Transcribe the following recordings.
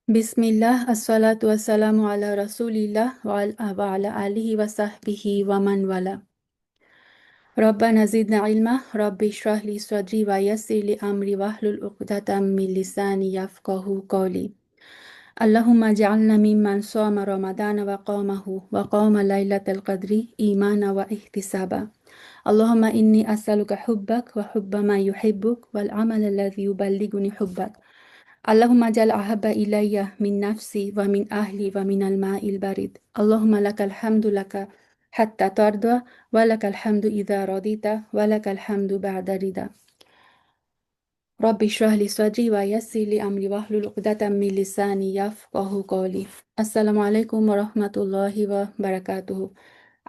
বিসমিল্লাহ আসসালাতু ওয়াসসালামু আলা রাসূলিল্লাহ ওয়া আলা আলিহি ওয়া সাহবিহি ওয়া মান ওয়ালা। রব্বানা জিদনা ইলমা রব্বি ইশরাহ লি সাদরি ওয়া ইয়াসসির লি আমরি ওয়াহলুল উকদাতাম মিন লিসানি ইয়াফকাহু কওলি। আল্লাহুম্মা জাআলনা মিম্মান সামা রমাদান ওয়া কামাহু ওয়া কামা লাইলাতাল কদরি ঈমানা ওয়া ইহতিসাবা। আল্লাহুম্মা ইন্নী আসআলুকা হুব্বাক ওয়া হুব্বা মা ইউহিব্বুক ওয়াল আমাল আল্লাযী ইউবাল্লিগুনি হুব্বাক। আল্লাহুম্মা জাল আহাব্বা ইলাইয়া মিন নাফসি ওয়া মিন আহলি ওয়া মিনাল মাইল বারিদ। আল্লাহুম্মা লাকাল হামদু লাকা হাত্তা তারদা ওয়া লাকাল হামদু ইযা রাদিতা ওয়া লাকাল হামদু বা'দা রিদা। রব্বি ইশরাহ লি সাদরি ওয়া ইয়াসসির লি আমরি ওয়াহলুল উকদাতাম মিন লিসানি ইয়াফকাহু কওলি। আসসালামু আলাইকুম ওয়া রাহমাতুল্লাহি ওয়া বারাকাতুহু।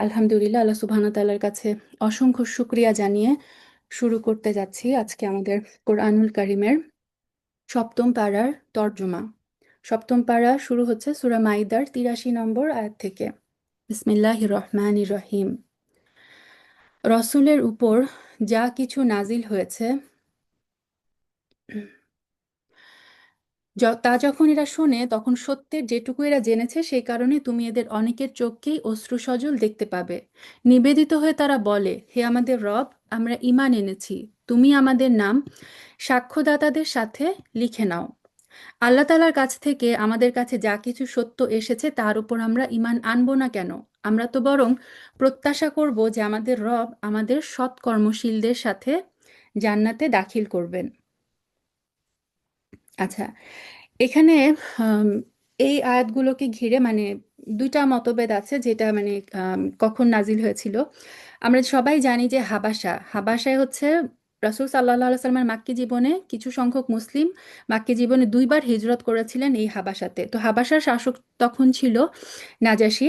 আলহামদুলিল্লাহ, আল্লাহ সুবহানাহু ওয়া তাআলার কাছে অসংখ্য শুকরিয়া জানিয়ে শুরু করতে যাচ্ছি আজকে আমাদের কোরআনুল কারীমের সপ্তম পারার তর্জমা। সপ্তম পারা শুরু হচ্ছে সূরা মাইদার ৮৩ নম্বর আয়াত থেকে। বিসমিল্লাহির রহমানির রহিম। রসূলের উপর যা কিছু নাজিল হয়েছে তা যখন এরা শোনে তখন সত্যের যেটুকু এরা জেনেছে সেই কারণে তুমি এদের অনেকের চোখকেই অশ্রুসজল দেখতে পাবে। নিবেদিত হয়ে তারা বলে, হে আমাদের রব, আমরা ঈমান এনেছি, তুমি আমাদের নাম সাক্ষ্যদাতাদের সাথে লিখে নাও। আল্লাহ তাআলার কাছ থেকে আমাদের কাছে যা কিছু সত্য এসেছে তার উপর আমরা ঈমান আনবো না কেন? আমরা তো বরং প্রত্যাশা করব যে আমাদের রব আমাদের সৎকর্মশীলদের সাথে জান্নাতে দাখিল করবেন। আচ্ছা, এখানে আম, এই আয়াতগুলোকে ঘিরে মানে দুইটা মতভেদ আছে, যেটা মানে কখন নাজিল হয়েছিল। আমরা সবাই জানি যে হাবাসায় হচ্ছে রাসূল সাল্লাল্লাহু আলাইহি সাল্লামের মাক্কি জীবনে কিছু সংখ্যক মুসলিম মাক্কি জীবনে দুইবার হিজরত করেছিলেন এই হাবাসাতে। তো হাবাসার শাসক তখন ছিল নাজাশী।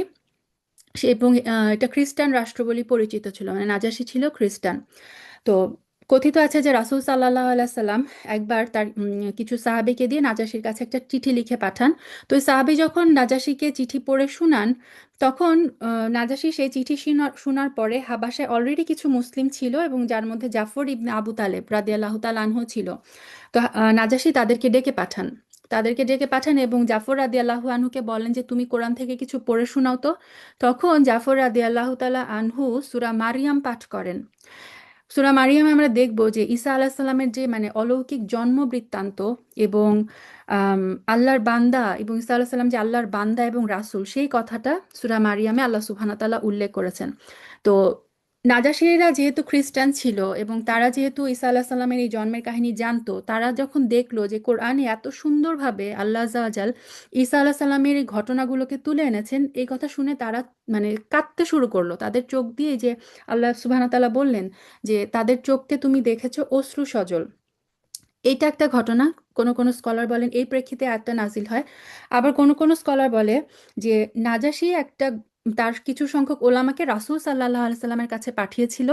এবং এটা খ্রিস্টান রাষ্ট্র বলে পরিচিত ছিল, মানে নাজাশী ছিল খ্রিস্টান। তো কথিত আছে যে রাসূল সাল্লাল্লাহু আলাইহি সাল্লাম একবার তার কিছু সাহাবীকে দিয়ে নাজাশীর কাছে একটা চিঠি লিখে পাঠান। তো ওই সাহাবী যখন নাজাশীকে চিঠি পড়ে শুনান, তখন নাজাশী সেই চিঠি শোনার পরে হাবাসায় অলরেডি কিছু মুসলিম ছিল, এবং যার মধ্যে জাফর ইবনে আবু তালেব রাদিয়াল্লাহু তাআলা আনহু ছিল। তো নাজাশী তাদেরকে ডেকে পাঠান এবং জাফর রাদিয়াল্লাহু আনহুকে বলেন যে তুমি কোরআন থেকে কিছু পড়ে শোনাও তো। তখন জাফর রাদিয়াল্লাহু তাআলা আনহু সূরা মারিয়াম পাঠ করেন। সূরা মারিয়ামে আমরা দেখব যে ঈসা আলাইহিস সালামের যে মানে অলৌকিক জন্ম বৃত্তান্ত এবং আম, আল্লাহর বান্দা, এবং ঈসা আলাইহিস সালাম যে আল্লাহর বান্দা এবং রাসূল, সেই কথাটা সূরা মারিয়ামে আল্লাহ সুবহানাহু ওয়া তাআলা উল্লেখ করেছেন। তো নাজাশীরা যেহেতু খ্রিস্টান ছিল এবং তারা যেহেতু ঈসা আলাইহিস সালামের এই জন্মের কাহিনী জানতো, তারা যখন দেখলো যে কোরআনে এত সুন্দরভাবে আল্লাহ আযজা ওয়া জাল ঈসা আলাইহিস সালামের এই ঘটনাগুলোকে তুলে এনেছেন, এই কথা শুনে তারা মানে কাঁদতে শুরু করলো। তাদের চোখ দিয়ে যে আল্লাহ সুবহানাহু ওয়া তাআলা বললেন যে তাদের চোখকে তুমি দেখেছো অশ্রু সজল, এইটা একটা ঘটনা। কোনো কোনো স্কলার বলেন এই প্রেক্ষিতে আয়াতটা নাজিল হয়। আবার কোনো কোনো স্কলার বলে যে নাজাশী তার কিছু সংখ্যক ওলামাকে রাসূল সাল্লাল্লাহু আলাইহি সাল্লামের কাছে পাঠিয়েছিল।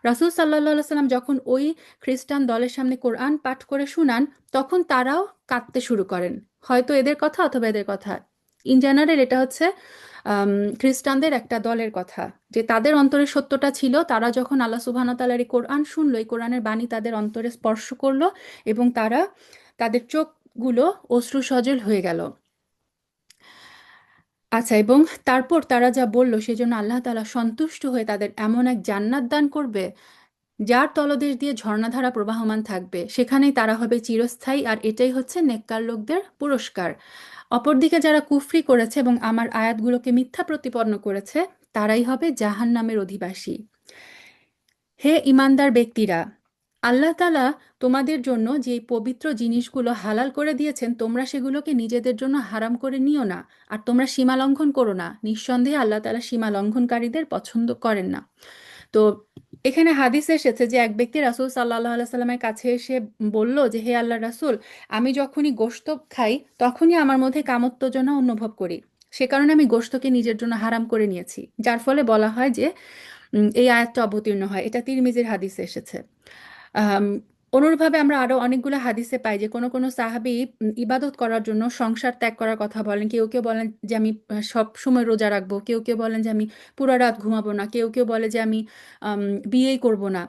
রাসূল সাল্লাল্লাহু আলাইহি সাল্লাম যখন ওই খ্রিস্টান দলের সামনে কোরআন পাঠ করে শুনান, তখন তারাও কাঁদতে শুরু করেন। হয়তো এদের কথা অথবা এদের কথা, ইন জেনারেল এটা হচ্ছে আম, খ্রিস্টানদের একটা দলের কথা, যে তাদের অন্তরে সত্যটা ছিল। তারা যখন আল্লাহ সুবহানাহু ওয়া তাআলার এই কোরআন শুনলো, এই কোরআনের বাণী তাদের অন্তরে স্পর্শ করলো, এবং তাদের চোখগুলো অশ্রু সজল হয়ে গেল। আচ্ছা, এবং তারপর তারা যা বলল সেজন্য আল্লাহ তাআলা সন্তুষ্ট হয়ে তাদের এমন এক জান্নাত দান করবে যার তলদেশ দিয়ে ঝর্ণাধারা প্রবাহমান থাকবে, সেখানেই তারা হবে চিরস্থায়ী, আর এটাই হচ্ছে নেককার লোকদের পুরস্কার। অপরদিকে যারা কুফরি করেছে এবং আমার আয়াতগুলোকে মিথ্যা প্রতিপন্ন করেছে, তারাই হবে জাহান্নামের অধিবাসী। হে ঈমানদার ব্যক্তিরা, আল্লাহ তাআলা তোমাদের জন্য যে পবিত্র জিনিসগুলো হালাল করে দিয়েছেন, তোমরা সেগুলোকে নিজেদের জন্য হারাম করে নিও না, আর তোমরা সীমা লঙ্ঘন করো না। নিঃসন্দেহে আল্লাহ তাআলা সীমা লঙ্ঘনকারীদের পছন্দ করেন না। তো এখানে হাদিসে এসেছে যে এক ব্যক্তি রাসূল সাল্লাল্লাহু আলাইহি সাল্লামের কাছে এসে বলল যে, হে আল্লাহর রাসূল, আমি যখনই গোশত খাই তখনই আমার মধ্যে কামোত্তেজনা অনুভব করি, সে কারণে আমি গোশতকে নিজের জন্য হারাম করে নিয়েছি। যার ফলে বলা হয় যে এই আয়াতটা অবতীর্ণ হয়। এটা তিরমিজির হাদিসে এসেছে। আম, অনুরূপভাবে আমরা আরো অনেকগুলো হাদিসে পাই যে কোনো কোনো সাহাবী ইবাদত করার জন্য সংসার ত্যাগ করার কথা বলেন। কেউ কেউ বলেন যে আমি সব সময় রোজা রাখবো, কেউ কেউ বলেন যে আমি পুরো রাত ঘুমাবো না, কেউ কেউ বলে যে আমি আম, বিয়েই করব না।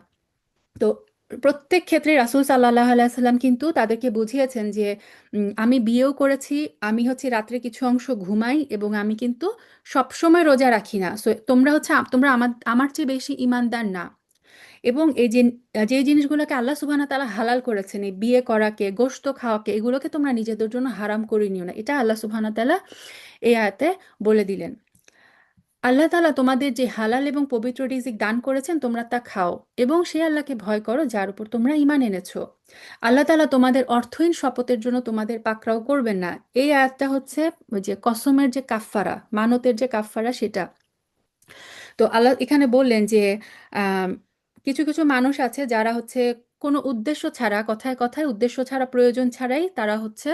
তো প্রত্যেক ক্ষেত্রে রাসূল সাল্লাল্লাহু আলাইহি সাল্লাম কিন্তু তাদেরকে বুঝিয়েছেন যে আমি বিয়েও করেছি, আমি হচ্ছে রাত্রে কিছু অংশ ঘুমাই এবং আমি কিন্তু সবসময় রোজা রাখি না। সো তোমরা হচ্ছে তোমরা আমার আমার চেয়ে বেশি ঈমানদার না। এবং এই যে যে জিনিসগুলোকে আল্লাহ সুবহানাহু ওয়া তাআলা হালাল করেছেন, এই বিয়ে করাকে, গোশত খাওয়াকে, এগুলোকে তোমরা নিজেদের জন্য হারাম করে নিও না। এটা আল্লাহ সুবহানাহু ওয়া তাআলা এই আয়াতে বলে দিলেন। আল্লাহ তাআলা তোমাদের যে হালাল এবং পবিত্র রিজিক দান করেছেন তোমরা তা খাও এবং সে আল্লাহকে ভয় করো যার উপর তোমরা ঈমান এনেছো। আল্লাহ তাআলা তোমাদের অর্থহীন শপথের জন্য তোমাদের পাকড়াও করবেন না। এই আয়াতটা হচ্ছে ওই যে কসমের যে কাফফারা, মানতের যে কাফফারা সেটা। তো আল্লাহ এখানে বললেন যে আম, কিছু কিছু মানুষ আছে যারা হচ্ছে কোনো উদ্দেশ্য ছাড়া, কথায় কথায় উদ্দেশ্য ছাড়া, প্রয়োজন ছাড়াই তারা হচ্ছে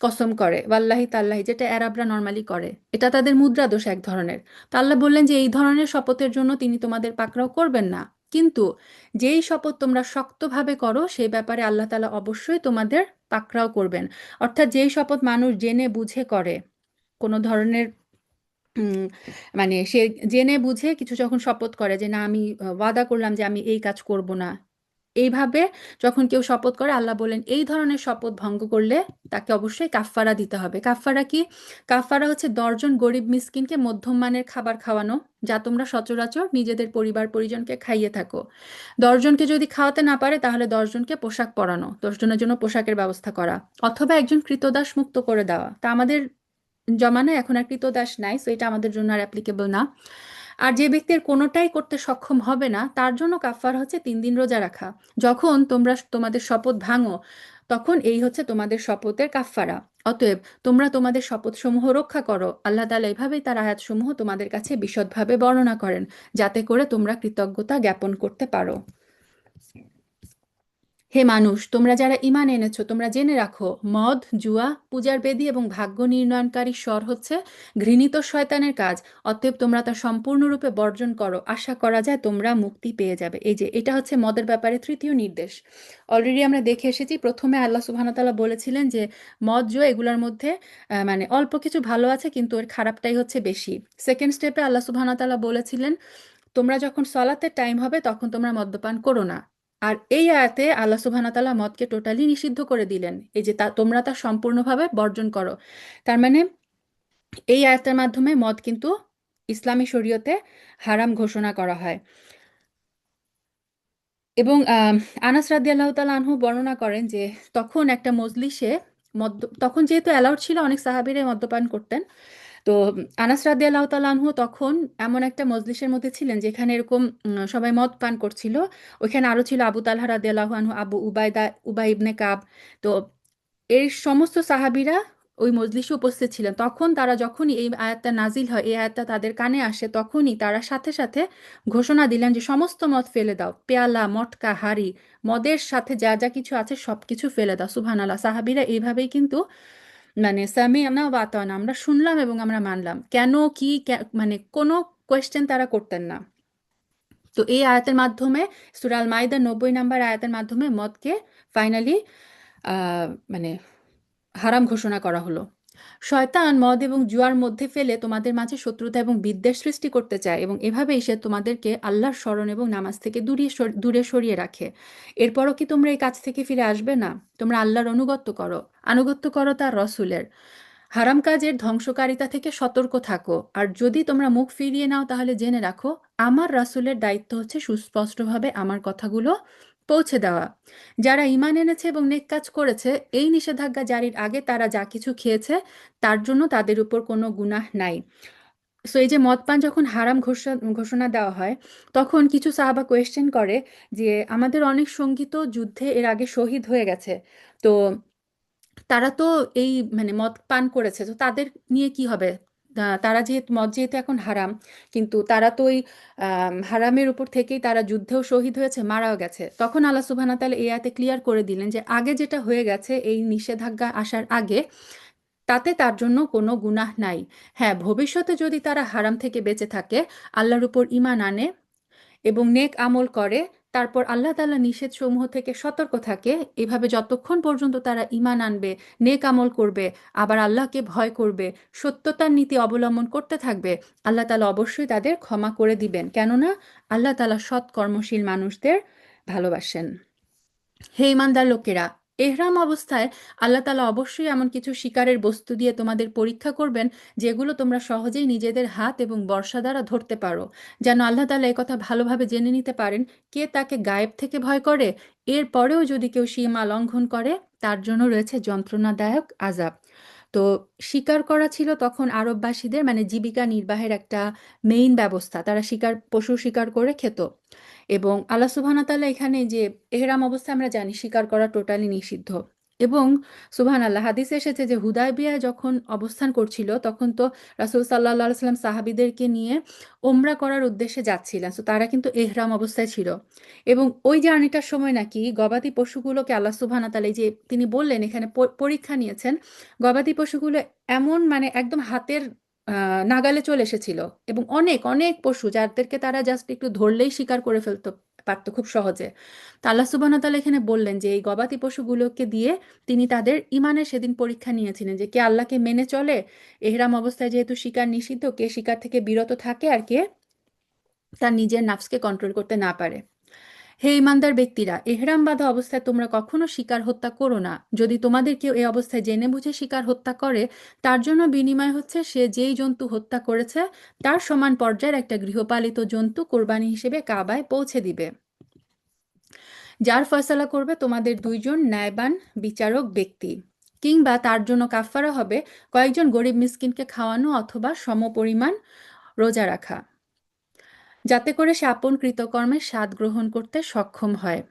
কসম করে, ওয়াল্লাহি তাল্লাহি, যেটা আরবরা নর্মালি করে। এটা তাদের মুদ্রা দোষ এক ধরনের। তো আল্লাহ বললেন যে এই ধরনের শপথের জন্য তিনি তোমাদের পাকড়াও করবেন না। কিন্তু যেই শপথ তোমরা শক্তভাবে করো সেই ব্যাপারে আল্লাহ তাআলা অবশ্যই তোমাদের পাকড়াও করবেন। অর্থাৎ যেই শপথ মানুষ জেনে বুঝে করে, কোনো ধরনের উম, মানে সে জেনে বুঝে কিছু যখন শপথ করে যে না আমি ওয়াদা করলাম যে আমি এই কাজ করব না, এইভাবে যখন কেউ শপথ করে আল্লাহ বলেন এই ধরনের শপথ ভঙ্গ করলে তাকে অবশ্যই কাফফারা দিতে হবে। কাফফারা কি? কাফফারা হচ্ছে 10 জন গরিব মিসকিনকে মধ্যম মানের খাবার খাওয়ানো, যা তোমরা সচরাচর নিজেদের পরিবার পরিজনকে খাইয়ে থাকো। 10 জনকে যদি খাওয়াতে না পারে তাহলে 10 জনকে পোশাক পরানো, 10 জনের জন্য পোশাকের ব্যবস্থা করা, অথবা একজন ক্রীতদাস মুক্ত করে দেওয়া। তা আমাদের জমানায় এখন আর ক্রীতদাস নাই, সো এটা আমাদের জন্য আর অ্যাপ্লিকেবল না। আর যে ব্যক্তির কোনোটাই করতে সক্ষম হবে না তার জন্য কাফার হচ্ছে 3 দিন রোজা রাখা। যখন তোমরা তোমাদের শপথ ভাঙো তখন এই হচ্ছে তোমাদের শপথের কাফফারা। অতএব তোমরা তোমাদের শপথসমূহ রক্ষা করো। আল্লাহ তাআলা এভাবেই তার আয়াতসমূহ তোমাদের কাছে বিশদভাবে বর্ণনা করেন, যাতে করে তোমরা কৃতজ্ঞতা জ্ঞাপন করতে পারো। হে মানুষ, তোমরা যারা ঈমান এনেছো তোমরা জেনে রাখো, মদ, জুয়া, পূজার বেদী এবং ভাগ্য নির্ণয়নকারী স্বর হচ্ছে ঘৃণিত শয়তানের কাজ। অতএব তোমরা তা সম্পূর্ণরূপে বর্জন করো, আশা করা যায় তোমরা মুক্তি পেয়ে যাবে। এই যে এটা হচ্ছে মদের ব্যাপারে তৃতীয় নির্দেশ। অলরেডি আমরা দেখে এসেছি, প্রথমে আল্লাহ সুবহানাহু ওয়া তাআলা বলেছিলেন যে মদ, জুয়া এগুলোর মধ্যে মানে অল্প কিছু ভালো আছে কিন্তু এর খারাপটাই হচ্ছে বেশি। সেকেন্ড স্টেপে আল্লাহ সুবহানাহু ওয়া তাআলা বলেছিলেন তোমরা যখন সলাতের টাইম হবে তখন তোমরা মদ্যপান করো না। আর এই আয়াতে আল্লাহ সুবহানাহু ওয়া তাআলা মদকে টোটালি নিষিদ্ধ করে দিলেন, এই যে তোমরা তা সম্পূর্ণভাবে বর্জন করো। তার মানে এই আয়াতের মাধ্যমে মদ কিন্তু ইসলামী শরীয়তে হারাম ঘোষণা করা হয়। এবং আনাস রাদিয়াল্লাহু তাআলা আনহু বর্ণনা করেন যে তখন একটা মজলিসে তখন যেহেতু অ্যালাউড ছিল অনেক সাহাবীরাই মদ্যপান করতেন। তো আনাস রাদিয়াল্লাহু তাআলা আনহু তখন এমন একটা মজলিসের মধ্যে ছিলেন যেখানে এরকম সবাই মদ পান করছিল। ওইখানে আরো ছিল আবু তালহা রাদিয়াল্লাহু আনহু, আবু উবাইদা, উবাই ইবনে কাব। তো এই সমস্ত সাহাবীরা ওই মজলিসে উপস্থিত ছিলেন। তখন তারা যখনই এই আয়াতটা নাজিল হয়, এই আয়াতটা তাদের কানে আসে, তখনই তারা সাথে সাথে ঘোষণা দিলেন যে সমস্ত মদ ফেলে দাও, পেয়ালা, মটকা, হাঁড়ি, মদের সাথে যা যা কিছু আছে সবকিছু ফেলে দাও। সুবহানাল্লাহ, সাহাবীরা এইভাবেই কিন্তু মানে সামি'না ওয়া আতা'না, আমরা শুনলাম এবং আমরা মানলাম, কেন কি মানে কোনো কোয়েশ্চেন তারা করতেন না। তো এই আয়াতের মাধ্যমে সূরা আল মাইদার 90 নম্বর আয়াতের মাধ্যমে মদকে ফাইনালি মানে হারাম ঘোষণা করা হলো। শয়তান মদ এবং জুয়ার মধ্যে ফেলে তোমাদের মাঝে শত্রুতা এবং বিদ্বেষ সৃষ্টি করতে চায় এবং এভাবেই সে তোমাদেরকে আল্লাহর স্মরণ এবং নামাজ থেকে দূরে সরিয়ে রাখে। এরপরও কি তোমরা এই কাজ থেকে ফিরে আসবে না? তোমরা আল্লাহর আনুগত্য করো তার রসুলের। হারাম কাজের ধ্বংসকারিতা থেকে সতর্ক থাকো। আর যদি তোমরা মুখ ফিরিয়ে নাও তাহলে জেনে রাখো আমার রাসূলের দায়িত্ব হচ্ছে সুস্পষ্টভাবে আমার কথাগুলো পৌঁছে দেওয়া। যারা ঈমান এনেছে এবং নেক কাজ করেছে, এই নিষেধাজ্ঞা জারির আগে তারা যা কিছু খেয়েছে তার জন্য তাদের উপর কোনো গুনাহ নাই। সো এই যে মদ পান যখন হারাম ঘোষণা দেওয়া হয় তখন কিছু সাহাবা কোয়েশ্চেন করে যে আমাদের অনেক সঙ্গী তো যুদ্ধে এর আগে শহীদ হয়ে গেছে, তো তারা তো এই মানে মদ পান করেছে, তো তাদের নিয়ে কি হবে? তারা যেহেতু মদ যেহেতু এখন হারাম, কিন্তু তারা তো ওই হারামের উপর থেকেই তারা যুদ্ধেও শহীদ হয়েছে, মারাও গেছে। তখন আল্লাহ সুবহানাহু ওয়া তাআলা এই আয়াতে ক্লিয়ার করে দিলেন যে আগে যেটা হয়ে গেছে এই নিষেধাজ্ঞা আসার আগে, তাতে তার জন্য কোনো গুনাহ নাই। হ্যাঁ, ভবিষ্যতে যদি তারা হারাম থেকে বেঁচে থাকে, আল্লাহর উপর ঈমান আনে এবং নেক আমল করে, তারপর আল্লাহ তাআলা নিষেধ সমূহ থেকে সতর্ক থাকে, এভাবে যতক্ষণ পর্যন্ত তারা ঈমান আনবে, নেক আমল করবে, আবার আল্লাহকে ভয় করবে, সত্যতার নীতি অবলম্বন করতে থাকবে, আল্লাহ তাআলা অবশ্যই তাদের ক্ষমা করে দিবেন। কেননা আল্লাহ তাআলা সৎ কর্মশীল মানুষদের ভালোবাসেন। হে ইমানদার লোকেরা, এহরাম অবস্থায় আল্লাহ তাআলা অবশ্যই এমন কিছু শিকারের বস্তু দিয়ে তোমাদের পরীক্ষা করবেন যেগুলো তোমরা সহজেই নিজেদের হাত এবং বর্শা দ্বারা ধরতে পারো, যেন আল্লাহ তাআলা একথা ভালোভাবে জেনে নিতে পারেন কে তাকে গায়েব থেকে ভয় করে। এরপরেও যদি কেউ সীমা লঙ্ঘন করে, তার জন্য রয়েছে যন্ত্রণাদায়ক আযাব। তো শিকার করা ছিল তখন আরববাসীদের মানে জীবিকা নির্বাহের একটা মেইন ব্যবস্থা। তারা পশু শিকার করে খেত। এবং আল্লাহ সুবহানাহু ওয়া তাআলা এখানে যে এহরাম অবস্থায় আমরা জানি শিকার করা টোটালি নিষিদ্ধ। এবং সুবহানাল্লাহ, হাদিসে এসেছে যে হুদায়বিয়ায় যখন অবস্থান করছিল তখন তো রাসূল সাল্লাল্লাহু আলাইহি সাল্লাম সাহাবীদেরকে নিয়ে ওমরা করার উদ্দেশ্যে যাচ্ছিলেন। তো তারা কিন্তু এহরাম অবস্থায় ছিল। এবং ওই জার্নিটার সময় নাকি গবাদি পশুগুলোকে আল্লাহ সুবহানাহু ওয়া তাআলা, এই যে তিনি বললেন এখানে পরীক্ষা নিয়েছেন, গবাদি পশুগুলো এমন মানে একদম হাতের নাগালে চলে এসেছিল। এবং অনেক অনেক পশু যাদেরকে তারা জাস্ট একটু ধরলেই শিকার করে ফেলতো পারতো খুব সহজে। তা আল্লাহ সুবহানাহু ওয়া তাআলা এখানে বললেন যে এই গবাদি পশুগুলোকে দিয়ে তিনি তাদের ইমানের সেদিন পরীক্ষা নিয়েছিলেন যে কে আল্লাহকে মেনে চলে, এহরাম অবস্থায় যেহেতু শিকার নিষিদ্ধ, কে শিকার থেকে বিরত থাকে আর কে তার নিজের নাফসকে কন্ট্রোল করতে না পারে। হে ইমানদার ব্যক্তিরা, এহরাম বাঁধা অবস্থায় তোমরা কখনো শিকার হত্যা করো না। যদি তোমাদের কেউ এই অবস্থায় জেনে বুঝে শিকার হত্যা করে, তার জন্য বিনিময় হচ্ছে সে যেই জন্তু হত্যা করেছে তার সমান পর্যায়ের একটা গৃহপালিত জন্তু কোরবানি হিসেবে কাবায় পৌঁছে দিবে, যার ফয়সালা করবে তোমাদের দুইজন ন্যায়বান বিচারক ব্যক্তি। কিংবা তার জন্য কাফফারা হবে কয়েকজন গরিব মিসকিনকে খাওয়ানো অথবা সমপরিমাণ রোজা রাখা, যাতে করে সে আপন কৃতকর্মের স্বাদ গ্রহণ করতে সক্ষম হয়।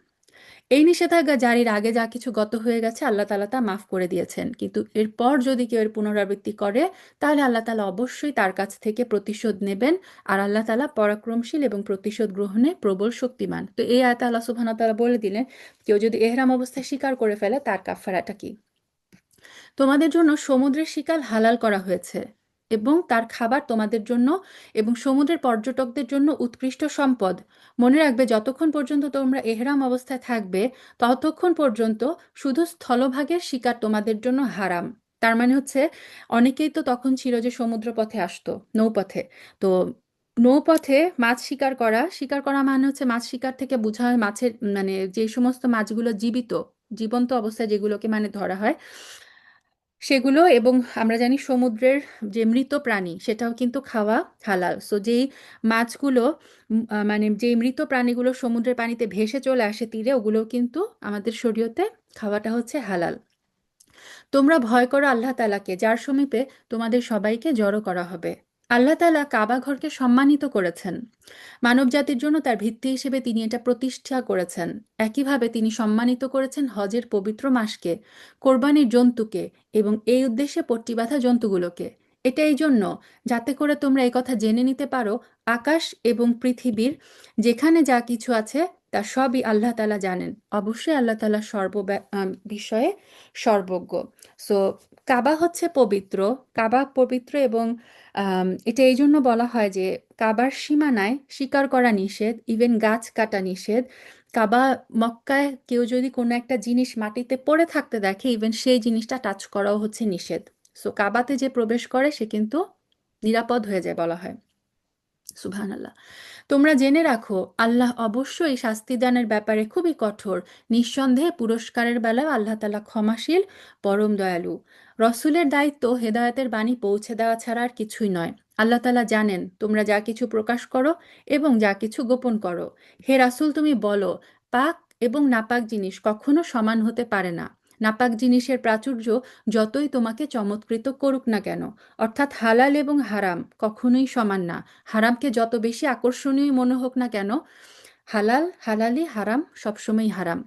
এই নিষেধাজ্ঞা জারির আগে যা কিছু গত হয়ে গেছে আল্লাহ তাআলা তা মাফ করে দিয়েছেন, কিন্তু এরপর যদি কেউ এর পুনরাবৃত্তি করে তাহলে আল্লাহ তাআলা অবশ্যই তার কাছ থেকে প্রতিশোধ নেবেন। আর আল্লাহ তাআলা পরাক্রমশীল এবং প্রতিশোধ গ্রহণে প্রবল শক্তিমান। তো এই আয়াতে আল্লাহ সুবহানাহু ওয়া তাআলা বলে দিলেন কেউ যদি এহরাম অবস্থায় শিকার করে ফেলে তার কাফফারাটা কি। তোমাদের জন্য সমুদ্রের শিকার হালাল করা হয়েছে এবং তার খাবার তোমাদের জন্য এবং সমুদ্রের পর্যটকদের জন্য উৎকৃষ্ট সম্পদ। মনে রাখবে, যতক্ষণ পর্যন্ত তোমরা এহরাম অবস্থায় থাকবে ততক্ষণ পর্যন্ত শুধু স্থলভাগের শিকার তোমাদের জন্য হারাম। তার মানে হচ্ছে অনেকেই তো তখন ছিল যে সমুদ্র পথে আসতো, নৌপথে। তো নৌপথে মাছ শিকার করা মানে হচ্ছে মাছ শিকার থেকে বোঝা হয় মাছের মানে যে সমস্ত মাছগুলো জীবন্ত অবস্থায় যেগুলোকে মানে ধরা হয় সেগুলো। এবং আমরা জানি সমুদ্রের যে মৃত প্রাণী সেটাও কিন্তু খাওয়া হালাল। সো যেই মাছগুলো মানে যেই মৃত প্রাণীগুলো সমুদ্রের পানিতে ভেসে চলে আসে তীরে, ওগুলো কিন্তু আমাদের শরীয়তে খাওয়াটা হচ্ছে হালাল। তোমরা ভয় করো আল্লাহ তাআলাকে, যার সমীপে তোমাদের সবাইকে জড়ো করা হবে। আল্লাহ তাআলা কাবা ঘরকে সম্মানিত করেছেন। মানবজাতির জন্য তার ভিত্তি হিসেবে তিনি এটা প্রতিষ্ঠা করেছেন। একইভাবে তিনি সম্মানিত করেছেন হজের পবিত্র মাসকে, কোরবানির জন্তুকে এবং এই উদ্দেশ্যে পট্টি বাঁধা জন্তুগুলোকে। এটা এই জন্য যাতে করে তোমরা এই কথা জেনে নিতে পারো আকাশ এবং পৃথিবীর যেখানে যা কিছু আছে তা সবই আল্লাহ তাআলা জানেন। অবশ্যই আল্লাহ তাআলা বিষয়ে সর্বজ্ঞ। সো কাবা হচ্ছে পবিত্র। কাবা পবিত্র এবং এটা এই জন্য বলা হয় যে কাবার সীমানায় শিকার করা নিষেধ, ইভেন গাছ কাটা নিষেধ। কাবা মক্কায় কেউ যদি কোনো একটা জিনিস মাটিতে পড়ে থাকতে দেখে, ইভেন সেই জিনিসটা টাচ করাও হচ্ছে নিষেধ। সো কাবাতে যে প্রবেশ করে সে কিন্তু নিরাপদ হয়ে যায় বলা হয়। সুবহানাল্লাহ। তোমরা জেনে রাখো আল্লাহ অবশ্যই শাস্তিদানের ব্যাপারে খুবই কঠোর। নিঃসন্দেহে পুরস্কারের বেলায় আল্লাহ তাআলা ক্ষমাশীল, পরম দয়ালু। রসূলের দায়িত্ব হেদায়েতের বাণী পৌঁছে দেওয়া ছাড়া আর কিছুই নয়। আল্লাহ তাআলা জানেন তোমরা যা কিছু প্রকাশ করো এবং যা কিছু গোপন করো। হে রাসূল, তুমি বলো, পাক এবং নাপাক জিনিস কখনো সমান হতে পারে না। নাপাক জিনিসের প্রাচুর্য যতই তোমাকে চমৎকৃত করুক না কেন, অর্থাৎ হালাল এবং হারাম কখনোই সমান না। হারামকে যত বেশি আকর্ষণীয় মনে হোক না কেন, হালালি, হারাম সবসময় হারাম।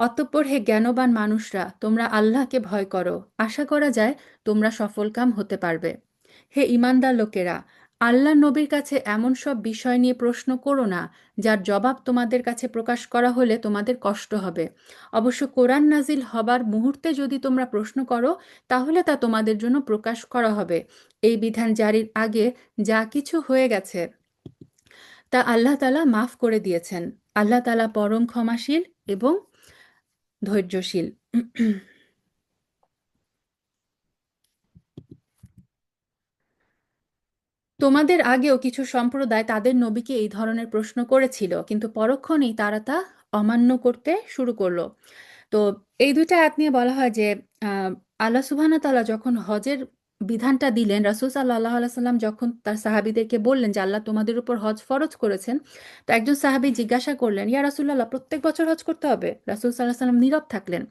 অতঃপর হে জ্ঞানবান মানুষরা, তোমরা আল্লাহকে ভয় করো। আশা করা যায় তোমরা সফলকাম হতে পারবে। হে ঈমানদার লোকেরা, আল্লাহর নবীর কাছে এমন সব বিষয় নিয়ে প্রশ্ন করো না যার জবাব তোমাদের কাছে প্রকাশ করা হলে তোমাদের কষ্ট হবে। অবশ্য কোরআন নাজিল হবার মুহূর্তে যদি তোমরা প্রশ্ন করো তাহলে তা তোমাদের জন্য প্রকাশ করা হবে। এই বিধান জারির আগে যা কিছু হয়ে গেছে তা আল্লাহ তাআলা মাফ করে দিয়েছেন। আল্লাহ তাআলা পরম ক্ষমাশীল এবং ধৈর্যশীল। তোমাদের আগেও কিছু সম্প্রদায় তাদের নবীকে এই ধরনের প্রশ্ন করেছিল, কিন্তু পরক্ষণেই তারা তা অমান্য করতে শুরু করলো। তো এই দুইটা আয়াত নিয়ে বলা হয় যে আহ, আল্লাহ সুবহানাহু ওয়া তাআলা যখন হজের বিধানটা দিলেন, রাসূল সাল্লাল্লাহু আলাইহি সাল্লাম যখন তার সাহাবীদেরকে বললেন যে আল্লাহ তোমাদের উপর হজ ফরজ করেছেন, তো একজন সাহাবী জিজ্ঞাসা করলেন, ইয়া রাসূলুল্লাহ, প্রত্যেক বছর হজ করতে হবে? রাসূল সাল্লাল্লাহু আলাইহি সাল্লাম নীরব থাকলেন।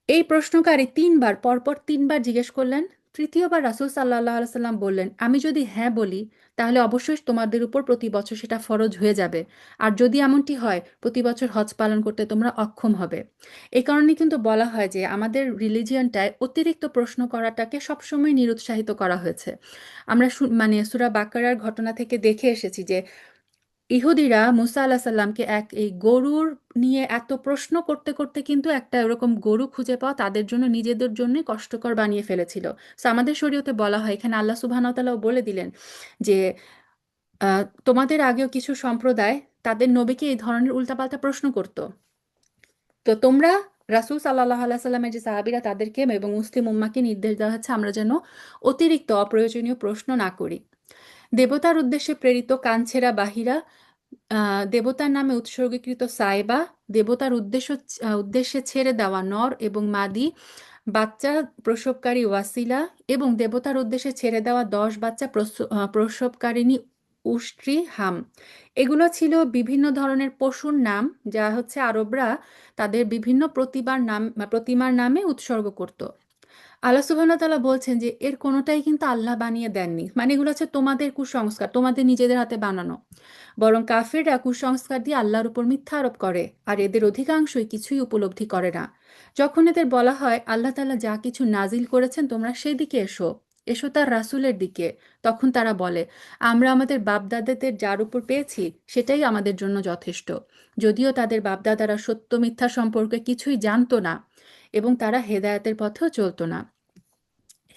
এই প্রশ্নকারী তিনবার, পরপর তিনবার জিজ্ঞেস করলেন। তৃতীয়বার রাসূল সাল্লাল্লাহু আলাইহি সাল্লাম বললেন, আমি যদি হ্যাঁ বলি তাহলে অবশ্যই তোমাদের উপর প্রতি বছর সেটা ফরজ হয়ে যাবে, আর যদি এমনটি হয় প্রতি বছর হজ পালন করতে তোমরা অক্ষম হবে। এই কারণে কিন্তু বলা হয় যে আমাদের রিলিজিয়নটায় অতিরিক্ত প্রশ্ন করাটাকে সবসময় নিরুৎসাহিত করা হয়েছে। আমরা মানে সূরা বাকারার ঘটনা থেকে দেখে এসেছি যে ইহুদিরা মুসা আল্লাহ সাল্লামকে এই গরুর নিয়ে এত প্রশ্ন করতে করতে কিন্তু একটা এরকম গরু খুঁজে পাওয়া তাদের জন্য, নিজেদের জন্য কষ্টকর বানিয়ে ফেলেছিল। তো আমাদের শরীয়তে বলা হয়, এখানে আল্লাহ সুবহানাহু ওয়া তাআলাও বলে দিলেন যে তোমাদের আগেও কিছু সম্প্রদায় তাদের নবীকে এই ধরনের উল্টাপাল্টা প্রশ্ন করত। তো তোমরা, রাসূল সাল্লাল্লাহু আলাইহি সাল্লামের যে সাহাবীরা তাদেরকে এবং মুসলিম উম্মাহকে নির্দেশ দেওয়া হচ্ছে আমরা যেন অতিরিক্ত অপ্রয়োজনীয় প্রশ্ন না করি। দেবতার উদ্দেশ্যে প্রেরিত কানছেরা বাহিরা, দেবতার নামে উৎসর্গীকৃত সাইবা, দেবতার উদ্দেশ্যে ছেড়ে দেওয়া নর এবং মাদি, বাচ্চা প্রসবকারী ওয়াসিলা, এবং দেবতার উদ্দেশ্যে ছেড়ে দেওয়া 10 বাচ্চা প্রসবকারিণী উষ্ট্রী হাম। এগুলো ছিল বিভিন্ন ধরনের পশুর নাম, যা হচ্ছে আরবরা তাদের বিভিন্ন প্রতিমার নামে উৎসর্গ করত। আল্লাহ সুবহানাহু ওয়া তাআলা বলছেন যে এর কোনোটাই কিন্তু আল্লাহ বানিয়ে দেননি, মানে এগুলো হচ্ছে তোমাদের কুসংস্কার, তোমাদের নিজেদের হাতে বানানো। বরং কাফিররা কুসংস্কার দিয়ে আল্লাহর উপর মিথ্যা আরোপ করে, আর এদের অধিকাংশই কিছুই উপলব্ধি করে না। যখন এদের বলা হয় আল্লাহ তাআলা যা কিছু নাজিল করেছেন তোমরা সেদিকে এসো, এসো তার রাসূলের দিকে, তখন তারা বলে আমরা আমাদের বাপদাদাদের যার উপর পেয়েছি সেটাই আমাদের জন্য যথেষ্ট, যদিও তাদের বাপদাদারা সত্য মিথ্যা সম্পর্কে কিছুই জানতো না এবং তারা হেদায়েতের পথেও চলতো না।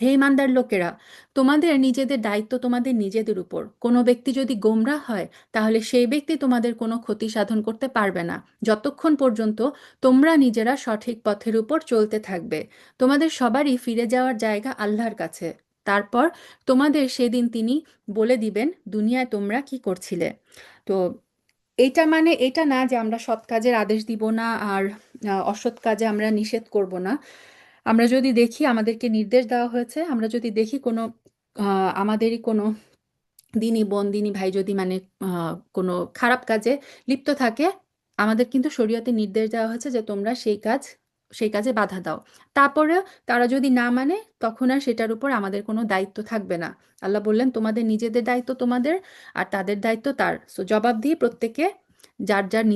হে ইমানদার লোকেরা, তোমাদের নিজেদের দায়িত্ব তোমাদের নিজেদের উপর। কোনো ব্যক্তি যদি গোমরাহ হয় তাহলে সেই ব্যক্তি তোমাদের কোনো ক্ষতি সাধন করতে পারবে না, যতক্ষণ পর্যন্ত তোমরা নিজেরা সঠিক পথের উপর চলতে থাকবে। তোমাদের সবারই ফিরে যাওয়ার জায়গা আল্লাহর কাছে। তারপর তোমাদের সেদিন তিনি বলে দিবেন দুনিয়ায় তোমরা কি করছিলে। তো এইটা মানে এটা না যে আমরা সৎ কাজের আদেশ দিব না আর অসৎ কাজে আমরা নিষেধ করব না। আমরা যদি দেখি আমাদেরকে নির্দেশ দেওয়া হয়েছে, আমরা যদি দেখি কোনো আমাদেরই কোনো দিনী বোন, দিনী ভাই যদি মানে কোনো খারাপ কাজে লিপ্ত থাকে, আমাদের কিন্তু শরীয়তে নির্দেশ দেওয়া হয়েছে যে তোমরা সেই কাজে বাধা দাও। তারপরেও তারা যদি না মানে, তখন আর সেটার উপর আমাদের কোনো দায়িত্ব থাকবে না। আল্লাহ বললেন তোমাদের নিজেদের দায়িত্ব তোমাদের, আর তাদের দায়িত্ব তার। সো জবাব দিয়ে প্রত্যেকে যার যার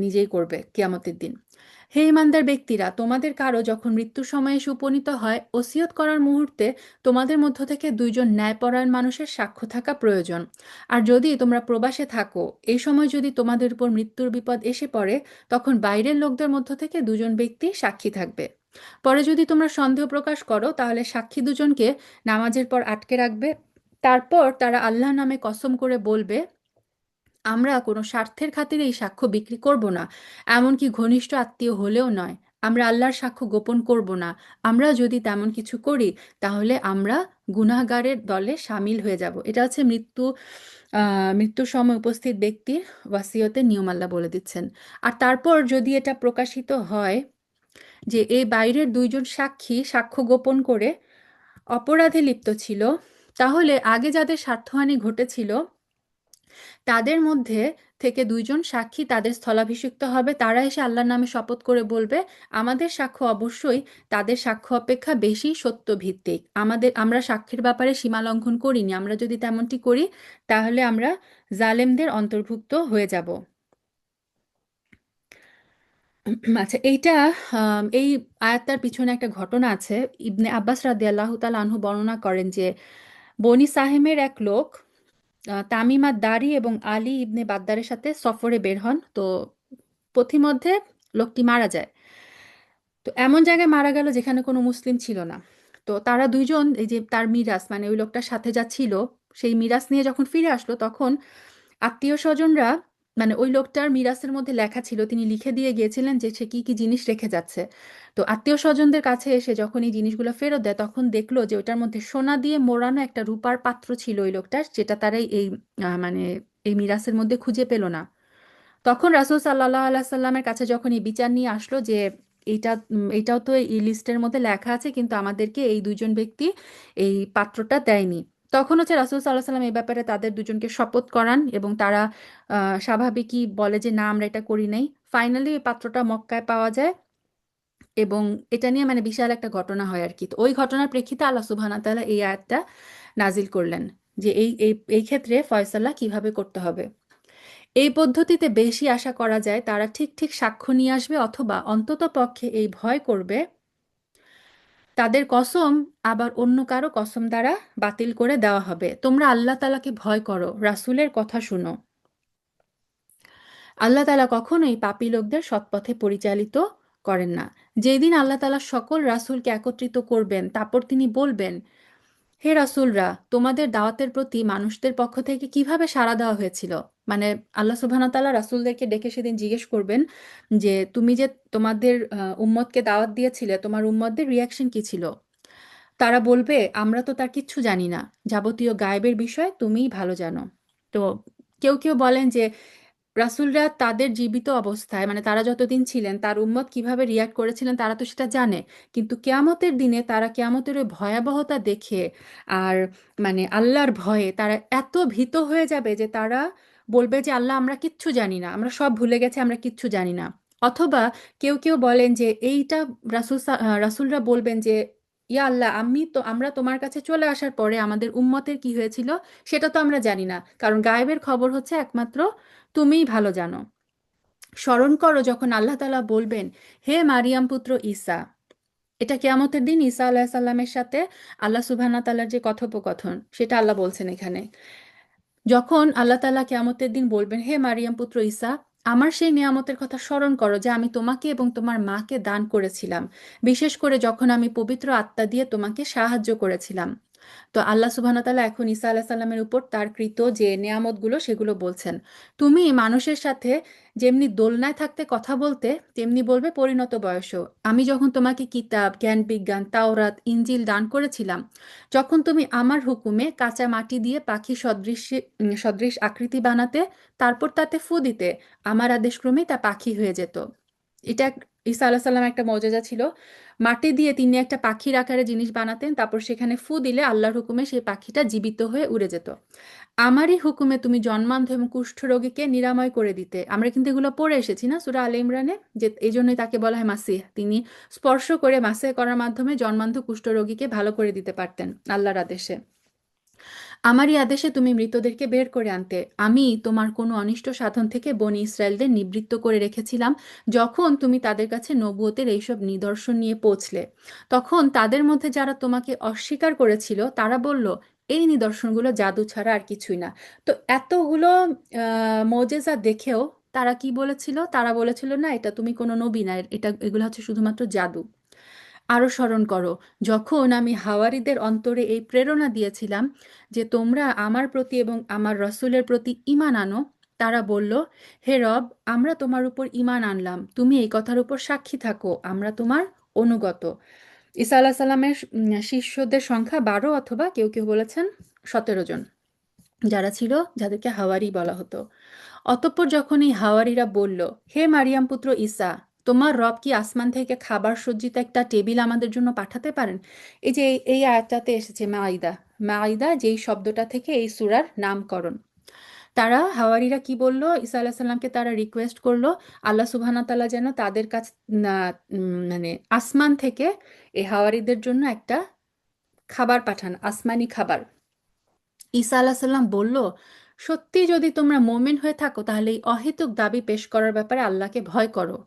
নিজেই করবে কিয়ামতের দিন। হে ইমানদার ব্যক্তিরা, তোমাদের কারো যখন মৃত্যুর সময় এসে উপনীত হয়, ওসিয়ত করার মুহূর্তে তোমাদের মধ্য থেকে দুইজন ন্যায়পরায়ণ মানুষের সাক্ষ্য থাকা প্রয়োজন। আর যদি তোমরা প্রবাসে থাকো, এই সময় যদি তোমাদের উপর মৃত্যুর বিপদ এসে পড়ে, তখন বাইরের লোকদের মধ্য থেকে দুজন ব্যক্তি সাক্ষী থাকবে। পরে যদি তোমরা সন্দেহ প্রকাশ করো তাহলে সাক্ষী দুজনকে নামাজের পর আটকে রাখবে। তারপর তারা আল্লাহ নামে কসম করে বলবে, আমরা কোনো স্বার্থের খাতিরে এই সাক্ষ্য বিক্রি করব না, এমনকি ঘনিষ্ঠ আত্মীয় হলেও নয়। আমরা আল্লাহর সাক্ষ্য গোপন করব না। আমরা যদি তেমন কিছু করি তাহলে আমরা গুনাহগারের দলে সামিল হয়ে যাব। এটা হচ্ছে মৃত্যুর সময় উপস্থিত ব্যক্তির ওয়াসিয়তের নিয়ম, আল্লাহ বলে দিচ্ছেন। আর তারপর যদি এটা প্রকাশিত হয় যে এই বাইরের দুইজন সাক্ষী সাক্ষ্য গোপন করে অপরাধে লিপ্ত ছিল, তাহলে আগে যাদের স্বার্থহানি ঘটেছিল তাদের মধ্যে থেকে দুইজন সাক্ষী তাদের স্থলাভিষিক্ত হবে। তারা এসে আল্লাহর নামে শপথ করে বলবে, আমাদের সাক্ষ্য অবশ্যই তাদের সাক্ষ্য অপেক্ষা বেশি সত্য ভিত্তিক। আমরা সাক্ষ্যের ব্যাপারে সীমা লঙ্ঘন করিনি। আমরা যদি তেমনটি করি তাহলে আমরা জালেমদের অন্তর্ভুক্ত হয়ে যাব। আচ্ছা, এই আয়াতটার পিছনে একটা ঘটনা আছে। ইবনে আব্বাস রাদিয়াল্লাহু তাআলা আনহু বর্ণনা করেন যে বনি সাহেমের এক লোক তামিমা দারি এবং আলী ইবনে বাদ্দারের সাথে সফরে বের হন। তো পথিমধ্যে লোকটি মারা যায়। তো এমন জায়গায় মারা গেল যেখানে কোনো মুসলিম ছিল না। তো তারা দুইজন, এই যে তার মিরাস মানে ওই লোকটার সাথে যা ছিল সেই মিরাস নিয়ে যখন ফিরে আসলো, তখন আত্মীয় স্বজনরা, মানে ওই লোকটার মিরাসের মধ্যে লেখা ছিল, তিনি লিখে দিয়ে গিয়েছিলেন যে সে কি কি জিনিস রেখে যাচ্ছে। তো আত্মীয় স্বজনদের কাছে এসে যখন এই জিনিসগুলো ফেরত দেয়, তখন দেখলো যে ওটার মধ্যে সোনা দিয়ে মোড়ানো একটা রূপার পাত্র ছিল ওই লোকটার, যেটা তারাই মানে এই মিরাসের মধ্যে খুঁজে পেল না। তখন রাসূল সাল্লাল্লাহু আলাইহি সাল্লামের কাছে যখন এই বিচার নিয়ে আসলো যে এটাও তো এই লিস্টের মধ্যে লেখা আছে, কিন্তু আমাদেরকে এই দুজন ব্যক্তি এই পাত্রটা দেয়নি। তখন হচ্ছে রাসূল সাল্লাল্লাহু আলাইহি সাল্লাম এই ব্যাপারে তাদের দুজনকে শপথ করান এবং তারা স্বাভাবিকই বলে যে না, আমরা এটা করি নাই। ফাইনালি এই পাত্রটা মক্কায় পাওয়া যায় এবং এটা নিয়ে মানে বিশাল একটা ঘটনা হয় আর কি। তো ওই ঘটনার প্রেক্ষিতে আল্লাহ সুবহানাহু ওয়া তাআলা এই আয়াতটা নাজিল করলেন যে এই ক্ষেত্রে ফয়সালা কিভাবে করতে হবে। এই পদ্ধতিতে বেশি আশা করা যায় তারা ঠিক ঠিক সাক্ষ্য নিয়ে আসবে, অথবা অন্ততপক্ষে এই ভয় করবে তাদের কসম আবার অন্য কারো কসম দ্বারা বাতিল করে দেওয়া হবে। তোমরা আল্লাহ তাআলাকে ভয় করো, রাসূলের কথা শুনো। আল্লাহ তাআলা কখনোই পাপী লোকদের সৎপথে পরিচালিত করেন না। যেদিন আল্লাহ তাআলা সকল রাসূলকে একত্রিত করবেন, তারপর তিনি বলবেন, হে রাসূলরা, তোমাদের দাওয়াতের প্রতি মানুষদের পক্ষ থেকে কিভাবে সাড়া দেওয়া হয়েছিল। মানে আল্লাহ সুবহানাহু ওয়া তাআলা রাসূলদেরকে ডেকে সেদিন জিজ্ঞেস করবেন যে তুমি যে তোমাদের উম্মতকে দাওয়াত দিয়েছিলে, তোমার উম্মতদের রিয়াকশন কি ছিল। তারা বলবে, আমরা তো তার কিচ্ছু জানি না, যাবতীয় গায়েবের বিষয় তুমিই ভালো জানো। তো কেউ কেউ বলেন যে রাসূলরা তাদের জীবিত অবস্থায়, মানে তারা যতদিন ছিলেন তার উম্মত কিভাবে রিয়াক্ট করেছিলেন তারা তো সেটা জানে, কিন্তু কেয়ামতের দিনে তারা কেয়ামতের ওই ভয়াবহতা দেখে আর মানে আল্লাহর ভয়ে তারা এত ভীত হয়ে যাবে যে তারা বলবে যে আল্লাহ, আমরা কিচ্ছু জানি না, আমরা সব ভুলে গেছি, আমরা কিচ্ছু জানি না। অথবা কেউ কেউ বলেন যে এইটা রাসূলরা বলবেন যে ইয়া আল্লাহ, আমরা তোমার কাছে চলে আসার পরে আমাদের উম্মতের কি হয়েছিল সেটা তো আমরা জানি না, কারণ গায়েবের খবর হচ্ছে একমাত্র তুমিই ভালো জানো। স্মরণ করো যখন আল্লাহ তাআলা বলবেন, হে মারিয়াম পুত্র ঈসা। এটা কিয়ামতের দিন ঈসা আলাইহিস সালামের সাথে আল্লাহ সুবহানাহু ওয়া তাআলার যে কথোপকথন সেটা আল্লাহ বলছেন এখানে। যখন আল্লাহ তাআলা কিয়ামতের দিন বলবেন, হে মারিয়াম পুত্র ঈসা, আমার সেই নিয়ামতের কথা স্মরণ করো যে আমি তোমাকে এবং তোমার মাকে দান করেছিলাম, বিশেষ করে যখন আমি পবিত্র আত্মা দিয়ে তোমাকে সাহায্য করেছিলাম। তো আল্লাহ সুবহানাহু ওয়া তাআলা এখন ঈসা আলাইহিস সালামের উপর তার কৃত যে নেয়ামতগুলো সেগুলো বলছেন। তুমি মানুষের সাথে যেমনি দোলনায় থাকতে কথা বলতে, তেমনি বলবে পরিণত বয়সেও। আমি যখন তোমাকে কিতাব, জ্ঞান বিজ্ঞান, তাওরাত, ইনজিল দান করেছিলাম, যখন তুমি আমার হুকুমে কাঁচা মাটি দিয়ে পাখি সদৃশ আকৃতি বানাতে, তারপর তাতে ফু দিতে, আমার আদেশক্রমেই তা পাখি হয়ে যেত। এটা ঈসা আলাইহিস সালাম একটা মজেজা ছিল। মাটি দিয়ে তিনি একটা পাখির আকারে জিনিস বানাতেন, তারপর সেখানে ফু দিলে আল্লাহর হুকুমে সেই পাখিটা জীবিত হয়ে উড়ে যেত। আমারই হুকুমে তুমি জন্মান্ধ এবং কুষ্ঠরোগীকে নিরাময় করে দিতে। আমরা কিন্তু এগুলো পড়ে এসেছি না সূরা আলে ইমরানে, যে এই জন্যই তাকে বলা হয় মাসিহ। তিনি স্পর্শ করে মাসে করার মাধ্যমে জন্মান্ধ কুষ্ঠরোগীকে ভালো করে দিতে পারতেন আল্লাহর আদেশে। আমারই আদেশে তুমি মৃতদেরকে বের করে আনতে। আমি তোমার কোনো অনিষ্ট সাধন থেকে বনি ইসরায়েলদের নিবৃত্ত করে রেখেছিলাম যখন তুমি তাদের কাছে নবুয়তের এইসব নিদর্শন নিয়ে পৌঁছলে। তখন তাদের মধ্যে যারা তোমাকে অস্বীকার করেছিল তারা বলল, এই নিদর্শনগুলো জাদু ছাড়া আর কিছুই না। তো এতগুলো মোজেজা দেখেও তারা কি বলেছিল? তারা বলেছিল না, এটা তুমি কোনো নবী না, এগুলো হচ্ছে শুধুমাত্র জাদু। আরও স্মরণ করো যখন আমি হাওয়ারিদের অন্তরে এই প্রেরণা দিয়েছিলাম যে তোমরা আমার প্রতি এবং আমার রসূলের প্রতি ঈমান আনো। তারা বলল, হে রব, আমরা তোমার উপর ঈমান আনলাম, তুমি এই কথার উপর সাক্ষী থাকো, আমরা তোমার অনুগত। ঈসা আলাহ সাল্লামের শিষ্যদের সংখ্যা 12, অথবা কেউ কেউ বলেছেন 17 জন, যারা ছিল, যাদেরকে হাওয়ারি বলা হতো। অতঃপর যখন এই হাওয়ারিরা বলল, হে মারিয়াম পুত্র ঈসা, তোমার রব কি আসমান থেকে খাবার সজ্জিত একটা টেবিল আমাদের জন্য পাঠাতে পারেন? এই যে এই আয়াতটাতে এসেছে মাইদা। মাইদা যেই শব্দটা থেকে এই সূরার নামকরণ। তারা হাওয়ারিরা কি বলল? ঈসা আলাইহিস সালামকে তারা রিকোয়েস্ট করলো আল্লাহ সুবহানাহু ওয়া তাআলা যেন তাদের কাছে না, মানে আসমান থেকে এই হাওয়ারিদের জন্য একটা খাবার পাঠান, আসমানি খাবার। ঈসা আলাইহিস সালাম বলল, সত্যি যদি তোমরা মোমেন হয়ে থাকো তাহলে এই অহেতুক দাবি পেশ করার ব্যাপারে আল্লাহকে ভয় করো।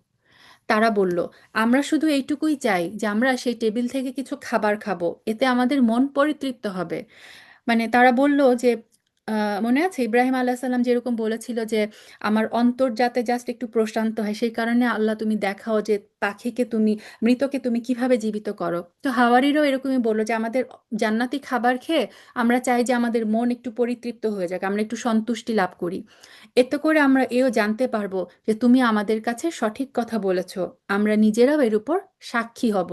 তারা বলল, আমরা শুধু এইটুকুই চাই যে আমরা সেই টেবিল থেকে কিছু খাবার খাবো, এতে আমাদের মন পরিতৃপ্ত হবে। মানে তারা বলল যে মনে আছে ইব্রাহিম আলাইহিস সালাম যেরকম বলেছিল যে আমার অন্তর যাতে জাস্ট একটু প্রশান্ত হয়, সেই কারণে আল্লাহ তুমি দেখাও যে মৃতকে তুমি কিভাবে জীবিত করো। তো হাওয়ারিরও এরকমই বললো যে আমাদের জান্নাতি খাবার খেয়ে আমরা চাই যে আমাদের মন একটু পরিতৃপ্ত হয়ে যাক, আমরা একটু সন্তুষ্টি লাভ করি। এতে করে আমরা এও জানতে পারবো যে তুমি আমাদের কাছে সঠিক কথা বলেছ, আমরা নিজেরাও এর উপর সাক্ষী হব।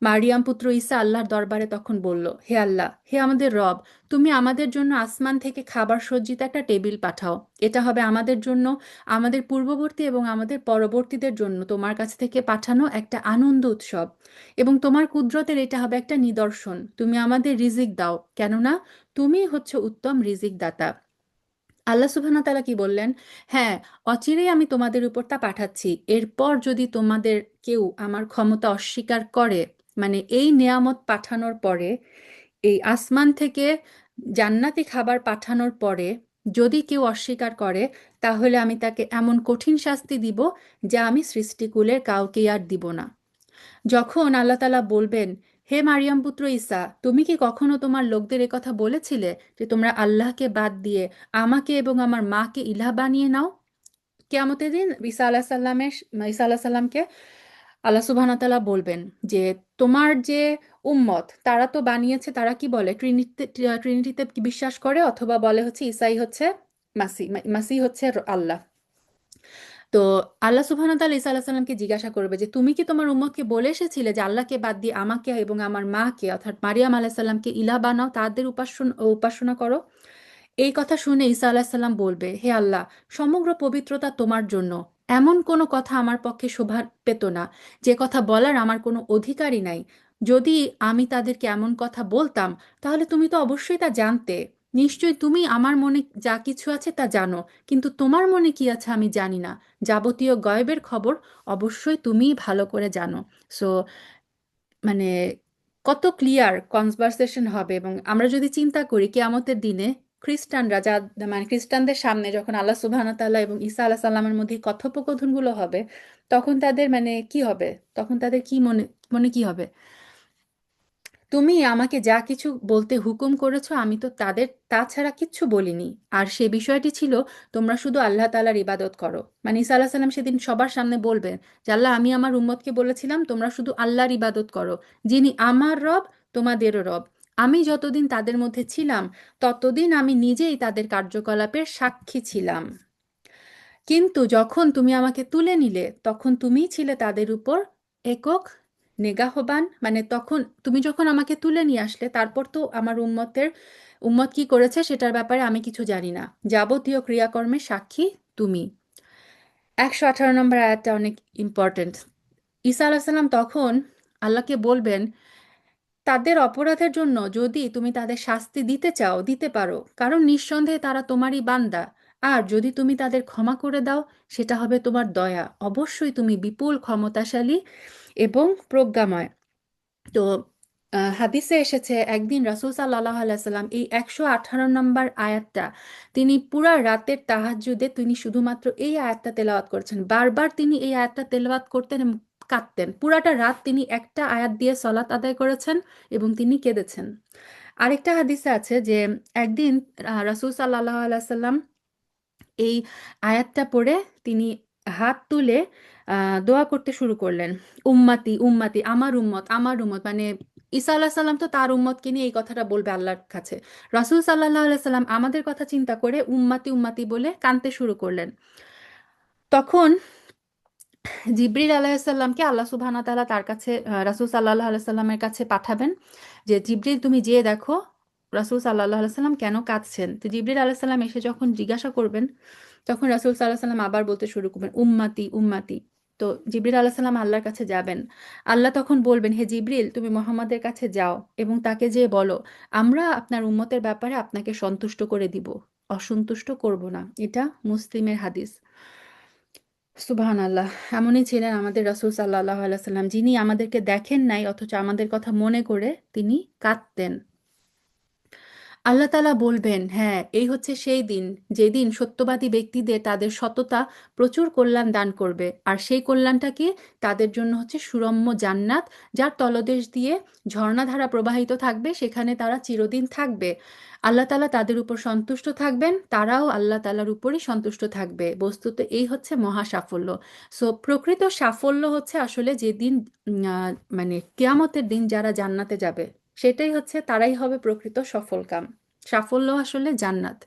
মারিয়াম পুত্র ঈসা আল্লাহর দরবারে তখন বলল, হে আল্লাহ, হে আমাদের রব, তুমি আমাদের জন্য আসমান থেকে খাবার সজ্জিত একটা টেবিল পাঠাও। এটা হবে আমাদের জন্য, আমাদের পূর্ববর্তী এবং আমাদের পরবর্তীদের জন্য তোমার কাছ থেকে পাঠানো একটা আনন্দ উৎসব, এবং তোমার কুদরতের এটা হবে একটা নিদর্শন। তুমি আমাদের রিজিক দাও, কেননা তুমি হচ্ছে উত্তম রিজিক দাতা। আল্লাহ সুবহানাহু ওয়া তাআলা কি বললেন? হ্যাঁ, অচিরেই আমি তোমাদের উপর তা পাঠাচ্ছি। এরপর যদি তোমাদের কেউ আমার ক্ষমতা অস্বীকার করে, মানে এই নেয়ামত পাঠানোর পরে, এই আসমান থেকে জান্নাতি খাবার পাঠানোর পরে যদি কেউ অস্বীকার করে, তাহলে আমি তাকে এমন কঠিন শাস্তি দিব যা আমি সৃষ্টিকুলের কাউকে আর দিব না। যখন আল্লাহ তাআলা বলবেন, হে মারিয়াম পুত্র ঈসা, তুমি কি কখনো তোমার লোকদের কথা বলেছিলে যে তোমরা আল্লাহকে বাদ দিয়ে আমাকে এবং আমার মাকে ইলাহ বানিয়ে নাও? কিয়ামতের দিন ঈসা আলাহ সাল্লামকে আল্লাহ সুবহানাহু ওয়া তাআলা বলবেন যে তোমার যে উম্মত তারা তো বানিয়েছে, তারা কি বলে ট্রিনিটিতে বিশ্বাস করে, অথবা বলে হচ্ছে ঈসাই হচ্ছে মাসি, মাসি হচ্ছে আল্লাহ। তো আল্লাহ সুবহানাহু ওয়া তাআলা ঈসা আলাইহিস সালামকে জিজ্ঞাসা করবে যে তুমি কি তোমার উম্মতকে বলে এসেছিলে যে আল্লাহকে বাদ দিয়ে আমাকে এবং আমার মাকে অর্থাৎ মারিয়াম আলাইহিস সালামকে ইলাহ বানাও, তাদের উপাসনা করো? এই কথা শুনে ঈসা আলাইহিস সালাম বলবে, হে আল্লাহ, সমগ্র পবিত্রতা তোমার জন্য। এমন কোনো কথা আমার পক্ষে শোভা পেত না, যে কথা বলার আমার কোনো অধিকারই নাই। যদি আমি তাদেরকে এমন কথা বলতাম, তাহলে তুমি তো অবশ্যই তা জানতে। নিশ্চয়ই তুমি আমার মনে যা কিছু আছে তা জানো, কিন্তু তোমার মনে কি আছে আমি জানি না। যাবতীয় গয়বের খবর অবশ্যই তুমিই ভালো করে জানো। সো মানে কত ক্লিয়ার কনভারসেশন হবে। এবং আমরা যদি চিন্তা করি কিয়ামতের দিনে খ্রিস্টানরা যা, মানে খ্রিস্টানদের সামনে যখন আল্লাহ সুবহানাহু ওয়া তাআলা এবং ঈসা আলাইহিস সালামের মধ্যে কথোপকথনগুলো হবে, তখন তাদের মানে কি হবে? তখন তাদের কি মনে মনে কি হবে? তুমি আমাকে যা কিছু বলতে হুকুম করেছো আমি তো তাদের তাছাড়া কিচ্ছু বলিনি। আর সে বিষয়টি ছিল তোমরা শুধু আল্লাহ তাআলার ইবাদত করো। মানে ঈসা আলাইহিস সালাম সেদিন সবার সামনে বলবেন যে আল্লাহ, আমি আমার উম্মতকে বলেছিলাম তোমরা শুধু আল্লাহর ইবাদত করো, যিনি আমার রব, তোমাদেরও রব। আমি যতদিন তাদের মধ্যে ছিলাম, ততদিন আমি নিজেই তাদের কার্যকলাপের সাক্ষী ছিলাম। কিন্তু যখন তুমি আমাকে তুলে নিলে, তখন তুমিই ছিলে তাদের উপর একক নেগাহবান। মানে তখন তুমি যখন আমাকে তুলে নিয়ে আসলে, তারপর তো আমার উম্মত কি করেছে সেটার ব্যাপারে আমি কিছু জানি না। যাবতীয় ক্রিয়াকর্মের সাক্ষী তুমি। 118 নম্বর আয়াতটা অনেক ইম্পর্ট্যান্ট। ঈসা আলাইহিস সালাম তখন আল্লাহকে বলবেন, তাদের অপরাধের জন্য যদি তুমি তাদের শাস্তি দিতে চাও, দিতে পারো, কারণ নিঃসন্দেহে তারা তোমারই বান্দা। আর যদি তুমি তাদের ক্ষমা করে দাও, সেটা হবে তোমার দয়া। অবশ্যই তুমি বিপুল ক্ষমতাশালী এবং প্রজ্ঞাময়। তো হাদিসে এসেছে একদিন রাসূল সাল্লাল্লাহু আলাইহি সাল্লাম এই 118 নম্বর আয়াতটা তিনি পুরা রাতের তাহাজ্জুদে তিনি শুধুমাত্র এই আয়াতটা তেলাওয়াত করেছেন। বারবার তিনি এই আয়াতটা তেলাওয়াত করতেন এবং কাঁদতেন। পুরাটা রাত তিনি একটা আয়াত দিয়ে সলাত আদায় করেছেন এবং তিনি কেঁদেছেন। আরেকটা হাদিসে আছে যে একদিন রাসূল সাল্লাল্লাহু আলাইহি সাল্লাম এই আয়াতটা পড়ে তিনি হাত তুলে দোয়া করতে শুরু করলেন, উম্মাতি উম্মাতি, আমার উম্মত আমার উম্মত। মানে ঈসা আলাহ সাল্লাম তো তার উম্মতকে নিয়ে এই কথাটা বলবে আল্লাহর কাছে। রাসূল সাল্লাল্লাহু আলাইহি সাল্লাম আমাদের কথা চিন্তা করে উম্মাতি উম্মাতি বলে কানতে শুরু করলেন। তখন জিবরিল আলাইহিসসালামকে আল্লাহ সুবহানাহু ওয়া তাআলা তার কাছে রাসূল সাল্লাল্লাহু আলাইহি সাল্লামের কাছে পাঠাবেন যে জিবরিল তুমি যেয়ে দেখো রাসূল সাল্লাল্লাহু আলাইহি সাল্লাম কেন কাঁদছেন। তো জিবরিল আলাইহিস সালাম এসে যখন জিজ্ঞাসা করবেন, তখন রাসূল সাল্লাল্লাহু আলাইহি সাল্লাম আবার বলতে শুরু করবেন, উম্মাতি উম্মাতি। তো জিবরিল আলাইহিস সালাম আল্লাহর কাছে যাবেন। আল্লাহ তখন বলবেন, হে জিবরিল, তুমি মুহাম্মাদের কাছে যাও এবং তাকে যেয়ে বলো, আমরা আপনার উম্মতের ব্যাপারে আপনাকে সন্তুষ্ট করে দিব, অসন্তুষ্ট করব না। এটা মুসলিমের হাদিস। সুবহান আল্লাহ। এমনই ছিলেন আমাদের রাসূল সাল্লাল্লাহু আলাইহি সাল্লাম, যিনি আমাদেরকে দেখেন নাই অথচ আমাদের কথা মনে করে তিনি কাঁদতেন। আল্লাহ তাআলা বলবেন, হ্যাঁ, এই হচ্ছে সেই দিন যেদিন সত্যবাদী ব্যক্তিদের তাদের সততা প্রচুর কল্যাণ দান করবে। আর সেই কল্যাণটা কি? তাদের জন্য হচ্ছে সুরম্য জান্নাত, যার তলদেশ দিয়ে ঝর্ণাধারা প্রবাহিত থাকবে, সেখানে তারা চিরদিন থাকবে। আল্লাহ তাআলা তাদের উপর সন্তুষ্ট থাকবেন, তারাও আল্লাহ তাআলার উপরই সন্তুষ্ট থাকবে। বস্তুত এই হচ্ছে মহা সাফল্য। সো প্রকৃত সাফল্য হচ্ছে আসলে যেদিন মানে কিয়ামতের দিন যারা জান্নাতে যাবে, সেটাই হচ্ছে, তারাই হবে প্রকৃত সফলকাম। সাফল্য আসলে জান্নাত।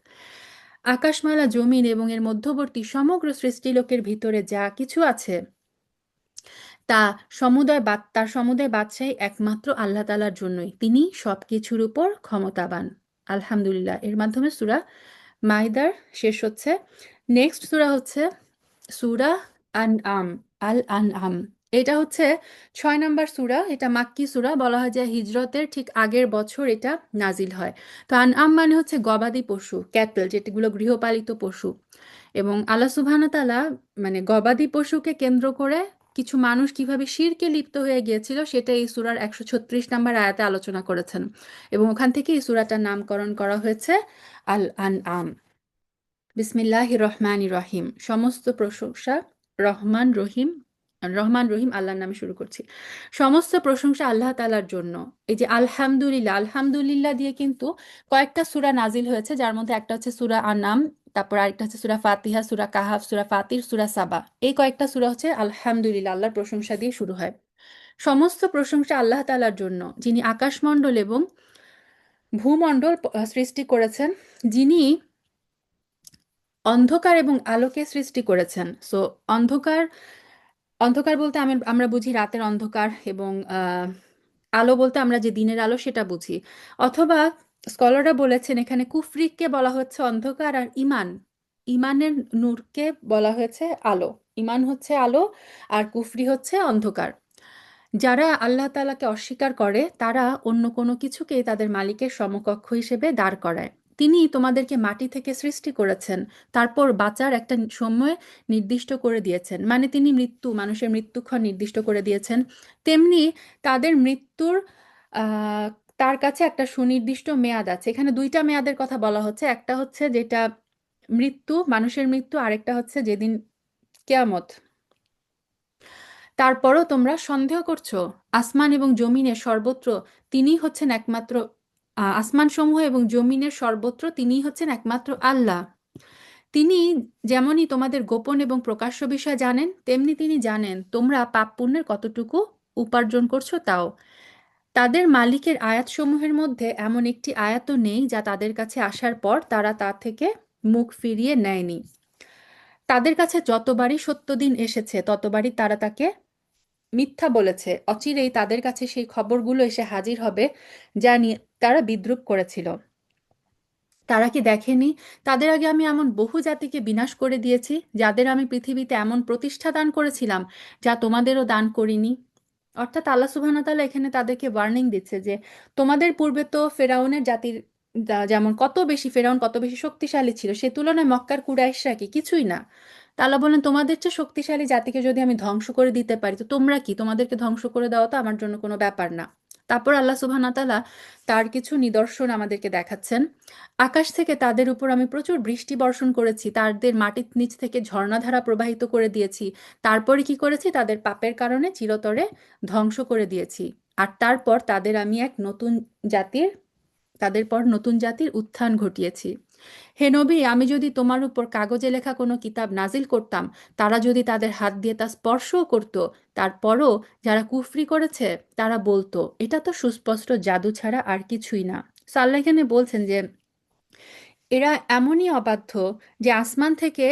আকাশমালা জমিন এবং এর মধ্যবর্তী সমগ্র সৃষ্টিলোকের ভিতরে যা কিছু আছে, তার সমুদয় বাদশাহী একমাত্র আল্লাহ তাআলার জন্যই, তিনি সবকিছুর উপর ক্ষমতাবান। আলহামদুলিল্লাহ, এর মাধ্যমে সূরা মাইদার শেষ হচ্ছে। নেক্সট সূরা হচ্ছে সূরা আনআম, আল আনআম। এটা হচ্ছে 6 নম্বর সূরা, এটা মাক্কি সূরা, বলা হয় যে হিজরতের ঠিক আগের বছর এটা নাজিল হয়। তো আনআম মানে হচ্ছে গবাদি পশু, ক্যাটল, যেগুলো গৃহপালিত পশু। এবং আল্লাহ সুবহানাহু ওয়া তাআলা মানে গবাদি পশুকে কেন্দ্র করে কিছু মানুষ কিভাবে শিরকে লিপ্ত হয়ে গিয়েছিল সেটা এই সূরার 136 নম্বর আয়াতে আলোচনা করেছেন, এবং ওখান থেকে এই সূরাটার নামকরণ করা হয়েছে আল আনআম। বিসমিল্লাহির রহমানির রহিম, সমস্ত প্রশংসা রহমান রহিম, রহমান রহিম আল্লাহর নামে শুরু করছি। সমস্ত প্রশংসা আল্লাহ তাআলার জন্য। এই যে আলহামদুলিল্লাহ, আলহামদুলিল্লাহ দিয়ে কিন্তু কয়েকটা সূরা নাজিল হয়েছে, যার মধ্যে একটা হচ্ছে সূরা আনাম, তারপর আরেকটা হচ্ছে সূরা ফাতিহা, সূরা কাহাফ, সূরা ফাতির, সূরা সাবা। এই কয়েকটা সূরা হচ্ছে আলহামদুলিল্লাহ, আল্লাহর প্রশংসা দিয়ে শুরু হয়। সমস্ত প্রশংসা আল্লাহ তাআলার জন্য, যিনি আকাশমণ্ডল এবং ভূমণ্ডল সৃষ্টি করেছেন, যিনি অন্ধকার এবং আলোকে সৃষ্টি করেছেন। সো অন্ধকার, অন্ধকার বলতে আমরা বুঝি রাতের অন্ধকার, এবং আলো বলতে আমরা যে দিনের আলো সেটা বুঝি। অথবা স্কলাররা বলেছেন এখানে কুফরিকে বলা হচ্ছে অন্ধকার, আর ইমানের নূরকে বলা হয়েছে আলো। ইমান হচ্ছে আলো, আর কুফরি হচ্ছে অন্ধকার। যারা আল্লাহ তাআলাকে অস্বীকার করে তারা অন্য কোনো কিছুকেই তাদের মালিকের সমকক্ষ হিসেবে দাঁড় করায়। তিনি তোমাদেরকে মাটি থেকে সৃষ্টি করেছেন, তারপর বাঁচার একটা সময় নির্দিষ্ট করে দিয়েছেন, মানে তিনি মানুষের মৃত্যুক্ষণ নির্দিষ্ট করে দিয়েছেন। তেমনি তাদের মৃত্যুর আহ, তার কাছে একটা সুনির্দিষ্ট মেয়াদ আছে। এখানে দুইটা মেয়াদের কথা বলা হচ্ছে, একটা হচ্ছে যেটা মৃত্যু, মানুষের মৃত্যু, আরেকটা হচ্ছে যেদিন কিয়ামত। তারপরও তোমরা সন্দেহ করছো? আসমান এবং জমিনের সর্বত্র তিনিই হচ্ছেন একমাত্র, আসমানসমূহ এবং জমিনের সর্বত্র তিনিই হচ্ছেন একমাত্র আল্লাহ। তিনি যেমনই তোমাদের গোপন এবং প্রকাশ্য বিষয় জানেন, তেমনি তিনি জানেন তোমরা পাপ পুণ্যের কতটুকু উপার্জন করছো তাও। তাদের মালিকের আয়াতসমূহের মধ্যে এমন একটি আয়াতও নেই যা তাদের কাছে আসার পর তারা তা থেকে মুখ ফিরিয়ে নেয়নি। তাদের কাছে যতবারই সত্য দিন এসেছে ততবারই তারা তাকে মিথ্যা বলেছে। অচিরেই তাদের কাছে সেই খবরগুলো এসে হাজির হবে যা নিয়ে তারা বিদ্রূপ করেছিল। তারা কি দেখেনি তাদের আগে আমি এমন বহু জাতিকে বিনাশ করে দিয়েছি, যাদের আমি পৃথিবীতে এমন প্রতিষ্ঠা দান করেছিলাম যা তোমাদেরও দান করিনি? অর্থাৎ আল্লাহ সুবহানাহু ওয়া তাআলা এখানে তাদেরকে ওয়ার্নিং দিচ্ছে যে তোমাদের পূর্বে তো ফেরাউনের জাতির যেমন ফেরাউন কত বেশি শক্তিশালী ছিল, সে তুলনায় মক্কার কুরাইশরা কি কিছুই না। তা আল্লাহ বলেন তোমাদের চেয়ে শক্তিশালী জাতিকে যদি আমি ধ্বংস করে দিতে পারি তো তোমরা কি, তোমাদেরকে ধ্বংস করে দেওয়া তো আমার জন্য কোনো ব্যাপার না। তারপর আল্লাহ সুবহানাহু ওয়া তাআলা তার কিছু নিদর্শন আমাদেরকে দেখাচ্ছেন। আকাশ থেকে তাদের উপর আমি প্রচুর বৃষ্টি বর্ষণ করেছি, তাদের মাটির নিচ থেকে ঝর্ণাধারা প্রবাহিত করে দিয়েছি। তারপরে কি করেছি, তাদের পাপের কারণে চিরতরে ধ্বংস করে দিয়েছি। আর তারপর তাদের পর নতুন জাতির উত্থান ঘটিয়েছি। হে নবী, আমি যদি তোমার উপর কাগজে লেখা কোনো কিতাব নাজিল করতাম, তারা যদি তাদের হাত দিয়ে তা স্পর্শও করত, তারপরও যারা কুফরি করেছে তারা বলতো এটা তো সুস্পষ্ট জাদু ছাড়া আর কিছুই না। সো আল্লাহ এখানে বলছেন যে এরা এমনই অবাধ্য যে আসমান থেকে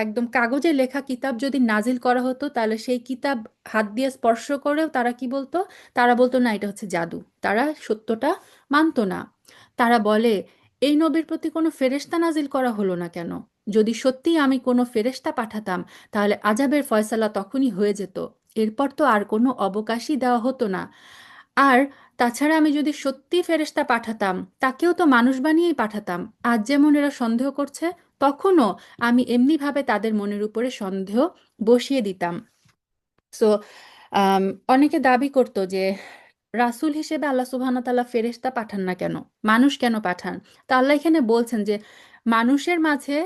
একদম কাগজে লেখা কিতাব যদি নাজিল করা হতো তাহলে সেই কিতাব হাত দিয়ে স্পর্শ করেও তারা কি বলতো, তারা বলতো না এটা হচ্ছে জাদু। তারা সত্যটা মানতো না। তারা বলে এই নবীর প্রতি কোনো ফেরেশতা নাজিল করা হলো না কেন? যদি সত্যিই আমি কোনো ফেরেশতা পাঠাতাম তাহলে আযাবের ফয়সালা তখনই হয়ে যেত, এরপর তো আর কোনো অবকাশই দেওয়া হতো না। আর তাছাড়া আমি যদি সত্যি ফেরেশতা পাঠাতাম তাকেও তো মানুষ বানিয়েই পাঠাতাম। আজ যেমন এরা সন্দেহ করছে, তখনও আমি এমনিভাবে তাদের মনের উপরে সন্দেহ বসিয়ে দিতাম। সো আম, অনেকে দাবি করতো যে রাসূল হিসেবে আল্লাহ সুবহানাহু ওয়া তাআলা ফেরেশতা পাঠান না কেন, মানুষ কেন পাঠান? তা আল্লাহ এখানে বলছেন যে মানুষের মাঝে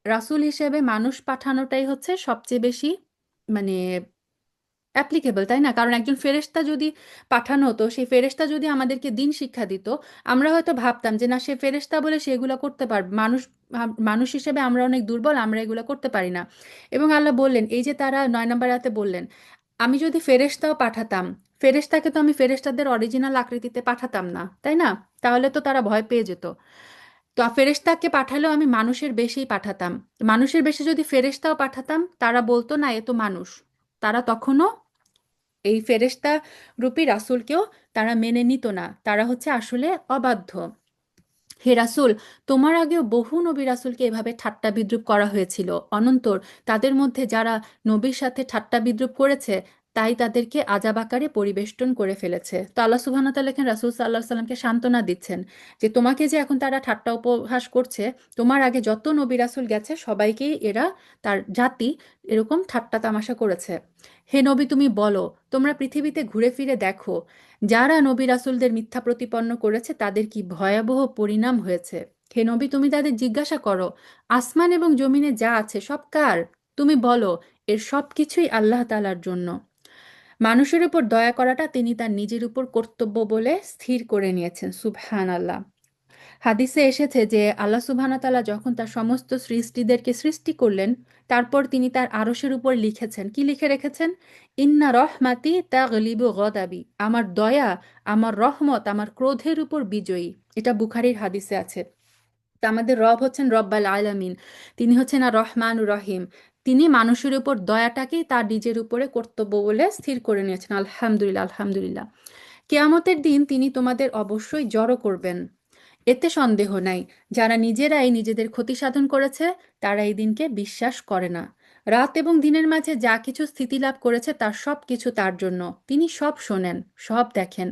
রাসূল হিসেবে মানুষ পাঠানোটাই হচ্ছে সবচেয়ে বেশি মানে অ্যাপ্লিকেবল, তাই না? কারণ একজন ফেরেশতা যদি পাঠানো হতো, সেই ফেরেশতা যদি আমাদেরকে দিন শিক্ষা দিত, আমরা হয়তো ভাবতাম যে না, সে ফেরেশতা বলে সে এগুলো করতে পারবে। মানুষ হিসেবে আমরা অনেক দুর্বল, আমরা এগুলো করতে পারি না। এবং আল্লাহ বললেন এই যে তারা 9 নম্বর আয়াতে বললেন আমি যদি ফেরেশতাও পাঠাতাম, ফেরেশতাকে তো আমি ফেরেশতাদের অরিজিনাল আকৃতিতে পাঠাতাম না, তাই না? তাহলে তো তারা ভয় পেয়ে যেত। তো ফেরেশতাকে পাঠালেও আমি মানুষের বেশেই পাঠাতাম। মানুষের বেশে যদি ফেরেশতাও পাঠাতাম তারা বলতো না এ তো মানুষ। তারা তখনও এই ফেরেশতা রূপী রাসূলকেও তারা মেনে নিত না, তারা হচ্ছে আসলে অবাধ্য। হে রাসূল, তোমার আগেও বহু নবী রাসূলকে এভাবে ঠাট্টা বিদ্রূপ করা হয়েছিল। অনন্তর তাদের মধ্যে যারা নবীর সাথে ঠাট্টা বিদ্রূপ করেছে, তাই তাদেরকে আযাব আকারে পরিবেষ্টন করে ফেলেছে। তো আল্লাহ সুবহানাহু ওয়া তাআলা এখানে রাসূল সাল্লাল্লাহু আলাইহি সাল্লামকে সান্ত্বনা দিচ্ছেন যে তোমাকে যে এখন তারা ঠাট্টা উপহাস করছে, তোমার আগে যত নবী রাসূল গেছে সবাইকেই এরা, তার জাতি, এরকম ঠাট্টা তামাশা করেছে। হে নবী, তুমি বলো, তোমরা পৃথিবীতে ঘুরে ফিরে দেখো, যারা নবী রাসূলদের মিথ্যা প্রতিপন্ন করেছে তাদের কি ভয়াবহ পরিণাম হয়েছে। হে নবী, তুমি তাদের জিজ্ঞাসা করো, আসমান এবং জমিনে যা আছে সব কার? তুমি বলো, এর সব কিছুই আল্লাহ তাআলার জন্য। মানুষের উপর দয়া করাটা তিনি তার নিজের উপর কর্তব্য বলে স্থির করে নিয়েছেন। সুবহানাল্লাহ। হাদিসে এসেছে যে আল্লাহ সুবহানাহু ওয়া তাআলা যখন তার সমস্ত সৃষ্টিদেরকে সৃষ্টি করলেন, তারপর তিনি তার আরশের উপর লিখেছেন, কি লিখে রেখেছেন? ইন্না রহমাতি তাগলিবু গদাবি, আমার দয়া, আমার রহমত আমার ক্রোধের উপর বিজয়ী। এটা বুখারীর হাদিসে আছে। তা আমাদের রব হচ্ছেন রব্বাল আলামিন, তিনি হচ্ছেন আর রহমান রহিম। তিনি মানুষের উপর দয়াটাকেই তার নিজের উপরে কর্তব্য বলে স্থির করে নিয়েছেন। আলহামদুলিল্লাহ, আলহামদুলিল্লাহ। কেয়ামতের দিন তিনি তোমাদের অবশ্যই জড়ো করবেন, এতে সন্দেহ নাই। যারা নিজেরাই নিজেদের ক্ষতি সাধন করেছে তারা এই দিনকে বিশ্বাস করে না। রাত এবং দিনের মাঝে যা কিছু স্থিতি লাভ করেছে তার সব কিছু তার জন্য, তিনি সব শোনেন, সব দেখেন।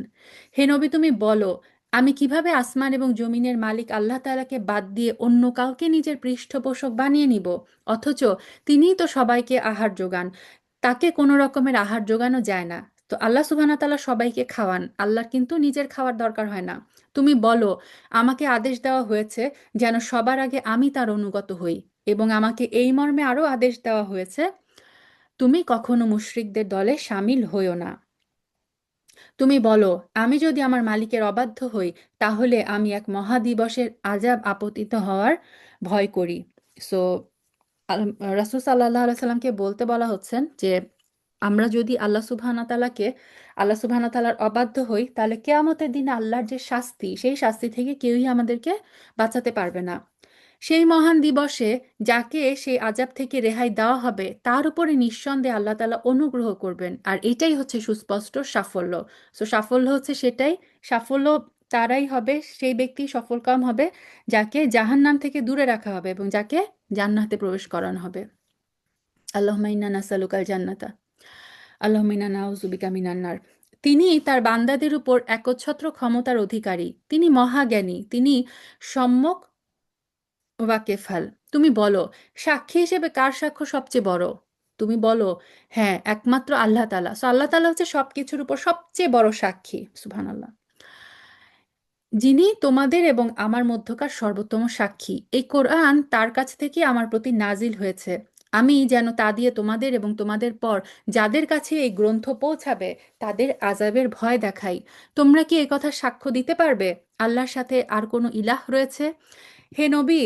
হে নবী, তুমি বলো, আমি কিভাবে আসমান এবং জমিনের মালিক আল্লাহ তাআলাকে বাদ দিয়ে অন্য কাউকে নিজের পৃষ্ঠপোষক বানিয়ে নিব, অথচ তিনিই তো সবাইকে আহার যোগান, তাকে কোনো রকমের আহার যোগানো যায় না। তো আল্লাহ সুবহানাহু ওয়া তাআলা সবাইকে খাওয়ান, আল্লাহর কিন্তু নিজের খাওয়ার দরকার হয় না। তুমি বলো, আমাকে আদেশ দেওয়া হয়েছে যেন সবার আগে আমি তার অনুগত হই, এবং আমাকে এই মর্মে আরও আদেশ দেওয়া হয়েছে, তুমি কখনো মুশরিকদের দলে শামিল হইও না। তুমি বলো, আমি যদি আমার মালিকের অবাধ্য হই, তাহলে আমি এক মহাদিবসের আযাব আপতিত হওয়ার ভয় করি। সো রাসূল সাল্লাল্লাহু আলাইহি সাল্লামকে বলতে বলা হচ্ছেন যে আমরা যদি আল্লাহ সুবহানাহু ওয়া তাআলার অবাধ্য হই, তাহলে কিয়ামতের দিনে আল্লাহর যে শাস্তি, সেই শাস্তি থেকে কেউই আমাদেরকে বাঁচাতে পারবে না। সেই মহান দিবসে যাকে সেই আযাব থেকে রেহাই দেওয়া হবে তার উপরে নিঃসন্দেহে আল্লাহ তাআলা অনুগ্রহ করবেন, আর এটাই হচ্ছে সুস্পষ্ট সাফল্য। সো সাফল্য হচ্ছে সেটাই, সাফল্য তারাই হবে, সেই ব্যক্তি সফলকাম হবে যাকে জাহান্নাম থেকে দূরে রাখা হবে এবং যাকে জান্নাতে প্রবেশ করানো হবে। আল্লাহুম্মা ইন্না নাসআলুকাল জান্নাতা, আল্লাহুম্মা ইন্না নাউযু বিকা মিনান নার। তিনি তার বান্দাদের উপর একচ্ছত্র ক্ষমতার অধিকারী, তিনি মহাজ্ঞানী, তিনি সম্যক ওয়াকেফাল। তুমি বলো, সাক্ষী হিসেবে কার সাক্ষ্য সবচেয়ে বড়? তুমি বলো, হ্যাঁ, একমাত্র আল্লাহ তাআলা। সো আল্লাহ তাআলা হচ্ছে সবকিছুর উপর সবচেয়ে বড় সাক্ষী। সুবহানাল্লাহ। যিনি তোমাদের এবং আমার মধ্যকার সর্বোত্তম সাক্ষী। এই কোরআন তার কাছ থেকে আমার প্রতি নাজিল হয়েছে, আমি যেন তা দিয়ে তোমাদের এবং তোমাদের পর যাদের কাছে এই গ্রন্থ পৌঁছাবে তাদের আযাবের ভয় দেখাই। তোমরা কি এ কথা সাক্ষ্য দিতে পারবে আল্লাহর সাথে আর কোনো ইলাহ রয়েছে? হে নবী,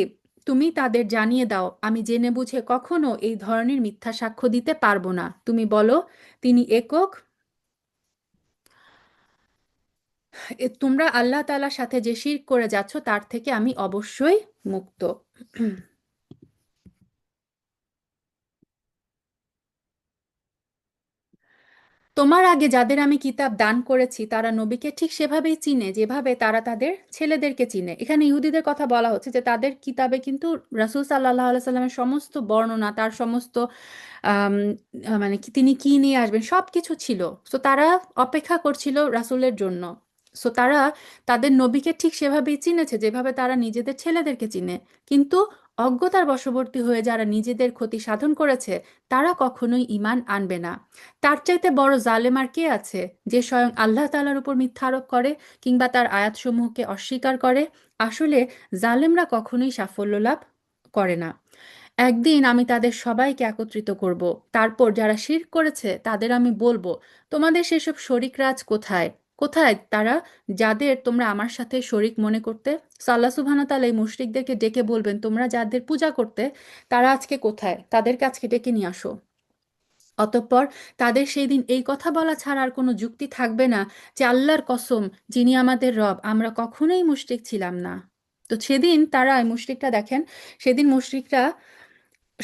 তুমি তাদের জানিয়ে দাও, আমি জেনে বুঝে কখনো এই ধরনের মিথ্যা সাক্ষ্য দিতে পারবো না। তুমি বলো, তিনি একক, তোমরা আল্লাহ তাআলার সাথে যে শিরক করে যাচ্ছ তার থেকে আমি অবশ্যই মুক্ত। তোমার আগে যাদের আমি কিতাব দান করেছি তারা নবীকে ঠিক সেভাবেই চিনে যেভাবে তারা তাদের ছেলেদেরকে চিনে। এখানে ইহুদিদের কথা বলা হচ্ছে যে তাদের কিতাবে কিন্তু রাসূল সাল্লাল্লাহু আলাইহি সাল্লামের সমস্ত বর্ণনা, তার সমস্ত আম, মানে তিনি কি নিয়ে আসবেন সব কিছু ছিল। সো তারা অপেক্ষা করছিল রাসূলের জন্য। সো তারা তাদের নবীকে ঠিক সেভাবেই চিনেছে যেভাবে তারা নিজেদের ছেলেদেরকে চিনে। কিন্তু অজ্ঞতার বশবর্তী হয়ে যারা নিজেদের ক্ষতি সাধন করেছে তারা কখনোই ঈমান আনবে না। তার চাইতে বড় জালেম আর কে আছে, যে স্বয়ং আল্লাহ তাআলার উপর মিথ্যা আরোপ করে কিংবা তার আয়াতসমূহকে অস্বীকার করে? আসলে জালেমরা কখনোই সাফল্য লাভ করে না। একদিন আমি তাদের সবাইকে একত্রিত করব, তারপর যারা শিরক করেছে তাদের আমি বলবো, তোমাদের সেসব শরিকরাজ কোথায়? কোথায় তারা যাদের তোমরা আমার সাথে শরিক মনে করতে? সো আল্লাহ সুবহানাহু ওয়া তাআলা এই মুশরিকদেরকে ডেকে বলবেন, তোমরা যাদের পূজা করতে তারা আজকে কোথায়? তাদেরকে আজকে ডেকে নিয়ে আসো। অতঃপর তাদের সেই দিন এই কথা বলা ছাড়া আর কোনো যুক্তি থাকবে না যে আল্লাহর কসম, যিনি আমাদের রব, আমরা কখনোই মুশরিক ছিলাম না। তো সেদিন তারা, এই মুশরিকটা দেখেন, সেদিন মুশরিকরা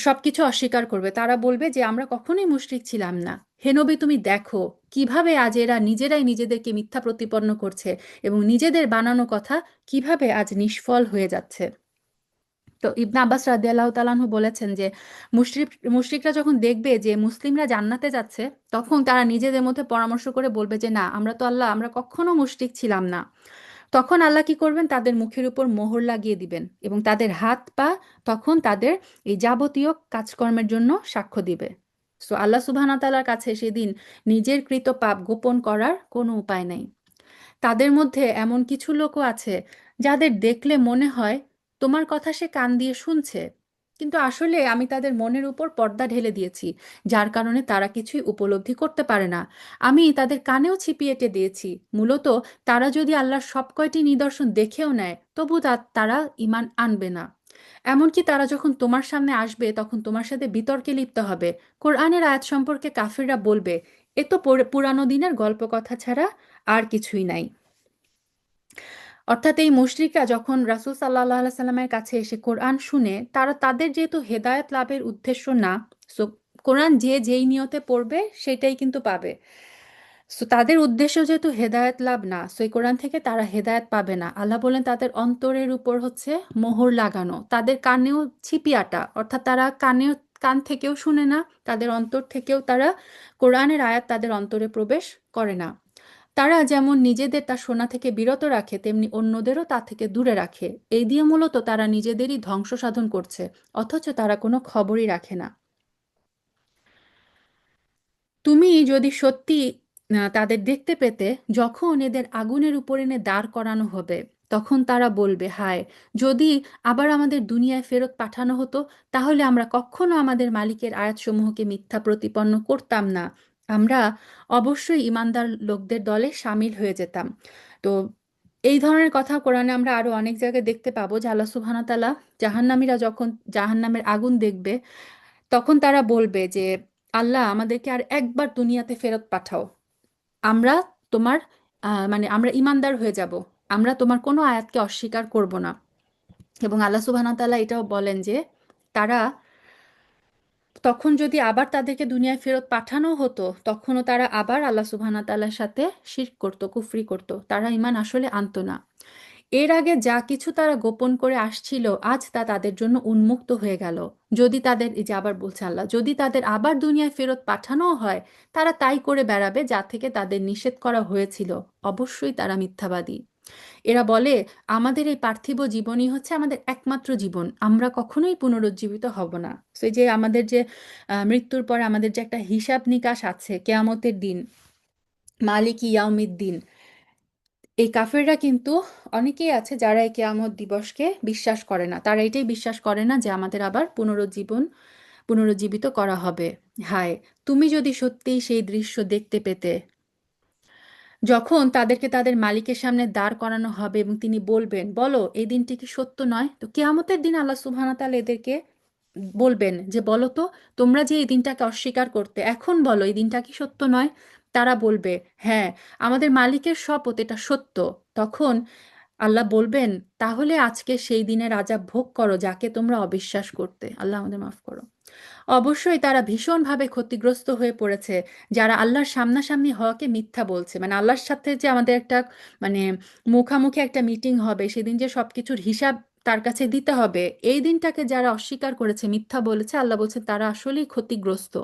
সবকিছু অস্বীকার করবে। তারা বলবে যে আমরা কখনোই মুশরিক ছিলাম না। হে নবী, তুমি দেখো কিভাবে আজ এরা নিজেরাই নিজেদেরকে মিথ্যা প্রতিপন্ন করছে এবং নিজেদের বানানো কথা কিভাবে আজ নিষ্ফল হয়ে যাচ্ছে। তো ইবনে আব্বাস রাদিয়াল্লাহু তাআলাহু বলেছেন যে মুশরিকরা যখন দেখবে যে মুসলিমরা জান্নাতে যাচ্ছে, তখন তারা নিজেদের মধ্যে পরামর্শ করে বলবে যে না, আমরা তো আল্লাহ, আমরা কখনো মুশরিক ছিলাম না। তখন আল্লাহ কি করবেন, তাদের মুখের উপর মোহর লাগিয়ে দিবেন এবং তাদের হাত পা তখন তাদের এই যাবতীয় কাজকর্মের জন্য সাক্ষ্য দিবে। সো আল্লাহ সুবহানাহু ওয়া তাআলার কাছে সেদিন নিজের কৃত পাপ গোপন করার কোনো উপায় নাই। তাদের মধ্যে এমন কিছু লোকও আছে যাদের দেখলে মনে হয় তোমার কথা সে কান দিয়ে শুনছে, কিন্তু আসলে আমি তাদের মনের উপর পর্দা ঢেলে দিয়েছি, যার কারণে তারা কিছুই উপলব্ধি করতে পারে না। আমি তাদের কানেও ছিপি এঁটে দিয়েছি, মূলত তারা যদি আল্লাহর সব কয়টি নিদর্শন দেখেও নেয় তবু তারা ঈমান আনবে না। এমনকি তারা যখন তোমার সামনে আসবে তখন তোমার সাথে বিতর্কে লিপ্ত হবে। কোরআনের আয়াত সম্পর্কে কাফিররা বলবে, এ তো পুরানো দিনের গল্প কথা ছাড়া আর কিছুই নাই। অর্থাৎ এই মুশরিকরা যখন রাসূল সাল্লাল্লাহু আলাইহি সাল্লামের কাছে এসে কোরআন শুনে, তারা তাদের যেহেতু হেদায়েত লাভের উদ্দেশ্য না, সো কোরআন যে যেই নিয়তে পড়বে সেটাই কিন্তু পাবে। সো তাদের উদ্দেশ্য যেহেতু হেদায়েত লাভ না, সো এই কোরআন থেকে তারা হেদায়েত পাবে না। আল্লাহ বলেন তাদের অন্তরের উপর হচ্ছে মোহর লাগানো, তাদের কানেও ছিপি আটা, অর্থাৎ তারা কান থেকেও শুনে না, তাদের অন্তর থেকেও তারা কোরআনের আয়াত তাদের অন্তরে প্রবেশ করে না। তারা যেমন নিজেদের তা শোনা থেকে বিরত রাখে, তেমনি অন্যদেরও তা থেকে দূরে রাখে। এই দিয়ে মূলত তারা নিজেদেরই ধ্বংস সাধন করছে, অথচ তারা কোনো খবরই রাখে না। তুমি যদি সত্যি তাদের দেখতে পেতে, যখন এদের আগুনের উপর এনে দাঁড় করানো হবে, তখন তারা বলবে, হায়, যদি আবার আমাদের দুনিয়ায় ফেরত পাঠানো হতো, তাহলে আমরা কখনো আমাদের মালিকের আয়াতসমূহকে মিথ্যা প্রতিপন্ন করতাম না। আমরা অবশ্যই ইমানদার লোকদের দলে সামিল হয়ে যেতাম। তো এই ধরনের কথা কোরআনে আমরা আরো অনেক জায়গায় দেখতে পাবো যে আল্লাহ সুবহানাহু ওয়া তাআলা জাহান্নামীরা যখন জাহান্নামের আগুন দেখবে, তখন তারা বলবে যে আল্লাহ, আমাদেরকে আর একবার দুনিয়াতে ফেরত পাঠাও। আমরা তোমার মানে আমরা ইমানদার হয়ে যাব, আমরা তোমার কোনো আয়াতকে অস্বীকার করব না। এবং আল্লাহ সুবহানাহু ওয়া তাআলা এটাও বলেন যে তারা তখন যদি আবার তাদেরকে দুনিয়ায় ফেরত পাঠানো হতো, তখনও তারা আবার আল্লাহ সুবহানাহু ওয়া তাআলার সাথে শিরক করত, কুফরি করত, তারা ঈমান আসলে আনতো না। এর আগে যা কিছু তারা গোপন করে আসছিল, আজ তা তাদের জন্য উন্মুক্ত হয়ে গেল। যদি তাদের, এই যে আবার বলছে আল্লাহ, যদি তাদের আবার দুনিয়ায় ফেরত পাঠানোও হয়, তারা তাই করে বেড়াবে যা থেকে তাদের নিষেধ করা হয়েছিল। অবশ্যই তারা মিথ্যাবাদী। এরা বলে, আমাদের এই পার্থিব জীবনই হচ্ছে আমাদের একমাত্র জীবন, আমরা কখনোই পুনরুজ্জীবিত হব না। সেই যে আমাদের যে মৃত্যুর পরে আমাদের যে একটা হিসাব নিকাশ আছে, কেয়ামতের দিন, মালিক ইয়াউমিদ্দিন, এই কাফেররা কিন্তু অনেকেই আছে যারা এই কেয়ামত দিবসকে বিশ্বাস করে না। তারা এটাই বিশ্বাস করে না যে আমাদের আবার পুনরুজ্জীবিত করা হবে। হায়, তুমি যদি সত্যিই সেই দৃশ্য দেখতে পেতে, যখন তাদেরকে তাদের মালিকের সামনে দাঁড় করানো হবে এবং তিনি বলবেন, বলো এই দিনটি কি সত্য নয়? তো কেয়ামতের দিন আল্লাহ সুবহানাহু ওয়া তাআলা এদেরকে বলবেন যে বলো তো, তোমরা যে এই দিনটাকে অস্বীকার করতে, এখন বলো এই দিনটা কি সত্য নয়? তারা বলবে, হ্যাঁ, আমাদের মালিকের শপথ, এটা সত্য। তখন আল্লাহ বলবেন, তাহলে আজকে সেই দিনের আযাব ভোগ করো যাকে তোমরা অবিশ্বাস করতে। আল্লাহ আমাদের মাফ করো। অবশ্যই তারা ভীষণভাবে ক্ষতিগ্রস্ত হয়ে পড়েছে, যারা আল্লাহর সামনাসামনি হওয়াকে মিথ্যা বলছে। মানে আল্লাহর সাথে যে আমাদের একটা মানে মুখামুখি একটা মিটিং হবে, সেদিন যে সবকিছুর হিসাব তার কাছে দিতে হবে, এই দিনটাকে যারা অস্বীকার করেছে, মিথ্যা বলেছে, আল্লাহ বলছে তারা আসলেই ক্ষতিগ্রস্ত।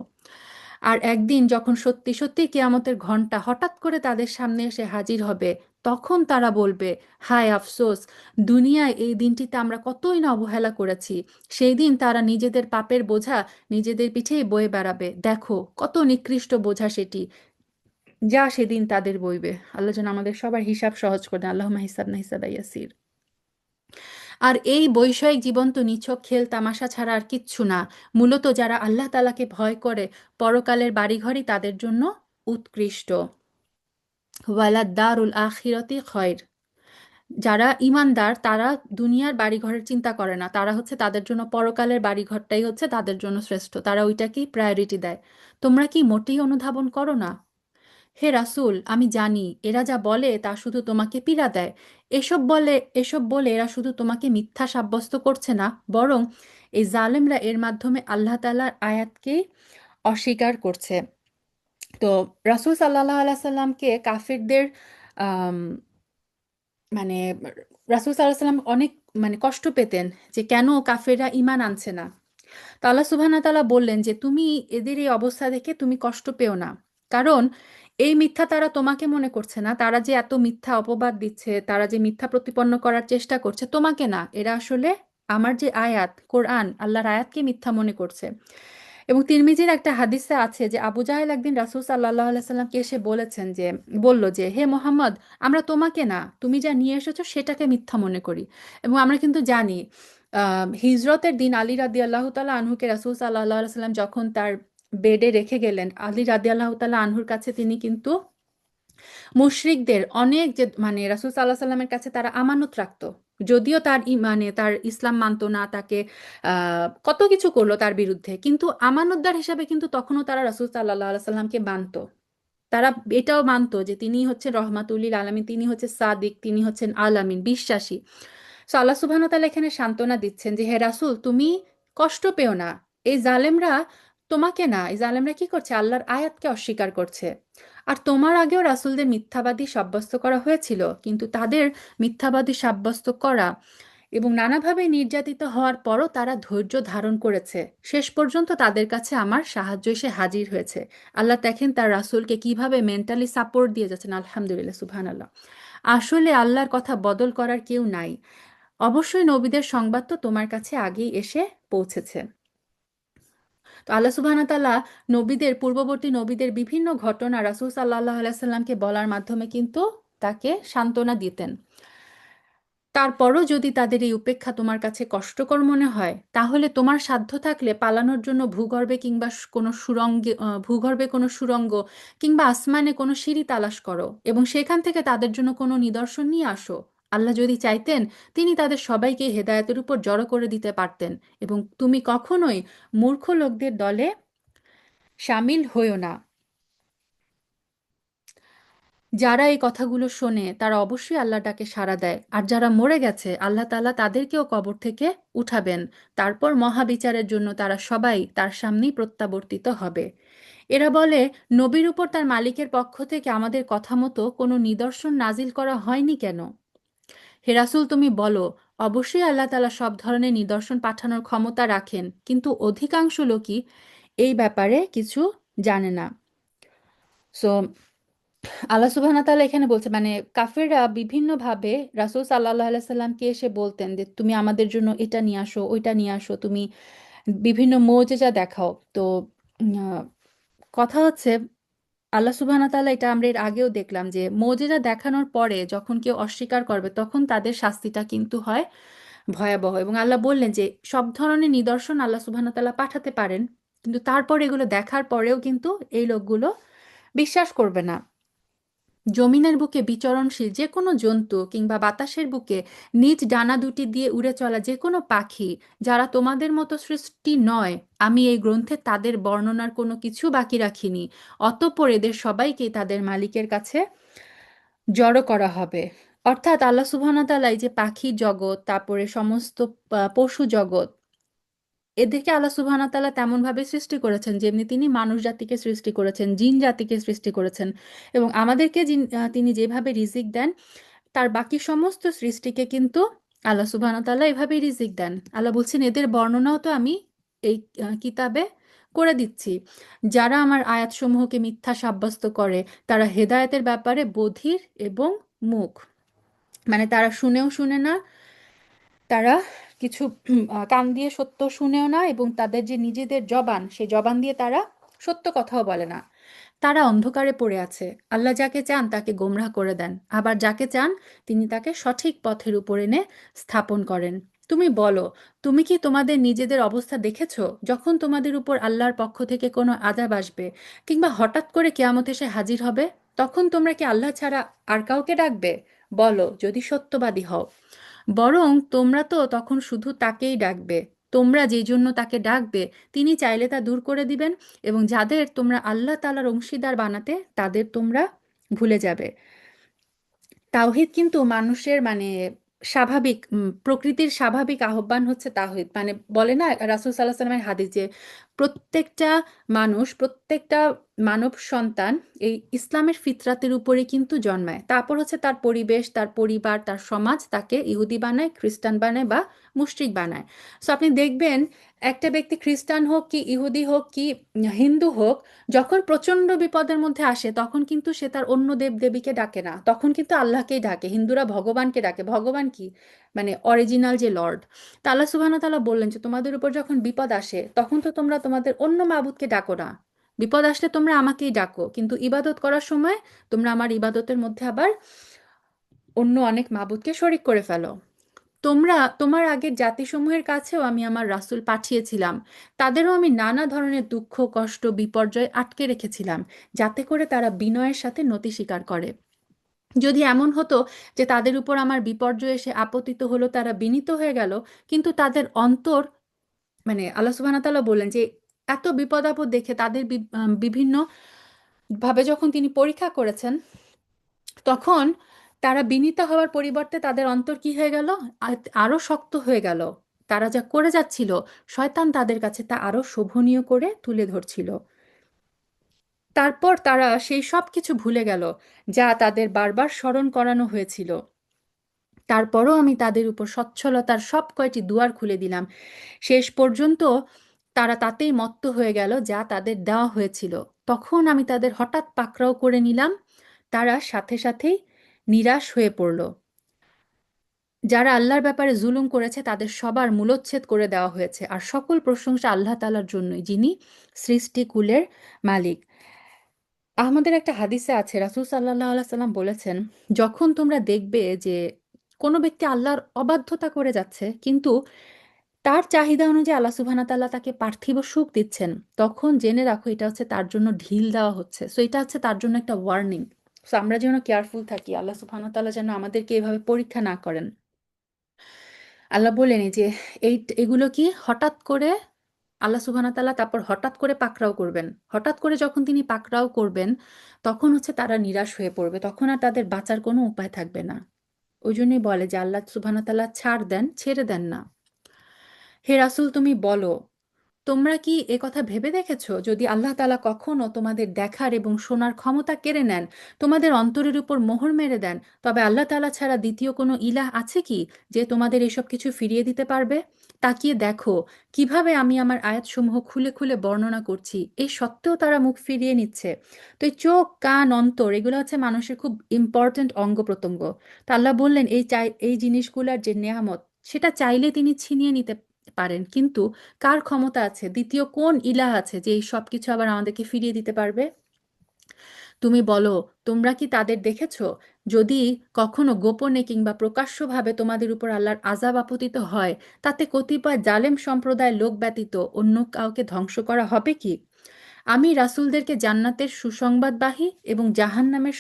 আর একদিন যখন সত্যি সত্যি কিয়ামতের ঘন্টা হঠাৎ করে তাদের সামনে এসে হাজির হবে, তখন তারা বলবে, হায় আফসোস, দুনিয়ায় এই দিনটিতে আমরা কতই না অবহেলা করেছি। সেই দিন তারা নিজেদের পাপের বোঝা নিজেদের পিঠেই বয়ে বেড়াবে। দেখো কত নিকৃষ্ট বোঝা সেটি, যা সেদিন তাদের বইবে। আল্লাহ যেন আমাদের সবার হিসাব সহজ করে দেন। আল্লাহুম্মা হিসাবনা হিসাবা ইয়াসির। আর এই বৈষয়িক জীবন তো নিছক খেল তামাশা ছাড়া আর কিচ্ছু না। মূলত যারা আল্লাহ তাআলাকে ভয় করে, পরকালের বাড়িঘরই তাদের জন্য উৎকৃষ্ট। ওয়ালাদ দারুল আখিরাতি খয়র। যারা ইমানদার তারা দুনিয়ার বাড়িঘরের চিন্তা করে না, তারা হচ্ছে তাদের জন্য পরকালের বাড়িঘরটাই হচ্ছে তাদের জন্য শ্রেষ্ঠ, তারা ওইটাকেই প্রায়োরিটি দেয়। তোমরা কি মোটেই অনুধাবন করো না? হে রাসূল, আমি জানি এরা যা বলে তা শুধু তোমাকে পীড়া দেয়। এসব বলে এরা শুধু তোমাকে মিথ্যা সাব্যস্ত করছে না, বরং এই জালেমরা এর মাধ্যমে আল্লাহ তাআলার আয়াতকেই অস্বীকার করছে। তো রাসূল সাল্লাল্লাহু আলাইহি সাল্লামকে কাফিরদের আম, মানে রাসূল সাল্লাল্লাহু আলাইহি সাল্লাম অনেক কষ্ট পেতেন যে কেন কাফেররা ঈমান আনছে না। তো আল্লাহ সুবহানাহু ওয়া তাআলা বললেন যে তুমি এদের এই অবস্থা দেখে তুমি কষ্ট পেও না, কারণ এই মিথ্যা তারা তোমাকে মনে করছে না, তারা যে এত মিথ্যা অপবাদ দিচ্ছে, তারা যে মিথ্যা প্রতিপন্ন করার চেষ্টা করছে তোমাকে না, এরা আসলে আমার যে আয়াত কোরআন আল্লাহর আয়াতকে মিথ্যা মনে করছে। এবং তিরমিজির একটা হাদিসে আছে যে আবু জাহেল একদিন রাসূল সাল্লাল্লাহু আলাইহি সাল্লামকে এসে বলেছেন যে বলল যে হে মোহাম্মদ, আমরা তোমাকে না, তুমি যা নিয়ে এসেছো সেটাকে মিথ্যা মনে করি। এবং আমরা কিন্তু জানি হিজরতের দিন আলী রাদিয়াল্লাহু তাআলা আনহুকে রাসূল সাল্লাল্লাহু আলাইহি সাল্লাম যখন তার বেডে রেখে গেলেন, আলী রাদিয়াল্লাহু তাআলা আনহুর কাছে তিনি কিন্তু মুশরিকদের অনেক যে রাসূল সাল্লাল্লাহু আলাইহি সাল্লামের কাছে তারা আমানত রাখতো, যদিও তার তার ইসলাম মানতো না, তাকে কত কিছু করলো তার বিরুদ্ধে, কিন্তু আমানতদার হিসাবে কিন্তু তখনও তারা রাসূল সাল্লাল্লাহু আলাইহি সাল্লামকে মানতো। তারা এটাও মানতো যে তিনি হচ্ছেন রহমাতুল্লিল আলামিন, তিনি হচ্ছে সাদিক, তিনি হচ্ছেন আলামিন, বিশ্বাসী। সো আল্লাহ সুবহানাহু ওয়া তাআলা এখানে সান্ত্বনা দিচ্ছেন যে হে রাসূল, তুমি কষ্ট পেও না, এই জালেমরা তোমাকে না, এই জালেমরা কি করছে, আল্লাহর আয়াতকে অস্বীকার করছে। আর তোমার আগেও রাসূলদের মিথ্যাবাদী সাব্যস্ত করা হয়েছিল, কিন্তু তাদের মিথ্যাবাদী সাব্যস্ত করা এবং নানাভাবে নির্যাতিত হওয়ার পরও তারা ধৈর্য ধারণ করেছে, শেষ পর্যন্ত তাদের কাছে আমার সাহায্য এসে হাজির হয়েছে। আল্লাহ দেখেন তার রাসূলকে কিভাবে মেন্টালি সাপোর্ট দিয়ে যাচ্ছেন, আলহামদুলিল্লাহ, সুবহানাল্লাহ। আসলে আল্লাহর কথা বদল করার কেউ নাই, অবশ্যই নবীদের সংবাদ তো তোমার কাছে আগেই এসে পৌঁছেছে। তো আল্লাহ সুবহানাহু ওয়া তাআলা নবীদের, পূর্ববর্তী নবীদের বিভিন্ন ঘটনা রাসূল সাল্লাল্লাহু আলাইহি সাল্লামকে বলার মাধ্যমে কিন্তু তাকে সান্ত্বনা দিতেন। তারপরও যদি তাদের এই উপেক্ষা তোমার কাছে কষ্টকর মনে হয়, তাহলে তোমার সাধ্য থাকলে পালানোর জন্য ভূগর্ভে কিংবা কোনো সুড়ঙ্গে ভূগর্ভে কোনো সুড়ঙ্গ কিংবা আসমানে কোনো সিঁড়ি তালাশ করো এবং সেখান থেকে তাদের জন্য কোনো নিদর্শন নিয়ে আসো। আল্লাহ যদি চাইতেন তিনি তাদের সবাইকে হেদায়েতের উপর জড়ো করে দিতে পারতেন। এবং তুমি কখনোই মূর্খ লোকদের দলে শামিল হইও না। যারা এই কথাগুলো শোনে তারা অবশ্যই আল্লাহর ডাকে সাড়া দেয়, আর যারা মরে গেছে আল্লাহ তাআলা তাদেরকেও কবর থেকে উঠাবেন। তারপর মহাবিচারের জন্য তারা সবাই তার সামনেই প্রত্যাবর্তিত হবে। এরা বলে, নবীর উপর তার মালিকের পক্ষ থেকে আমাদের কথা মতো কোনো নিদর্শন নাজিল করা হয়নি কেন? হে রাসূল, তুমি বলো, অবশ্যই আল্লাহ তাআলা সব ধরনের নিদর্শন পাঠানোর ক্ষমতা রাখেন, কিন্তু অধিকাংশ লোকই এই ব্যাপারে কিছু জানে না। সো আল্লাহ সুবহানাহু ওয়া তাআলা এখানে বলছে কাফেররা বিভিন্নভাবে রাসূল সাল্লাল্লাহু আলাইহি সাল্লামকে এসে বলতেন যে তুমি আমাদের জন্য এটা নিয়ে আসো, ওইটা নিয়ে আসো, তুমি বিভিন্ন মুজিজা দেখাও। তো আহ, কথা হচ্ছে আল্লাহ সুবহানাহু ওয়া তাআলা, এটা আমরা এর আগেও দেখলাম যে মুজিজা দেখানোর পরে যখন কেউ অস্বীকার করবে তখন তাদের শাস্তিটা কিন্তু হয় ভয়াবহ। এবং আল্লাহ বললেন যে সব ধরনের নিদর্শন আল্লাহ সুবহানাহু ওয়া তাআলা পাঠাতে পারেন, কিন্তু তারপর এগুলো দেখার পরেও কিন্তু এই লোকগুলো বিশ্বাস করবে না। জমিনের বুকে বিচরণশীল যে কোনো জন্তু কিংবা বাতাসের বুকে নিজ ডানা দুটি দিয়ে উড়ে চলা যে কোনো পাখি যারা তোমাদের মতো সৃষ্টি নয়, আমি এই গ্রন্থে তাদের বর্ণনার কোনো কিছু বাকি রাখিনি। অতঃপর এদের সবাইকে তাদের মালিকের কাছে জড়ো করা হবে। অর্থাৎ আল্লাহ সুবহানাহু ওয়া তাআলা এই যে পাখি জগৎ, তারপরে সমস্ত পশু জগৎ, এদেরকে আল্লাহ সুবহানাহু ওয়া তাআলা তেমনভাবে সৃষ্টি করেছেন যেমনি তিনি মানুষ জাতিকে সৃষ্টি করেছেন, জিন জাতিকে সৃষ্টি করেছেন। এবং আমাদেরকে তিনি যেভাবে রিজিক দেন, তার বাকি সমস্ত সৃষ্টিকে কিন্তু আল্লাহ সুবহানাহু ওয়া তাআলা এভাবেই রিজিক দেন। আল্লাহ বলছেন এদের বর্ণনাও তো আমি এই কিতাবে করে দিচ্ছি। যারা আমার আয়াতসমূহকে মিথ্যা সাব্যস্ত করে তারা হেদায়েতের ব্যাপারে বধির এবং মূক। তারা শুনেও শুনে না, তারা কিছু কান দিয়ে সত্য শুনেও না, এবং তাদের যে নিজেদের জবান, সেই জবান দিয়ে তারা সত্য কথাও বলে না। তারা অন্ধকারে পড়ে আছে। আল্লাহ যাকে চান তাকে গোমরাহ করে দেন, আবার যাকে চান তিনি তাকে সঠিক পথের উপর এনে স্থাপন করেন। তুমি বলো, তুমি কি তোমাদের নিজেদের অবস্থা দেখেছো যখন তোমাদের উপর আল্লাহর পক্ষ থেকে কোনো আযাব আসবে কিংবা হঠাৎ করে কিয়ামত এসে হাজির হবে? তখন তোমরা কি আল্লাহ ছাড়া আর কাউকে ডাকবে? বলো, যদি সত্যবাদী হও। বরং তোমরা তো তখন শুধু তাকেই ডাকবে। তোমরা যেই জন্য তাকে ডাকবে তিনি চাইলে তা দূর করে দিবেন, এবং যাদের তোমরা আল্লাহ তাআলার অংশীদার বানাতে তাদের তোমরা ভুলে যাবে। তাওহীদ কিন্তু মানুষের স্বাভাবিক প্রকৃতির স্বাভাবিক আহ্বান হচ্ছে তাওহীদ, মানে বলে না রাসূল সাল্লাল্লাহু আলাইহি ওয়াসাল্লামের হাদিস যে প্রত্যেকটা মানুষ, প্রত্যেকটা মানব সন্তান এই ইসলামের ফিতরাতের উপরে কিন্তু জন্মায়, তারপর হচ্ছে তার পরিবেশ, তার পরিবার, তার সমাজ তাকে ইহুদি বানায়, খ্রিস্টান বানায় বা মুশরিক বানায়। সো আপনি দেখবেন একটা ব্যক্তি খ্রিস্টান হোক কি ইহুদি হোক কি হিন্দু হোক, যখন প্রচণ্ড বিপদের মধ্যে আসে তখন কিন্তু সে তার অন্য দেব দেবীকে ডাকে না, তখন কিন্তু আল্লাহকেই ডাকে। হিন্দুরা ভগবানকে ডাকে। ভগবান কি, মানে অরিজিনাল যে লর্ড। তা আল্লাহ সুবহানাহু ওয়া তাআলা বললেন যে তোমাদের উপর যখন বিপদ আসে তখন তো তোমরা তোমাদের অন্য মাবুদকে ডাকো না, বিপদ আসলে তোমরা আমাকেই ডাকো, কিন্তু ইবাদত করার সময় তোমরা আমার ইবাদতের মধ্যে আবার অন্য অনেক মাবুদকে শরিক করে ফেলো। তোমার আগের জাতিসমূহের কাছেও আমি আমার রাসূল পাঠিয়েছিলাম, তাদেরও আমি নানা ধরনের দুঃখ কষ্ট বিপর্যয় আটকে রেখেছিলাম, যাতে করে তারা বিনয়ের সাথে নতি স্বীকার করে। যদি এমন হতো যে তাদের উপর আমার বিপর্যয় এসে আপতিত হলো, তারা বিনীত হয়ে গেল, কিন্তু তাদের অন্তর, মানে আল্লাহ সুবহানাহু ওয়া তাআলা বললেন যে এত বিপদ আপদ দেখে তাদের বিভিন্ন ভাবে যখন তিনি পরীক্ষা করেছেন, তখন তারা বিনীত হওয়ার পরিবর্তে তাদের অন্তর কি হয়ে গেল, আরো শক্ত হয়ে গেল। তারা যা করে যাচ্ছিল, শয়তান তাদের কাছে তা আরো শোভনীয় করে তুলে ধরছিল। তারপর তারা সেই সব কিছু ভুলে গেল যা তাদের বারবার স্মরণ করানো হয়েছিল। তারপরও আমি তাদের উপর সচ্ছলতার সব কয়টি দুয়ার খুলে দিলাম। শেষ পর্যন্ত তারা তাতেই মত্ত হয়ে গেল যা তাদের দেওয়া হয়েছিল। তখন আমি তাদের হঠাৎ পাকড়াও করে নিলাম, তারা সাথে সাথেই নিরাশ হয়ে পড়ল। যারা আল্লাহর ব্যাপারে জুলুম করেছে তাদের সবার মূলচ্ছেদ করে দেওয়া হয়েছে, আর সকল প্রশংসা আল্লাহ তাআলার জন্যই, যিনি সৃষ্টিকুলের মালিক। আমাদের একটা হাদিসে আছে রাসূল সাল্লাল্লাহু আলাইহি সাল্লাম বলেছেন, যখন তোমরা দেখবে যে কোনো ব্যক্তি আল্লাহর অবাধ্যতা করে যাচ্ছে কিন্তু তার চাহিদা অনুযায়ী আল্লাহ সুবহানাহু ওয়া তাআলা তাকে পার্থিব সুখ দিচ্ছেন, তখন জেনে রাখো এটা হচ্ছে তার জন্য ঢিল দেওয়া হচ্ছে। সো এটা হচ্ছে তার জন্য একটা ওয়ার্নিং। সো আমরা যেন কেয়ারফুল থাকি, আল্লাহ সুবহানাহু ওয়া তাআলা যেন আমাদেরকে এভাবে পরীক্ষা না করেন। আল্লাহ বললেন এই যে এগুলো কি হঠাৎ করে আল্লাহ সুবহানাহু ওয়া তাআলা তারপর হঠাৎ করে পাকড়াও করবেন। হঠাৎ করে যখন তিনি পাকড়াও করবেন, তখন হচ্ছে তারা নিরাশ হয়ে পড়বে, তখন আর তাদের বাঁচার কোনো উপায় থাকবে না। ওই জন্যই বলে যে আল্লাহ সুবহানাহু ওয়া তাআলা ছাড় দেন, ছেড়ে দেন না। হে রাসূল তুমি বলো, তোমরা কি একথা ভেবে দেখেছো, যদি আল্লাহ তাআলা কখনো তোমাদের দেখার এবং শোনার ক্ষমতা কেড়ে নেন, তোমাদের অন্তরের উপর মোহর মেরে দেন, তবে আল্লাহ তাআলা ছাড়া দ্বিতীয় কোনো ইলাহ আছে কি যে তোমাদের এসব কিছু ফিরিয়ে দিতে পারবে? তাকিয়ে দেখো কিভাবে আমি আমার আয়াতসমূহ খুলে খুলে বর্ণনা করছি, এই সত্ত্বেও তারা মুখ ফিরিয়ে নিচ্ছে। তো এই চোখ কান অন্তর এগুলো হচ্ছে মানুষের খুব ইম্পর্ট্যান্ট অঙ্গ প্রত্যঙ্গ। তা আল্লাহ বললেন এই জিনিসগুলোর যে নেয়ামত, সেটা চাইলে তিনি ছিনিয়ে নিতে পারেন, কিন্তু কার ক্ষমতা আছে, দ্বিতীয় কোন ইলাহ আছে যে এই সব কিছু আবার আমাদেরকে ফিরিয়ে দিতে পারবে? তুমি বলো, তোমরা কি তাদের দেখেছো? যদি কখনো গোপনে কিংবা প্রকাশ্যভাবে তোমাদের উপর আল্লাহর আযাব আপতিত হয়, তাতে কতিপয় জালেম সম্প্রদায় লোক ব্যতীত অন্য কাউকে ধ্বংস করা হবে কি? আমি রাসূলদেরকে জান্নাতের সুসংবাদবাহী এবং জাহান্নামের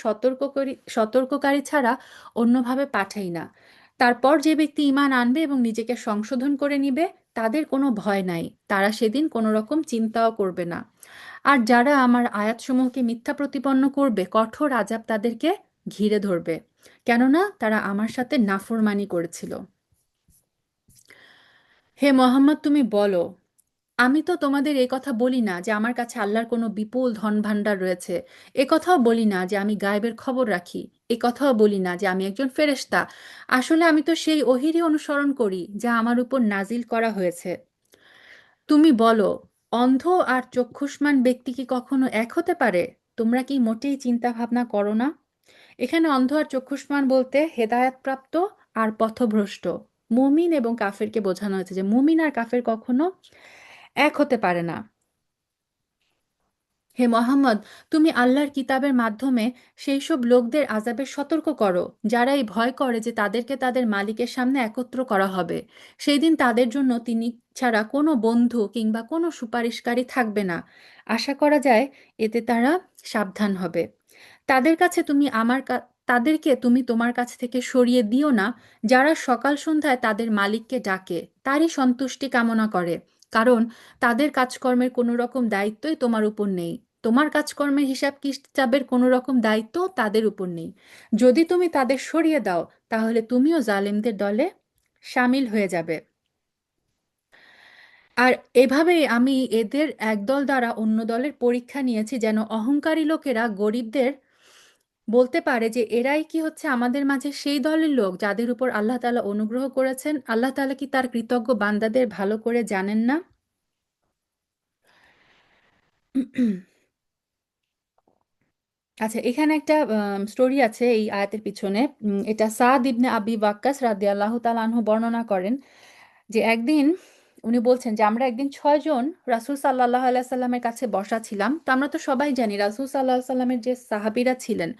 সতর্ককারী ছাড়া অন্যভাবে পাঠাই না। তারপর যে ব্যক্তি ঈমান আনবে এবং নিজেকে সংশোধন করে নিবে, তাদের কোনো ভয় নাই, তারা সেদিন কোনো রকম চিন্তাও করবে না। আর যারা আমার আয়াতসমূহকে মিথ্যা প্রতিপন্ন করবে, কঠোর আযাব তাদেরকে ঘিরে ধরবে, কেননা তারা আমার সাথে নাফরমানি করেছিল। হে মোহাম্মদ তুমি বলো, আমি তো তোমাদের এ কথা বলি না যে আমার কাছে আল্লাহর কোনো বিপুল ধন ভাণ্ডার রয়েছে, এ কথাও বলি না যে আমি গায়েবের খবর রাখি, এ কথাও বলি না যে আমি একজন ফেরেশতা। আসলে আমি তো সেই ওহীরই অনুসরণ করি যা আমার উপর নাজিল করা হয়েছে। তুমি বলো, অন্ধ আর চক্ষুষ্মান ব্যক্তি কি কখনো এক হতে পারে? তোমরা কি মোটেই চিন্তা ভাবনা করো না? এখানে অন্ধ আর চক্ষুষ্মান বলতে হেদায়েতপ্রাপ্ত আর পথভ্রষ্ট, মুমিন এবং কাফেরকে বোঝানো হয়েছে যে মুমিন আর কাফের কখনো এক হতে পারে না। হে মোহাম্মদ, তুমি আল্লাহর কিতাবের মাধ্যমে সেই সব লোকদের আযাবের সতর্ক করো যারা এই ভয় করে যে তাদেরকে তাদের মালিকের সামনে একত্র করা হবে। সেই দিন তাদের জন্য তিনি ছাড়া কোনো বন্ধু কিংবা কোনো সুপারিশকারী থাকবে না। আশা করা যায় এতে তারা সাবধান হবে। তাদের কাছে তুমি তাদেরকে তুমি তোমার কাছ থেকে সরিয়ে দিও না, যারা সকাল সন্ধ্যায় তাদের মালিককে ডাকে, তারই সন্তুষ্টি কামনা করে, কারণ তাদের কাজকর্মের কোনো রকম দায়িত্বই তোমার উপর নেই। তোমার কাজকর্মের হিসাব কিতাবের কোনো রকম দায়িত্ব তাদের উপর নেই। যদি তুমি তাদের সরিয়ে দাও তাহলে তুমিও জালেমদের দলে সামিল হয়ে যাবে। আর এভাবেই আমি এদের একদল দ্বারা অন্য দলের পরীক্ষা নিয়েছি, যেন অহংকারী লোকেরা গরিবদের বলতে পারে যে এরাই কি হচ্ছে আমাদের মাঝে সেই দলের লোক যাদের উপর আল্লাহ তাআলা অনুগ্রহ করেছেন। আল্লাহ তাআলা কি তার কৃতজ্ঞ বান্দাদের ভালো করে জানেন না? আচ্ছা, এখানে একটা স্টোরি আছে এই আয়াতের পিছনে। এটা সাদ ইবনে আবি ওয়াক্কাস রাদিয়াল্লাহু তাআলা আনহু বর্ণনা করেন যে একদিন উনি বলছেন যে আমরা একদিন 6 জন রাসূল সাল্লাল্লাহু আলাইহি সাল্লামের কাছে বসা ছিলাম। তো আমরা তো সবাই জানি রাসূল সাল্লাল্লাহু আলাইহি সাল্লামের যে সাহাবীরা ছিলেন,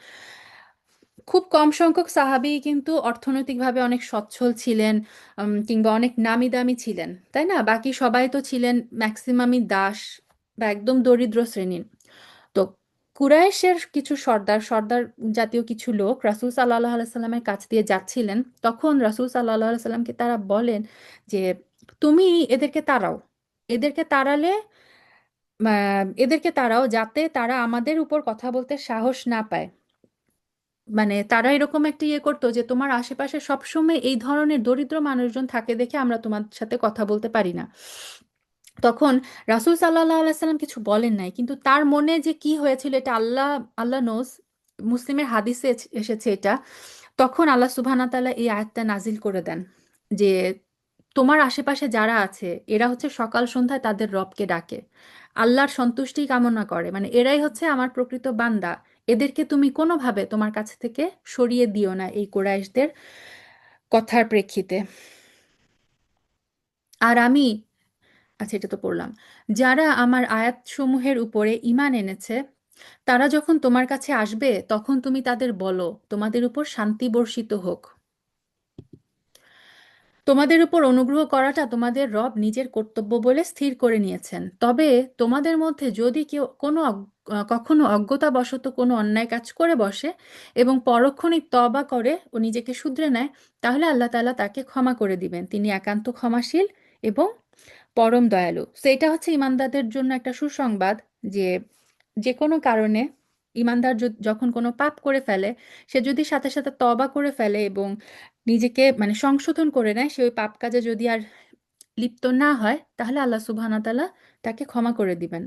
খুব কম সংখ্যক সাহাবী কিন্তু অর্থনৈতিকভাবে অনেক সচ্ছল ছিলেন, কিংবা অনেক নামি দামি ছিলেন, তাই না? বাকি সবাই তো ছিলেন ম্যাক্সিমামই দাস বা একদম দরিদ্র শ্রেণীর। তো কুরাইশের কিছু সর্দার সর্দার জাতীয় কিছু লোক রাসূল সাল্লাল্লাহু আলাইহি সাল্লামের কাছ দিয়ে যাচ্ছিলেন। তখন রাসূল সাল্লাল্লাহু আলাইহি সাল্লামকে তারা বলেন যে তুমি এদেরকে তাড়াও, এদেরকে তাড়ালে এদেরকে তাড়াও যাতে তারা আমাদের উপর কথা বলতে সাহস না পায়। মানে তারা এরকম একটা ইয়ে করতো যে তোমার আশেপাশে সবসময় এই ধরনের দরিদ্র মানুষজন থাকে দেখে আমরা তোমার সাথে কথা বলতে পারি না। তখন রাসূল সাল্লাল্লাহু আলাইহি সাল্লাম কিছু বলেন নাই, কিন্তু তার মনে যে কি হয়েছিল এটা আল্লাহ আল্লাহ নোস। মুসলিমের হাদিসে এসেছে এটা। তখন আল্লাহ সুবহানাহু ওয়া তাআলা এই আয়াতটা নাজিল করে দেন যে তোমার আশেপাশে যারা আছে এরা হচ্ছে সকাল সন্ধ্যায় তাদের রবকে ডাকে, আল্লাহর সন্তুষ্টি কামনা করে, মানে এরাই হচ্ছে আমার প্রকৃত বান্দা। এদেরকে তুমি কোনোভাবে তোমার কাছ থেকে সরিয়ে দিও না এই কুরাইশদের কথার প্রেক্ষিতে। আর আমি, আচ্ছা এটা তো পড়লাম, যারা আমার আয়াতসমূহের উপরে ঈমান এনেছে তারা যখন তোমার কাছে আসবে তখন তুমি তাদের বলো তোমাদের উপর শান্তি বর্ষিত হোক। তোমাদের উপর অনুগ্রহ করাটা তোমাদের রব নিজের কর্তব্য বলে স্থির করে নিয়েছেন। তবে তোমাদের মধ্যে যদি কেউ কখনো অজ্ঞতাবশত কোনো অন্যায় কাজ করে বসে এবং পরক্ষণেই তওবা করে ও নিজেকে শুধরে নেয়, তাহলে আল্লাহ তাআলা তাকে ক্ষমা করে দিবেন। তিনি একান্ত ক্ষমাশীল এবং পরম দয়ালু। তো এটা হচ্ছে ইমানদারদের জন্য একটা সুসংবাদ যে যে কোনো কারণে ইমানদার যখন কোনো পাপ করে ফেলে, সে যদি সাথে সাথে তওবা করে ফেলে এবং নিজেকে মানে সংশোধন করে নেয়, সে ওই পাপ কাজে যদি আর লিপ্ত না হয় তাহলে আল্লাহ সুবহানাহু ওয়া তাআলা তাকে ক্ষমা করে দিবেন।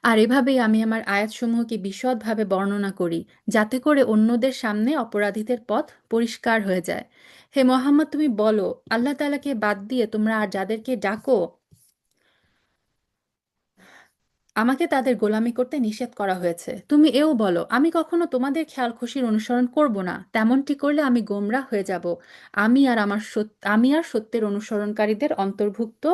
আর এভাবেই আমি আমার আয়াতসমূহকে বিশদভাবে বর্ণনা করি, যাতে করে অন্যদের সামনে অপরাধীদের পথ পরিষ্কার হয়ে যায়। হে মোহাম্মদ, তুমি বলো আল্লাহ তাআলাকে বাদ দিয়ে তোমরা আর যাদেরকে ডাকো আমাকে তাদের গোলামি করতে নিষেধ করা হয়েছে। তুমি এও বলো আমি কখনো তোমাদের খেয়াল খুশির অনুসরণ করব না, তেমনটি করলে আমি গোমরাহ হয়ে যাব। আমি আর সত্যের অনুসরণকারীদের অন্তর্ভুক্ত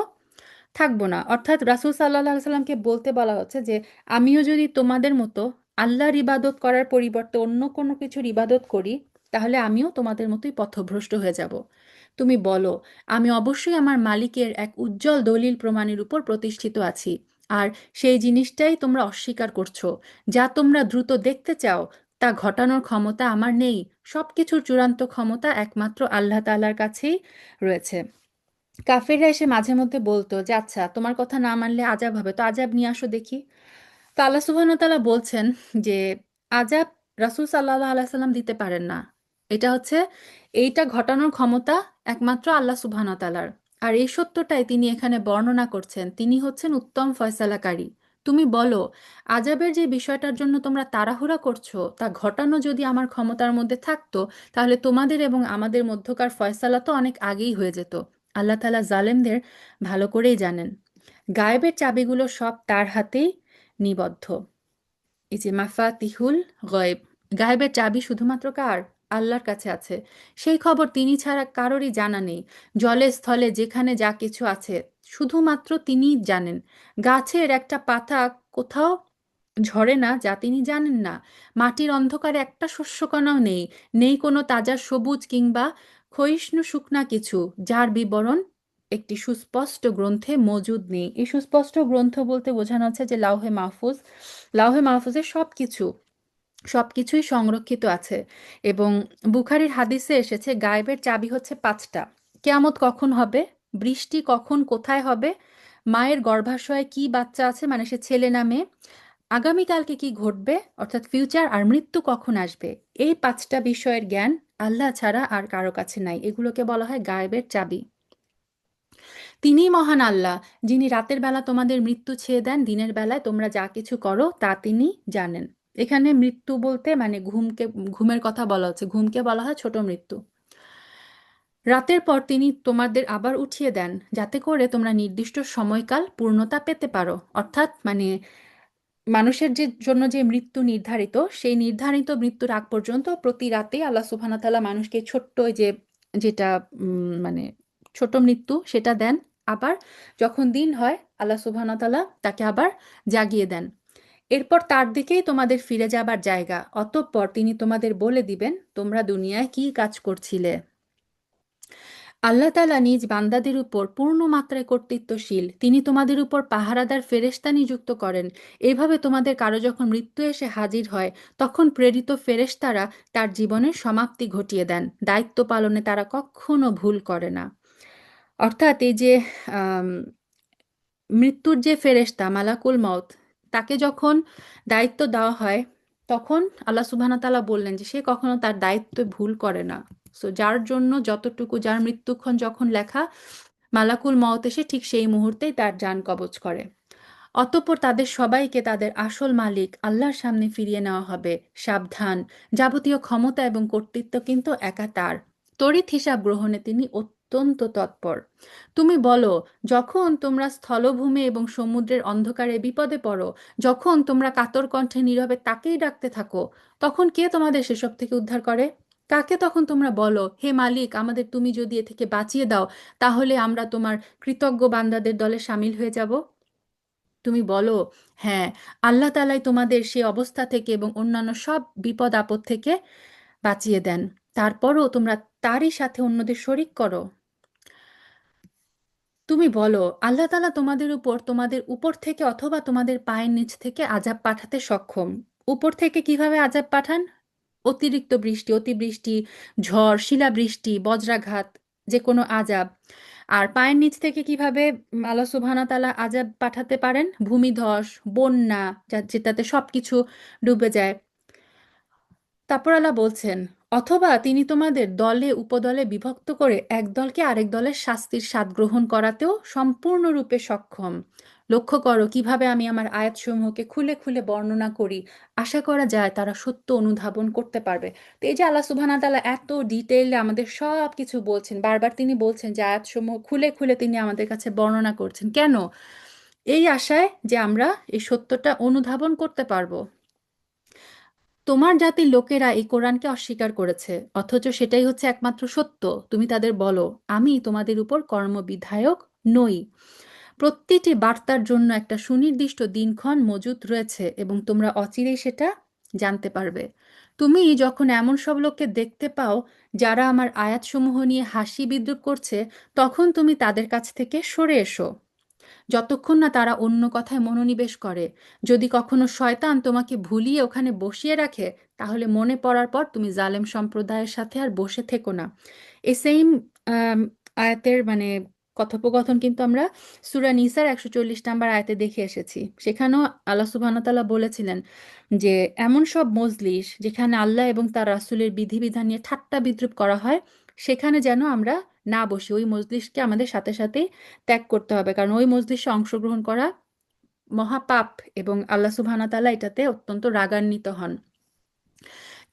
থাকবো না। অর্থাৎ রাসূল সাল্লাল্লাহু আলাইহি সাল্লামকে বলতে বলা হচ্ছে যে আমিও যদি তোমাদের মতো আল্লাহর ইবাদত করার পরিবর্তে অন্য কোনো কিছুর ইবাদত করি তাহলে আমিও তোমাদের মতোই পথভ্রষ্ট হয়ে যাব। তুমি বলো আমি অবশ্যই আমার মালিকের এক উজ্জ্বল দলিল প্রমাণের উপর প্রতিষ্ঠিত আছি, আর সেই জিনিসটাই তোমরা অস্বীকার করছো। যা তোমরা দ্রুত দেখতে চাও তা ঘটানোর ক্ষমতা আমার নেই। সবকিছুর চূড়ান্ত ক্ষমতা একমাত্র আল্লাহ তাআলার কাছেই রয়েছে। কাফেররা এসে মাঝে মধ্যে বলতো যে আচ্ছা তোমার কথা না মানলে আজাব হবে, তো আজাব নিয়ে আসো দেখি। তো আল্লাহ সুবহানাহু ওয়া তাআলা বলছেন যে আজাব রাসূল সাল্লাল্লাহু আলাইহি সাল্লাম দিতে পারেন না। এটা হচ্ছে এইটা ঘটানোর ক্ষমতা একমাত্র আল্লাহ সুবহানাহু ওয়া তাআলার। আর এই সত্যটাই তিনি এখানে বর্ণনা করছেন, তিনি হচ্ছেন উত্তম ফয়সালাকারী। তুমি বলো আজাবের যে বিষয়টার জন্য তোমরা তাড়াহুড়া করছো তা ঘটানো যদি আমার ক্ষমতার মধ্যে থাকতো তাহলে তোমাদের এবং আমাদের মধ্যকার ফয়সালা তো অনেক আগেই হয়ে যেত। আল্লাহ তাআলা জালেমদের ভালো করেই জানেন। গায়েবের চাবিগুলো সব তার হাতেই নিবদ্ধ। এই যে মাফাতিহুল গয়েব, গায়েবের চাবি শুধুমাত্র কার? আল্লাহর কাছে আছে। সেই খবর তিনি ছাড়া কারোরই জানা নেই। জলে স্থলে যেখানে যা কিছু আছে শুধুমাত্র তিনিই জানেন। গাছের একটা পাতা কোথাও ঝরে না যা তিনি জানেন না। মাটির অন্ধকারে একটা শস্যকণাও নেই, নেই কোনো তাজা সবুজ কিংবা ক্ষয়িষ্ণু শুকনা কিছু যার বিবরণ একটি সুস্পষ্ট গ্রন্থে মজুদ নেই। এই সুস্পষ্ট গ্রন্থ বলতে বোঝানো হচ্ছে যে লাউহে মাহফুজ। লাউহে মাহফুজে সবকিছুই সংরক্ষিত আছে। এবং বুখারীর হাদিসে এসেছে গায়েবের চাবি হচ্ছে 5টা। কেয়ামত কখন হবে, বৃষ্টি কখন কোথায় হবে, মায়ের গর্ভাশয়ে কি বাচ্চা আছে মানে সে ছেলে না মেয়ে, আগামীকালকে কি ঘটবে, অর্থাৎ ফিউচার, আর মৃত্যু কখন আসবে, এই 5টা বিষয়ের জ্ঞান আল্লাহ ছাড়া আর কারো কাছে নাই। এগুলোকে বলা হয় গায়েবের চাবি। তিনিই মহান আল্লাহ, যিনি রাতের বেলা তোমাদের মৃত্যু ছেয়ে দেন, দিনের বেলায় তোমরা যা কিছু করো তা তিনি জানেন। এখানে মৃত্যু বলতে মানে ঘুমের কথা বলা হচ্ছে, ঘুমকে বলা হয় ছোট মৃত্যু। রাতের পর তিনি তোমাদের আবার উঠিয়ে দেন, যাতে করে তোমরা নির্দিষ্ট সময়কাল পূর্ণতা পেতে পারো। অর্থাৎ মানে মানুষের জন্য যে মৃত্যু নির্ধারিত, সেই নির্ধারিত মৃত্যুর আগ পর্যন্ত প্রতি রাতেই আল্লাহ সুবহানাহু ওয়া তাআলা মানুষকে ছোট্ট ওই যে যেটা মানে ছোট মৃত্যু সেটা দেন। আবার যখন দিন হয় আল্লাহ সুবহানাহু ওয়া তাআলা তাকে আবার জাগিয়ে দেন। এরপর তার দিকেই তোমাদের ফিরে যাবার জায়গা। অতঃপর তিনি তোমাদের বলে দিবেন তোমরা দুনিয়ায় কি কাজ করছিলে। আল্লাহ তাআলা নিজ বান্দাদের উপর পূর্ণ মাত্রায় কর্তৃত্বশীল। তিনি তোমাদের উপর পাহারাদার ফেরেশতা নিযুক্ত করেন। এভাবে তোমাদের কারো যখন মৃত্যু এসে হাজির হয়, তখন প্রেরিত ফেরেশতারা তার জীবনের সমাপ্তি ঘটিয়ে দেন। দায়িত্ব পালনে তারা কখনো ভুল করে না। অর্থাৎ এই যে আম, মৃত্যুর যে ফেরেশতা মালাকুল মউত, তাকে যখন দায়িত্ব দেওয়া হয়, তখন আল্লাহ সুবহানাহু ওয়া তাআলা বললেন যে সে কখনো তার দায়িত্বে ভুল করে না। সো যার জন্য যতটুকু, যার মৃত্যুক্ষণ যখন লেখা, মালাকুল মউত এসে ঠিক সেই মুহূর্তেই তার জান কবজ করে। অতঃপর তাদের সবাইকে তাদের আসল মালিক আল্লাহর সামনে ফিরিয়ে নেওয়া হবে। সাবধান, যাবতীয় ক্ষমতা এবং কর্তৃত্ব কিন্তু একা তার। তড়িৎ হিসাব গ্রহণে তিনি অত্যন্ত তৎপর। তুমি বলো, যখন তোমরা স্থলভূমি এবং সমুদ্রের অন্ধকারে বিপদে পড়ো, যখন তোমরা কাতর কণ্ঠে নীরবে তাকেই ডাকতে থাকো, তখন কে তোমাদের সেসব থেকে উদ্ধার করে? কাকে তখন তোমরা বলো, হে মালিক, আমাদের তুমি যদি এ থেকে বাঁচিয়ে দাও, তাহলে আমরা তোমার কৃতজ্ঞ বান্দাদের দলে সামিল হয়ে যাব? তুমি বলো, হ্যাঁ, আল্লাহ তাআলাই তোমাদের সেই অবস্থা থেকে এবং অন্যান্য সব বিপদ আপদ থেকে বাঁচিয়ে দেন। তারপরও তোমরা তারই সাথে অন্যদের শরিক করো। তুমি বলো, আল্লাহ তাআলা তোমাদের উপর থেকে অথবা তোমাদের পায়ের নিচ থেকে আযাব পাঠাতে সক্ষম। উপর থেকে কিভাবে আযাব পাঠান? অতিরিক্ত বৃষ্টি, অতিবৃষ্টি, ঝড়, শিলাবৃষ্টি, বজ্রাঘাত, যে কোনো আযাব। আর পায়ের নিচ থেকে কিভাবে আল্লাহ সুবহানাহু ওয়া তাআলা আযাব পাঠাতে পারেন? ভূমিধস, বন্যা, যেটাতে সবকিছু ডুবে যায়। তারপর আল্লাহ বলছেন, অথবা তিনি তোমাদের দলে উপদলে বিভক্ত করে এক দলকে আরেক দলের শাস্তির স্বাদ গ্রহণ করাতেও সম্পূর্ণরূপে সক্ষম। লক্ষ্য করো কিভাবে আমি আমার আয়াতসমূহকে খুলে খুলে বর্ণনা করি। আশা করা যায় তারা সত্য অনুধাবন করতে পারবে। তো এই যে আল্লাহ সুবহানাহু ওয়া তাআলা এত ডিটেইলে আমাদের সব কিছু বলছেন, বারবার তিনি বলছেন যে আয়াতসমূহ খুলে খুলে তিনি আমাদের কাছে বর্ণনা করছেন কেন? এই আশায় যে আমরা এই সত্যটা অনুধাবন করতে পারবো। তোমার জাতির লোকেরা এই কোরআনকে অস্বীকার করেছে, অথচ সেটাই হচ্ছে একমাত্র সত্য। তুমি তাদের বলো, আমি তোমাদের উপর কর্মবিধায়ক নই। প্রতিটি বার্তার জন্য একটা সুনির্দিষ্ট দিনক্ষণ মজুদ রয়েছে এবং তোমরা অচিরেই সেটা জানতে পারবে। তুমি যখন এমন সব লোককে দেখতে পাও যারা আমার আয়াতসমূহ নিয়ে হাসি বিদ্রূপ করছে, তখন তুমি তাদের কাছ থেকে সরে এসো, যতক্ষণ না তারা অন্য কথায় মনোনিবেশ করে। যদি কখনো শয়তান তোমাকে ভুলিয়ে ওখানে বসিয়ে রাখে, তাহলে মনে পড়ার পর তুমি জালেম সম্প্রদায়ের সাথে আর বসে থেকো না। এই সেম আয়াতের মানে কথোপকথন কিন্তু আমরা সূরা নিসার 140 নাম্বার আয়াতে দেখে এসেছি। সেখানেও আল্লাহ সুবহানাহু ওয়া তাআলা বলেছিলেন যে এমন সব মজলিস যেখানে আল্লাহ এবং তার রাসূলের বিধিবিধান নিয়ে ঠাট্টা বিদ্রূপ করা হয়, সেখানে যেন আমরা না বসি। ওই মজলিসকে আমাদের সাথে সাথে ত্যাগ করতে হবে, কারণ ওই মজলিসে অংশগ্রহণ করা মহাপাপ এবং আল্লাহ সুবহানাহু ওয়া তাআলা এটাতে অত্যন্ত রাগান্বিত হন।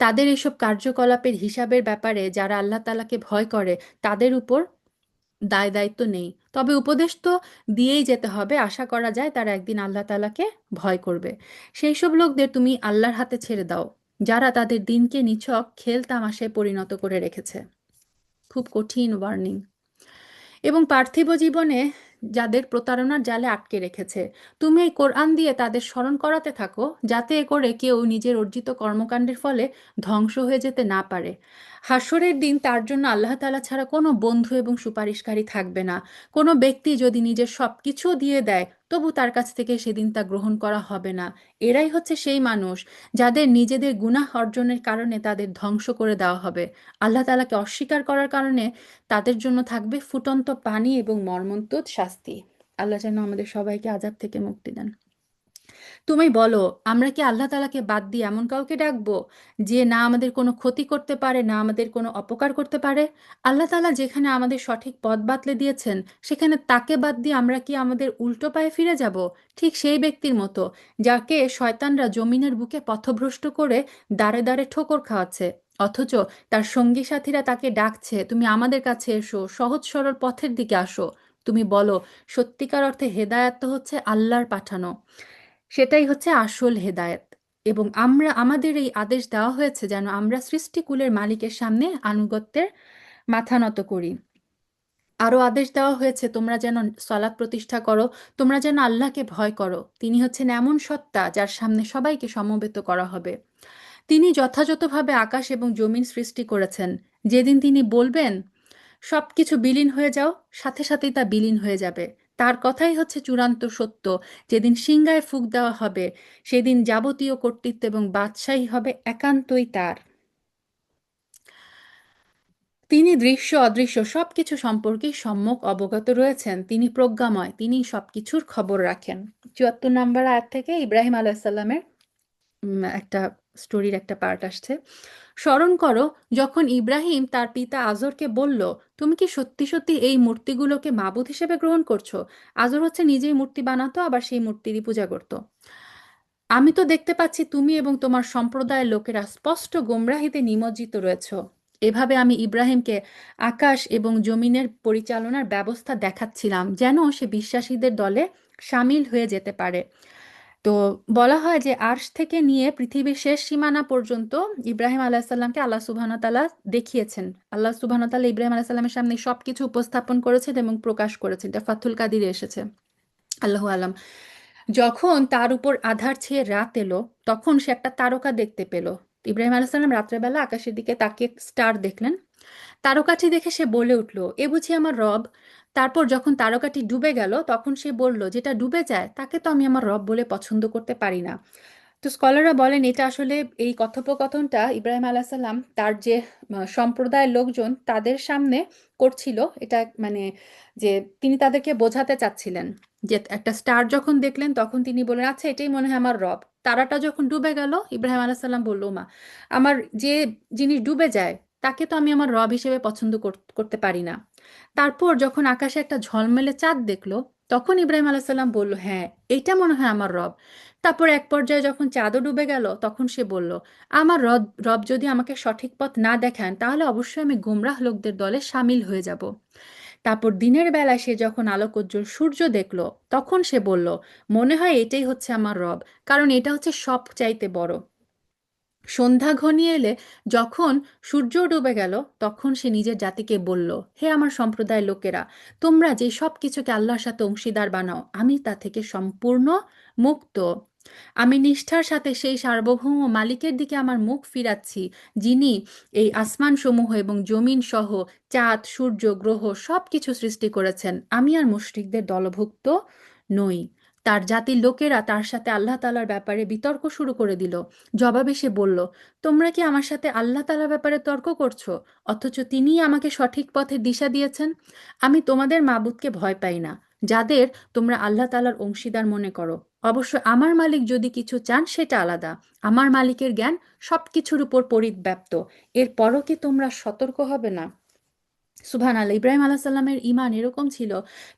তাদের এসব কার্যকলাপের হিসাবের ব্যাপারে যারা আল্লাহ তাআলাকে ভয় করে, তাদের উপর দায় দায়িত্ব নেই। তবে উপদেশ তো দিয়েই যেতে হবে। আশা করা যায় তারা একদিন আল্লাহ তাআলাকে ভয় করবে। সেই সব লোকদের তুমি আল্লাহর হাতে ছেড়ে দাও, যারা তাদের দিনকে নিছক খেল তামাশায় পরিণত করে রেখেছে। খুব কঠিন ওয়ার্নিং। এবং পার্থিব জীবনে যাদের প্রতারণার জালে আটকে রেখেছে, তুমি এই কোরআন দিয়ে তাদের স্মরণ করাতে থাকো, যাতে এ করে কেউ নিজের অর্জিত কর্মকাণ্ডের ফলে ধ্বংস হয়ে যেতে না পারে। হাসরের দিন তার জন্য আল্লাহ তাআলা ছাড়া কোনো বন্ধু এবং সুপারিশকারী থাকবে না। কোনো ব্যক্তি যদি নিজের সবকিছু দিয়ে দেয়, তবু তার কাছ থেকে সেদিন তা গ্রহণ করা হবে না। এরাই হচ্ছে সেই মানুষ যাদের নিজেদের গুনাহ অর্জনের কারণে তাদের ধ্বংস করে দেওয়া হবে। আল্লাহ তাআলাকে অস্বীকার করার কারণে তাদের জন্য থাকবে ফুটন্ত পানি এবং মর্মন্তুদ শাস্তি। আল্লাহ যেন আমাদের সবাইকে আযাব থেকে মুক্তি দেন। তুমি বলো, আমরা কি আল্লাহ তাআলাকে বাদ দিয়ে এমন কাউকে ডাকবো যে না আমাদের কোনো ক্ষতি করতে পারে, না আমাদের কোনো অপকার করতে পারে? আল্লাহ তাআলা যেখানে আমাদের সঠিক পথ বাতলে দিয়েছেন, সেখানে তাকে বাদ দিয়ে আমরা কি আমাদের উল্টো পায়ে ফিরে যাব? ঠিক সেই ব্যক্তির মতো যাকে শয়তানরা জমিনের বুকে পথভ্রষ্ট করে দাঁড়ে দাঁড়ে ঠোকর খাওয়াচ্ছে, অথচ তার সঙ্গী সাথীরা তাকে ডাকছে, তুমি আমাদের কাছে এসো, সহজ সরল পথের দিকে আসো। তুমি বলো, সত্যিকার অর্থে হেদায়েত তো হচ্ছে আল্লাহর পাঠানো, সেটাই হচ্ছে আসল হেদায়েত। এবং আমাদের এই আদেশ দেওয়া হয়েছে যেন আমরা সৃষ্টিকুলের মালিকের সামনে আনুগত্যের মাথা নত করি। আরও আদেশ দেওয়া হয়েছে তোমরা যেন সালাত প্রতিষ্ঠা করো, তোমরা যেন আল্লাহকে ভয় করো। তিনি হচ্ছেন এমন সত্তা যার সামনে সবাইকে সমবেত করা হবে। তিনি যথাযথভাবে আকাশ এবং জমিন সৃষ্টি করেছেন। যেদিন তিনি বলবেন সব কিছু বিলীন হয়ে যাও, সাথে সাথেই তা বিলীন হয়ে যাবে। তার কথাই হচ্ছে চূড়ান্ত সত্য। যেদিন সিংহায় ফুঁক দেওয়া হবে, সেদিন যাবতীয় কর্তৃত্ব এবং বাদশাহী হবে একান্তই তার। তিনি দৃশ্য অদৃশ্য সবকিছু সম্পর্কে সম্যক অবগত রয়েছেন। তিনি প্রজ্ঞাময়, তিনি সবকিছুর খবর রাখেন। ৭৪ নম্বর আয়াত থেকে ইব্রাহিম আলাইসাল্লামের একটা স্টোরির একটা পার্ট আসছে। স্মরণ করো যখন ইব্রাহিম তার পিতা আজরকে বলল, তুমি কি সত্যি সত্যি এই মূর্তিগুলোকে মাবুদ হিসেবে গ্রহণ করছো? আজর হচ্ছে নিজেই মূর্তি বানাতো, আবার সেই মূর্তিরই পূজা করত। আমি তো দেখতে পাচ্ছি তুমি এবং তোমার সম্প্রদায়ের লোকেরা স্পষ্ট গোমরাহিতে নিমজ্জিত রয়েছ। এভাবে আমি ইব্রাহিমকে আকাশ এবং জমিনের পরিচালনার ব্যবস্থা দেখাচ্ছিলাম, যেন সে বিশ্বাসীদের দলে সামিল হয়ে যেতে পারে। তো বলা হয় যে আরশ থেকে নিয়ে পৃথিবীর শেষ সীমানা পর্যন্ত ইব্রাহিম আলাহিসাল্লামকে আল্লাহ সুবহানাহু ওয়া তাআলা দেখিয়েছেন। আল্লাহ সুবহানাহু ওয়া তাআলা ইব্রাহিম আলাহিসাল্লামের সামনে সবকিছু উপস্থাপন করেছেন এবং প্রকাশ করেছেন। এটা ফাথুল কাদিরে এসেছে। আল্লাহু আলাম। যখন তার উপর আঁধার ছেয়ে রাত এলো, তখন সে একটা তারকা দেখতে পেল। ইব্রাহিম আলাইহিস সালাম রাত্রেবেলা আকাশের দিকে তাকিয়ে স্টার দেখলেন। তারকাটি দেখে সে বলে উঠল, এ বুঝি আমার রব? তারপর যখন তারকাটি ডুবে গেল, তখন সে বলল, যেটা ডুবে যায় তাকে তো আমি আমার রব বলে পছন্দ করতে পারি না। তো স্কলাররা বলেন এটা আসলে এই কথোপকথনটা ইব্রাহিম আলাইসাল্লাম তার যে সম্প্রদায়ের লোকজন তাদের সামনে করছিল। এটা মানে যে তিনি তাদেরকে বোঝাতে চাচ্ছিলেন যে একটা স্টার যখন দেখলেন তখন তিনি বললেন, আচ্ছা এটাই মনে হয় আমার রব। তারাটা যখন ডুবে গেল, ইব্রাহিম আলাইসাল্লাম বলল, মা আমার যে জিনিস ডুবে যায় তাকে তো আমি আমার রব হিসেবে পছন্দ করতে পারি না। তারপর যখন আকাশে একটা ঝলমেলে চাঁদ দেখলো, তখন ইব্রাহিম আলাইসাল্লাম বলল, হ্যাঁ এইটা মনে হয় আমার রব। তারপর এক পর্যায়ে যখন চাঁদও ডুবে গেল, তখন সে বলল, আমার রব রব যদি আমাকে সঠিক পথ না দেখান, তাহলে অবশ্যই আমি গোমরাহ লোকদের দলে সামিল হয়ে যাব। তারপর দিনের বেলায় সে যখন আলোকোজ্জ্বল সূর্য দেখল, তখন সে বলল, মনে হয় এটাই হচ্ছে আমার রব, কারণ এটা হচ্ছে সব চাইতে বড়। সন্ধ্যা ঘনিয়ে এলে যখন সূর্য ডুবে গেল, তখন সে নিজের জাতিকে বলল, হে আমার সম্প্রদায়ের লোকেরা, তোমরা যে সব কিছুকে আল্লাহর সাথে অংশীদার বানাও, আমি তা থেকে সম্পূর্ণ মুক্ত। আমি নিষ্ঠার সাথে সেই সার্বভৌম মালিকের দিকে আমার মুখ ফিরাচ্ছি, যিনি এই আসমান সমূহ এবং জমিন সহ চাঁদ, সূর্য, গ্রহ সব কিছু সৃষ্টি করেছেন। আমি আর মুশরিকদের দলভুক্ত নই। তার জাতির লোকেরা তার সাথে আল্লাহ তাআলার ব্যাপারে বিতর্ক শুরু করে দিল। জবাবে সে বলল, তোমরা কি আমার সাথে আল্লাহ তাআলার ব্যাপারে তর্ক করছো, অথচ তিনিই আমাকে সঠিক পথের দিশা দিয়েছেন? আমি তোমাদের মাবুদকে ভয় পাই না, যাদের তোমরা আল্লাহ তাআলার অংশীদার মনে করো। অবশ্য আমার মালিক যদি কিছু চান সেটা আলাদা। আমার মালিকের জ্ঞান সবকিছুর উপর পরিব্যাপ্ত। এরপরও কি তোমরা সতর্ক হবে না? সুবহানাল্লাহ। ইব্রাহিম আলাইহিস সালামের ঈমান এরকম ছিল,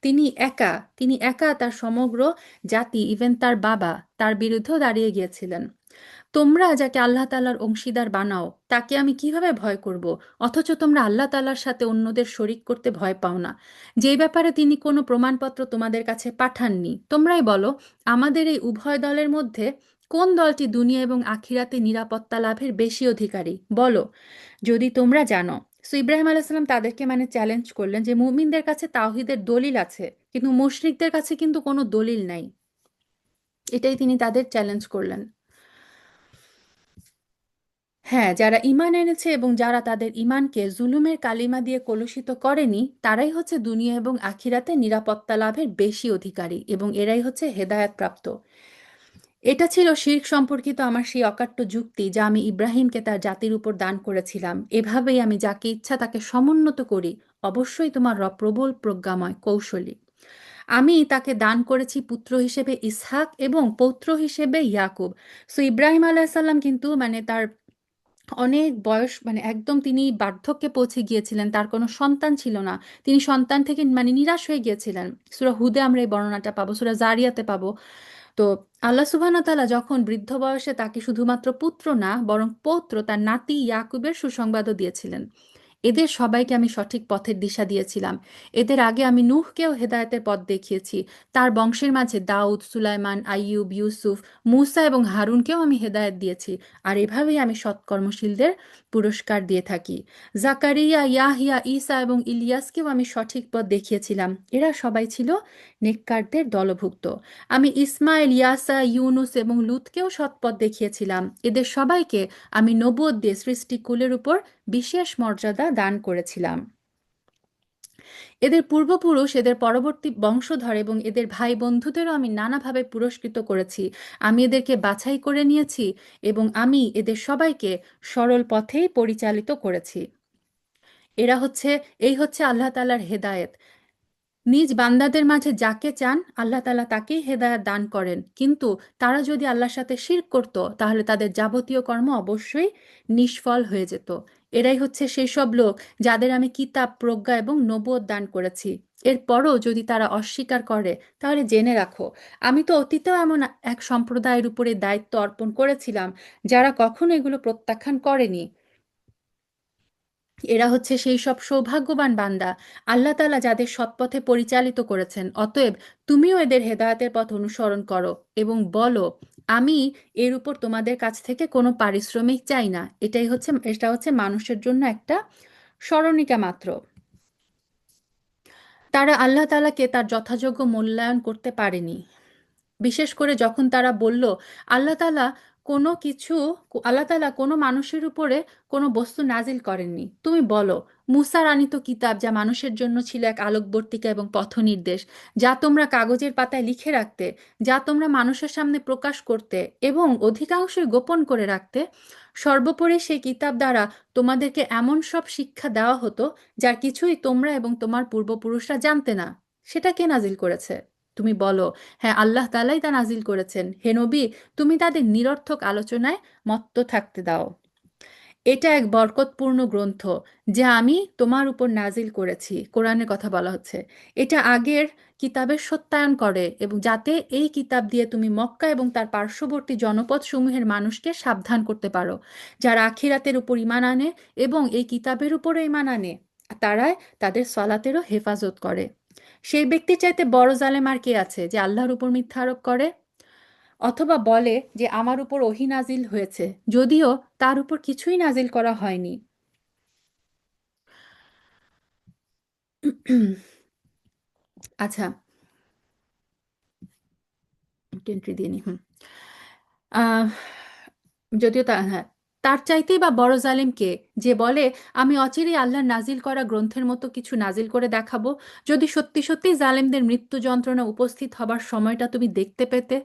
তিনি একা তিনি একা তার সমগ্র জাতি, ইভেন তার বাবা, তার বিরুদ্ধেও দাঁড়িয়ে গিয়েছিলেন। তোমরা যাকে আল্লাহ তাআলার অংশীদার বানাও, তাকে আমি কিভাবে ভয় করব? অথচ তোমরা আল্লাহ তাআলার সাথে অন্যদের শরিক করতে ভয় পাও না, যেই ব্যাপারে তিনি কোনো প্রমাণপত্র তোমাদের কাছে পাঠাননি। তোমরাই বলো, আমাদের এই উভয় দলের মধ্যে কোন দলটি দুনিয়া এবং আখিরাতে নিরাপত্তা লাভের বেশি অধিকারী? বলো, যদি তোমরা জানো। সো ইব্রাহিম আলাইসাল্লাম তাদেরকে মানে চ্যালেঞ্জ করলেন যে মুমিনদের কাছে তাওহীদের দলিল আছে, কিন্তু মুশরিকদের কাছে কিন্তু কোনো দলিল নাই। এটাই তিনি তাদের চ্যালেঞ্জ করলেন। হ্যাঁ, যারা ঈমান এনেছে এবং যারা তাদের ঈমানকে জুলুমের কালিমা দিয়ে কলুষিত করেনি, তারাই হচ্ছে দুনিয়া এবং আখিরাতে নিরাপত্তা লাভের বেশি অধিকারী এবং এরাই হচ্ছে হেদায়েতপ্রাপ্ত। এটা ছিল শিরক সম্পর্কিত আমার সেই অকাট্য যুক্তি, যা আমি ইব্রাহিমকে তার জাতির উপর দান করেছিলাম। এভাবেই আমি যাকে ইচ্ছা তাকে সমুন্নত করি। অবশ্যই তোমার রব প্রবল প্রজ্ঞাময়, কৌশলী। আমি তাকে দান করেছি পুত্র হিসেবে ইসহাক এবং পৌত্র হিসেবে ইয়াকুব। সো ইব্রাহিম আলাইসাল্লাম কিন্তু মানে তার অনেক বয়স মানে একদম তিনি বার্ধক্যে পৌঁছে গিয়েছিলেন, তার কোনো সন্তান ছিল না। তিনি সন্তান থেকে মানে নিরাশ হয়ে গিয়েছিলেন। সূরা হুদে আমরা এই বর্ণনাটা পাবো, সূরা জারিয়াতে পাবো। তো আল্লাহ সুবহানাহু ওয়া তাআলা যখন বৃদ্ধ বয়সে তাকে শুধুমাত্র পুত্র না বরং পৌত্র তার নাতি ইয়াকুবের সুসংবাদও দিয়েছিলেন। এদের সবাইকে আমি সঠিক পথের দিশা দিয়েছিলাম। এদের আগে আমি নূহকেও হেদায়েতের পথ দেখিয়েছি। তার বংশের মাঝে দাউদ, সুলাইমান, আইয়ুব, ইউসুফ, মূসা এবং হারুনকেও আমি হেদায়েত দিয়েছি। আর এভাবেই আমি সৎকর্মশীলদের পুরস্কার দিয়ে থাকি। জাকারিয়া, ইয়াহিয়া, ঈসা এবং ইলিয়াসকেও আমি সঠিক পথ দেখিয়েছিলাম। এরা সবাই ছিল নেককারদের দলভুক্ত। আমি ইসমাইল, ইয়াসা, ইউনুস এবং লূতকেও সৎপথ দেখিয়েছিলাম। এদের সবাইকে আমি নবুয়ত দিয়ে সৃষ্টিকুলের উপর বিশেষ মর্যাদা দান করেছিলাম। এদের পূর্বপুরুষ, এদের পরবর্তী বংশধর এবং এদের ভাই বন্ধুদেরও আমি নানাভাবে পুরস্কৃত করেছি। আমি এদেরকে বাছাই করে নিয়েছি এবং আমি এদের সবাইকে সরল পথেই পরিচালিত করেছি। এই হচ্ছে আল্লাহ তাআলার হেদায়েত। নিজ বান্দাদের মাঝে যাকে চান আল্লাহ তাআলা তাকেই হেদায়েত দান করেন, কিন্তু তারা যদি আল্লাহর সাথে শিরক করত তাহলে তাদের যাবতীয় কর্ম অবশ্যই নিষ্ফল হয়ে যেত। এরাই হচ্ছে সেই সব লোক যাদের আমি কিতাব, প্রজ্ঞা এবং নবুয়ত দান করেছি। এরপরও যদি তারা অস্বীকার করে তাহলে জেনে রাখো, আমি তো অতীতেও এমন এক সম্প্রদায়ের উপরে দায়িত্ব অর্পণ করেছিলাম যারা কখনো এগুলো প্রত্যাখ্যান করেনি। এরা হচ্ছে সেই সব সৌভাগ্যবান বান্দা আল্লাহ তাআলা যাদের সৎপথে পরিচালিত করেছেন। অতএব তুমিও এদের হেদায়েতের পথ অনুসরণ করো এবং বলো, আমি এর উপর তোমাদের কাছ থেকে কোনো পারিশ্রমিক চাই না। এটা হচ্ছে মানুষের জন্য একটা স্মরণিকা মাত্র। তারা আল্লাহ তাআলাকে তার যথাযোগ্য মূল্যায়ন করতে পারেনি। বিশেষ করে যখন তারা বলল আল্লাহ তাআলা কোনো কিছু আল্লাহ তাআলা কোনো মানুষের উপরে কোনো বস্তু নাজিল করেননি। তুমি বলো, মুসার আনিত কিতাব যা মানুষের জন্য ছিল এক আলোকবর্তিকা এবং পথনির্দেশ, যা তোমরা কাগজের পাতায় লিখে রাখতে, যা তোমরা মানুষের সামনে প্রকাশ করতে এবং অধিকাংশই গোপন করে রাখতে, সর্বোপরি সেই কিতাব দ্বারা তোমাদেরকে এমন সব শিক্ষা দেওয়া হতো যার কিছুই তোমরা এবং তোমার পূর্বপুরুষরা জানতে না। সেটা কে নাজিল করেছে? তুমি বলো, হ্যাঁ, আল্লাহ তাআলাই তা নাজিল করেছেন। হে নবী, তুমি তাদের নিরর্থক আলোচনায় মত্ত থাকতে দাও। এটা এক বরকতপূর্ণ গ্রন্থ যা আমি তোমার উপর নাজিল করেছি। কোরআনের কথা বলা হচ্ছে। এটা আগের কিতাবের সত্যায়ন করে এবং যাতে এই কিতাব দিয়ে তুমি মক্কা এবং তার পার্শ্ববর্তী জনপদসমূহের মানুষকে সাবধান করতে পারো। যারা আখিরাতের উপর ঈমান আনে এবং এই কিতাবের উপরও ঈমান আনে, তারাই তাদের সালাতেরও হেফাজত করে। সেই ব্যক্তির চাইতে বড় জালেম আর কে আছে যে আল্লাহর উপর মিথ্যা আরোপ করে অথবা বলে যে আমার উপর ওহী নাজিল হয়েছে, যদিও তার উপর কিছুই নাজিল করা হয়নি। আচ্ছা, এন্ট্রি দিয়ে নি। আহ, যদিও তা হ্যাঁ, তার চাইতেই বা বড় জালিম কে, যে বলে আমি অচিরেই আল্লাহর নাজিল করা গ্রন্থের মতো কিছু নাজিল করে দেখাবো, যদি সত্যি সত্যি জালিমদের মৃত্যু যন্ত্রণা উপস্থিত হবার সময়টা তুমি দেখতে পেতে,